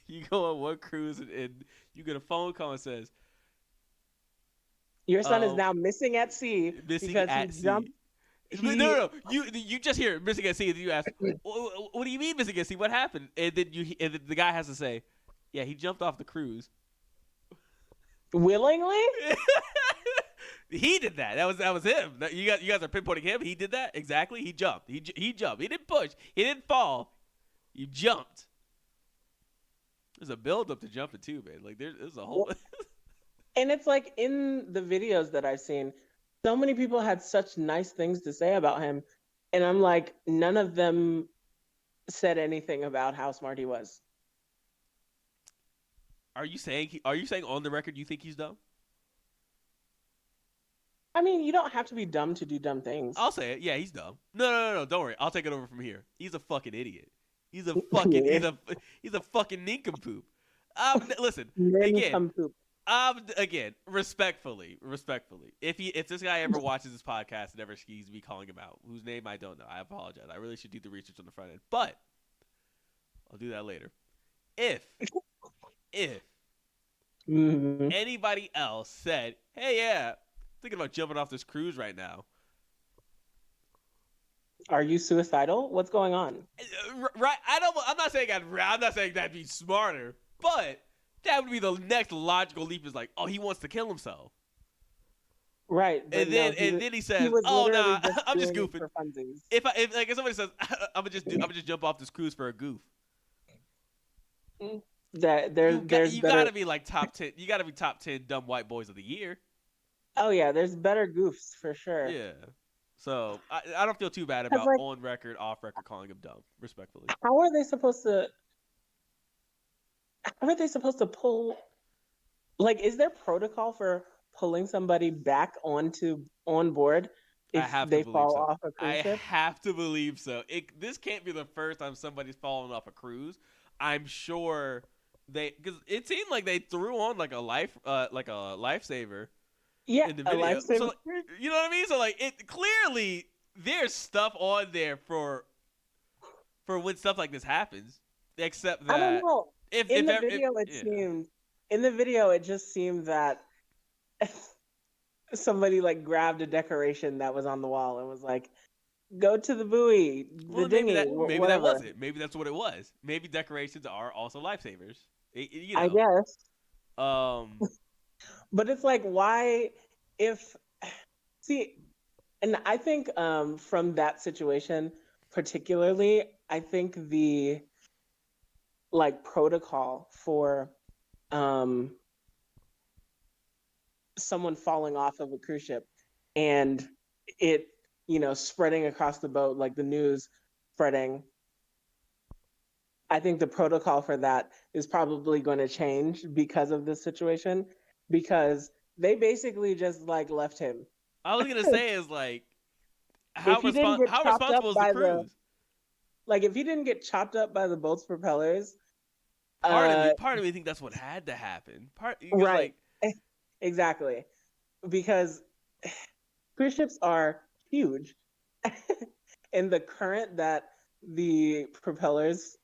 you go on one cruise and you get a phone call and says, "Your son is now missing at sea because he jumped." No. You just hear missing at sea, and you ask, "What do you mean missing at sea? What happened?" And then the guy has to say, "Yeah, he jumped off the cruise." Willingly? He did that. That was him. You guys are pinpointing him. He did that exactly. He jumped. He jumped. He didn't push. He didn't fall. He jumped. There's a build up to jumping too, man. Like there's a whole. And it's like in the videos that I've seen, so many people had such nice things to say about him, and I'm like, none of them said anything about how smart he was. Are you saying on the record you think he's dumb? I mean, you don't have to be dumb to do dumb things. I'll say it. Yeah, he's dumb. No. Don't worry. I'll take it over from here. He's a fucking idiot. He's a fucking he's a fucking nincompoop. Listen again. Respectfully. If this guy ever watches this podcast and ever sees me calling him out, whose name I don't know, I apologize. I really should do the research on the front end, but I'll do that later. If anybody else said, "Hey, yeah, thinking about jumping off this cruise right now." Are you suicidal? What's going on? Right. I'm not saying that'd be smarter, but that would be the next logical leap. Is like, oh, he wants to kill himself. Right. And then he says, "Oh no, I'm just goofing." If somebody says, "I'm gonna just jump off this cruise for a goof," you gotta be like top 10. You gotta be top 10 dumb white boys of the year. Oh yeah, there's better goofs for sure. Yeah. So I don't feel too bad about on record, off record calling him dumb, respectfully. How are they supposed to pull? Like, is there protocol for pulling somebody back on board if they fall off a cruise ship? I have to believe so. This can't be the first time somebody's fallen off a cruise. I'm sure because it seemed like they threw on like a lifesaver, Yeah, in the a video. So lifesaver. like, you know what I mean? So like it clearly there's stuff on there for when stuff like this happens. Except I don't that know. if In if, the if video, yeah. it just seemed that somebody like grabbed a decoration that was on the wall and was like, "Go to the buoy, the Well, dinghy, maybe that whatever." wasn't. Maybe that's what it was. Maybe decorations are also lifesavers. You I know. guess, Um. but it's like, why? If see, and I think from that situation particularly, I think the like protocol for um someone falling off of a cruise ship and it spreading across the boat, like the news spreading, I think the protocol for that is probably going to change because of this situation, because they basically just like left him. I was gonna say is like If he didn't get how chopped up responsible is the by the cruise? like if he didn't get chopped up by the boat's propellers, Part of me uh part of me think that's what had to happen. Part because right. like Exactly. Because cruise ships are huge. And the current that the propellers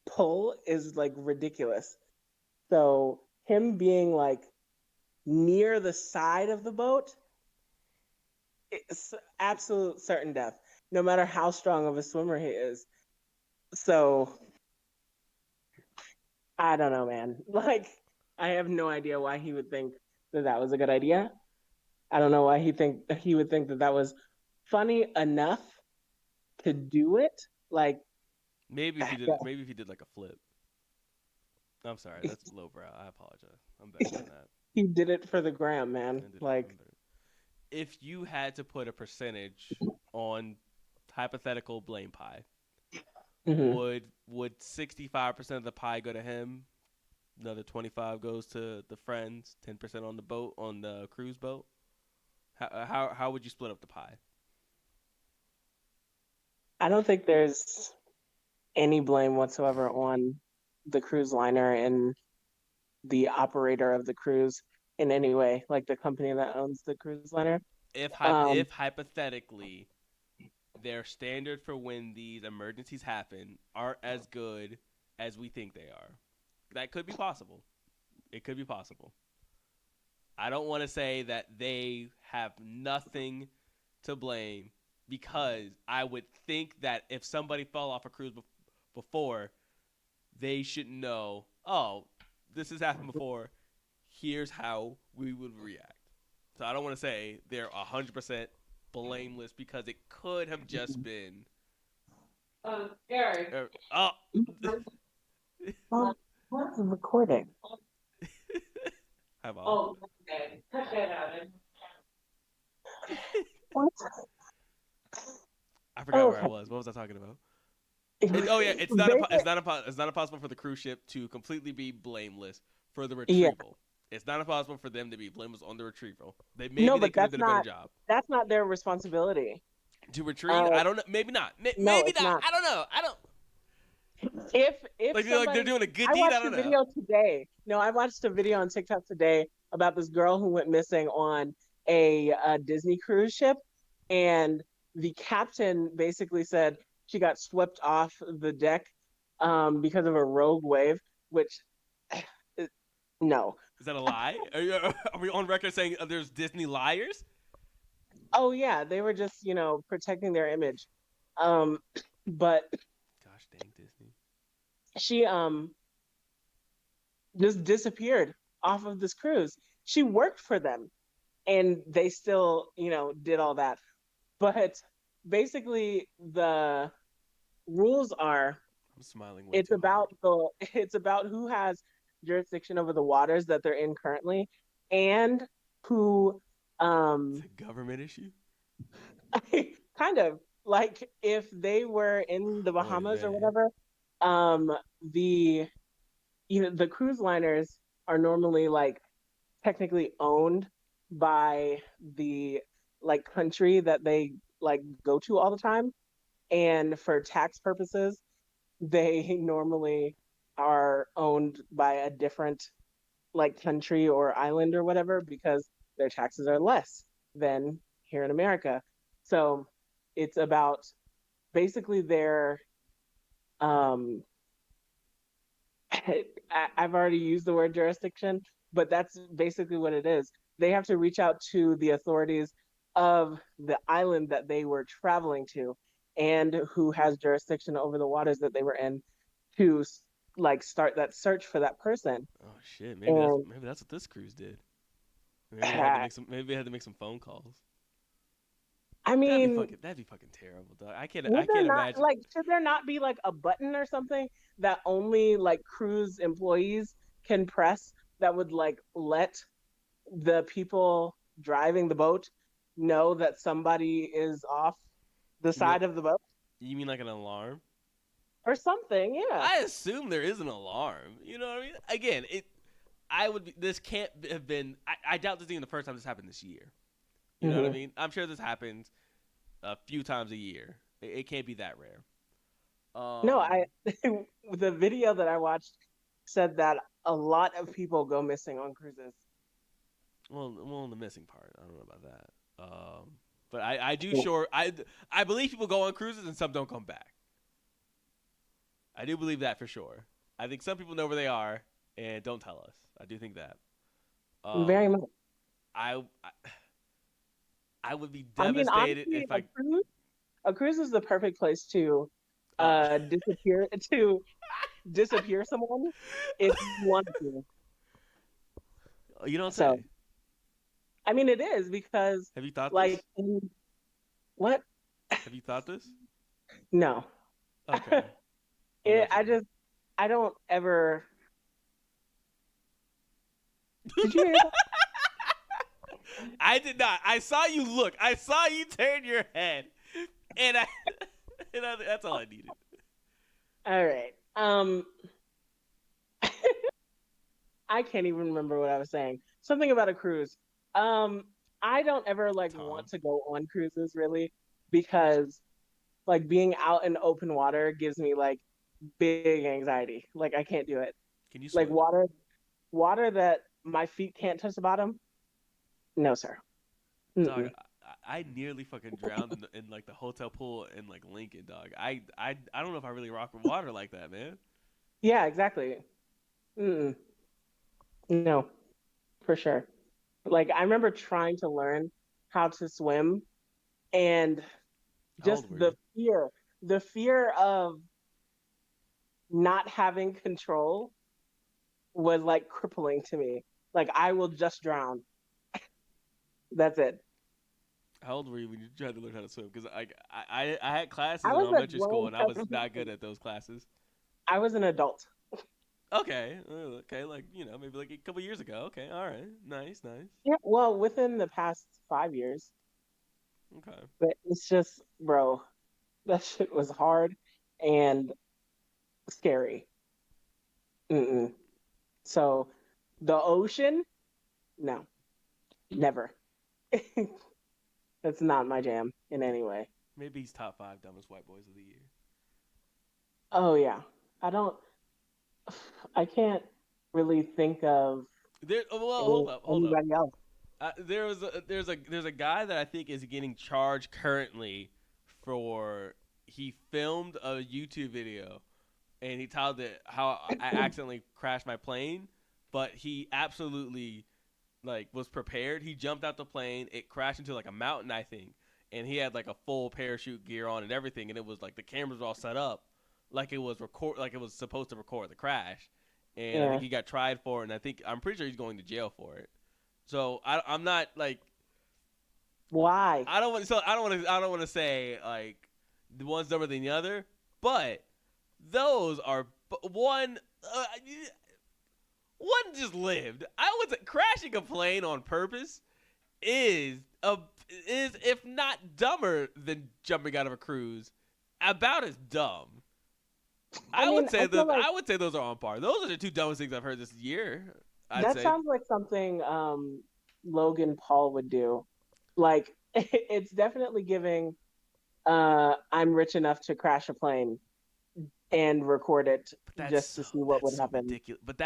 pull is like ridiculous. So him being like near the side of the boat, it's absolute certain death, no matter how strong of a swimmer he is. So I don't know, man. Like, I have no idea why he would think that that was a good idea. I don't know why he would think that that was funny enough to do it. Like, maybe if he did like a flip. I'm sorry, that's lowbrow. I apologize. I'm better than that. he did it for the gram, man. I'm Like, better. If you had to put a percentage on hypothetical blame pie, mhm. would 65% of the pie go to him? Another 25 goes to the friends. 10% on the boat, on the cruise boat. How would you split up the pie? I don't think there's any blame whatsoever on the cruise liner and the operator of the cruise in any way, like the company that owns the cruise liner. Um, If hypothetically their standard for when these emergencies happen aren't as good as we think they are, that could be possible. It could be possible. I don't want to say that they have nothing to blame because I would think that if somebody fell off a cruise before, they should know, oh, this has happened before. Here's how we would react. So I don't want to say they're 100% blameless because it could have just been. Gary. Oh. well, what's recording? Hi, Mom. Oh, okay. Cut that out. What? I forgot where I Okay. was. What was I talking about? Basi- It's not impossible for the cruise ship to completely be blameless for the yeah. retrieval. It's not impossible for them to be blameless on the retrieval. No, They but could have done a better job that's not their responsibility. to retrieve. Uh, I don't know. Maybe not. no, Maybe it's not. not. I don't know. I don't If like they're somebody, doing a good I deed. I watched a don't know. video today. No, I watched a video on TikTok today about this girl who went missing on a Disney cruise ship, and the captain basically said she got swept off the deck because of a rogue wave. Which, no. Is that a lie? Are we on record saying there's Disney liars? Oh yeah, they were just protecting their image. Um, but Gosh dang Disney. she just disappeared off of this cruise. She worked for them and they still, did all that. But basically the rules are I'm smiling way it's too hard. about the it's about who has jurisdiction over the waters that they're in currently and who It's a government issue. kind of like if they were in the Oy Bahamas or vey. whatever, the the cruise liners are normally like technically owned by the like country that they like go to all the time, and for tax purposes they normally are owned by a different like country or island or whatever, because their taxes are less than here in America. So it's about basically their um I've already used the word jurisdiction, but that's basically what it is. They have to reach out to the authorities of the island that they were traveling to and who has jurisdiction over the waters that they were in to like start that search for that person. Oh shit, And maybe that's what this cruise did. Maybe they had to make some. Maybe they had to make some phone calls. I mean, That'd be fucking terrible, dog. I would there can't not imagine. like should there not be like a button or something that only like cruise employees can press that would like let the people driving the boat know that somebody is off the You mean side of the boat you mean like an alarm? or something? Yeah. I assume there is an alarm. You know what I mean? Again, I would. This can't have been. I doubt this is even the first time this happened this year. You know what I Mhm. mean? I'm sure this happens a few times a year. It can't be that rare. No, Um, I the video that I watched said that a lot of people go missing on cruises. well, the missing part. I don't know about that. But I do sure I believe people go on cruises and some don't come back. I do believe that for sure. I think some people know where they are and don't tell us. I do think that. Very Um, much. I I would be I mean, devastated honestly, if I. a cruise is the perfect place to Uh, disappear to disappear someone if you want to. you don't So, say. I mean, it is because, Have you thought like, this? what? Have you thought this? No. Okay. Allegedly. I don't ever. Did you hear that? I did not. I saw you look. I saw you turn your head, and that's all I needed. All right. I can't even remember what I was saying. Something about a cruise. Um, I don't ever like want Tom, to go on cruises really because like being out in open water gives me like big anxiety. Like I can't do it. can you Like swim? water that my feet can't touch the bottom. No, sir. Dog, Mm-mm. I nearly fucking drowned in like the hotel pool in like Lincoln, dog. I don't know if I really rock with water like that, man. Yeah, exactly. Mm-mm. No, for sure. Like I remember trying to learn how to swim and How just old were you? the fear of not having control was like crippling to me. Like I will just drown. That's it. How old were you when you tried to learn how to swim? Because I had classes I in was a elementary school grown and I was not good at those classes. I was an adult. Okay, okay, like maybe like a couple years ago. Okay, all right, nice, nice. Yeah, well, within the past 5 years. Okay. But it's just, bro, that shit was hard and scary. Mm-mm. So the ocean, no, never. That's not my jam in any way. Maybe he's top 5 dumbest white boys of the year. Oh yeah. I don't I can't really think of Well, hold up, hold up. anybody else. There's a guy that I think is getting charged currently for he filmed a YouTube video and he titled it how I accidentally crashed my plane, but he absolutely like was prepared. He jumped out the plane, it crashed into like a mountain, I think, and he had like a full parachute gear on and everything, and it was like the cameras were all set up like it was supposed to record the crash. And I Yeah. think he got tried for it, and I'm pretty sure he's going to jail for it. So I'm not like Why? I don't want to say like the one's dumber than the other, but those are one. One just lived. I would say crashing a plane on purpose is if not dumber than jumping out of a cruise, about as dumb. I mean, I feel like I would say those are on par. Those are the two dumbest things I've heard this year. I'd that say. sounds like something Logan Paul would do. Like it's definitely giving I'm rich enough to crash a plane and record it But just to see what that's would so happen. ridiculous. But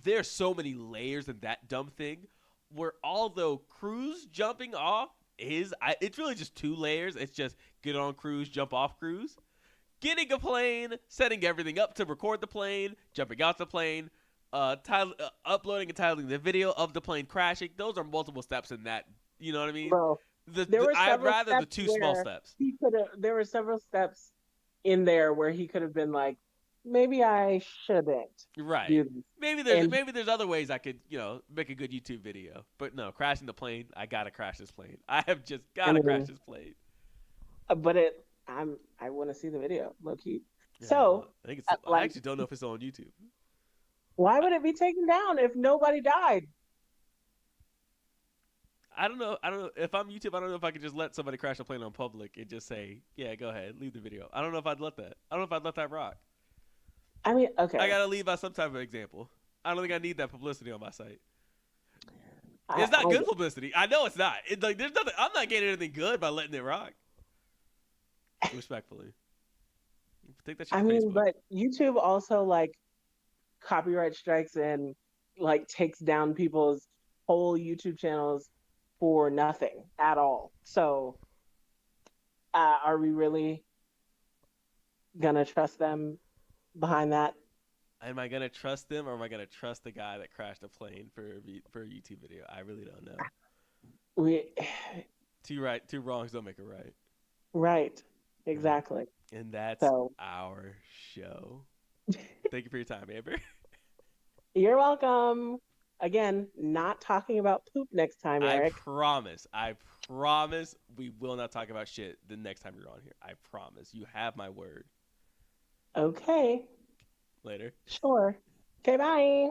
there's so many layers in that dumb thing. where although cruise jumping off it's really just 2 layers. It's just get on cruise, jump off cruise. Getting a plane, setting everything up to record the plane, jumping out the plane, uploading and titling the video of the plane crashing. Those are multiple steps in that. You know what I mean? Bro, I'd rather the 2 small steps. There were several steps in there where he could have been like, maybe I shouldn't. Right. Do this. Maybe there's other ways I could, make a good YouTube video. But no, crashing the plane, I gotta crash this plane. I have just gotta crash this plane. But I want to see the video, low key. Yeah, so I actually don't know if it's on YouTube. Why would it be taken down if nobody died? I don't know. If I'm YouTube, I don't know if I could just let somebody crash a plane on public and just say, yeah, go ahead, leave the video. I don't know if I'd let that. I don't know if I'd let that rock. I mean, okay. I gotta lead by some type of example. I don't think I need that publicity on my site. It's not good publicity. I know it's not. There's nothing. I'm not getting anything good by letting it rock. Respectfully. Take that shit to Facebook. But YouTube also copyright strikes and takes down people's whole YouTube channels for nothing at all. So are we really gonna trust them behind that? Am I gonna trust them, or am I gonna trust the guy that crashed a plane for a YouTube video? I really don't know. Two wrongs don't make a right. Right. Exactly. And that's our show. Thank you for your time, Amber. You're welcome. Again, not talking about poop next time, Eric. I promise we will not talk about shit the next time you're on here. I promise. You have my word. Okay. Later. Sure. Okay, bye.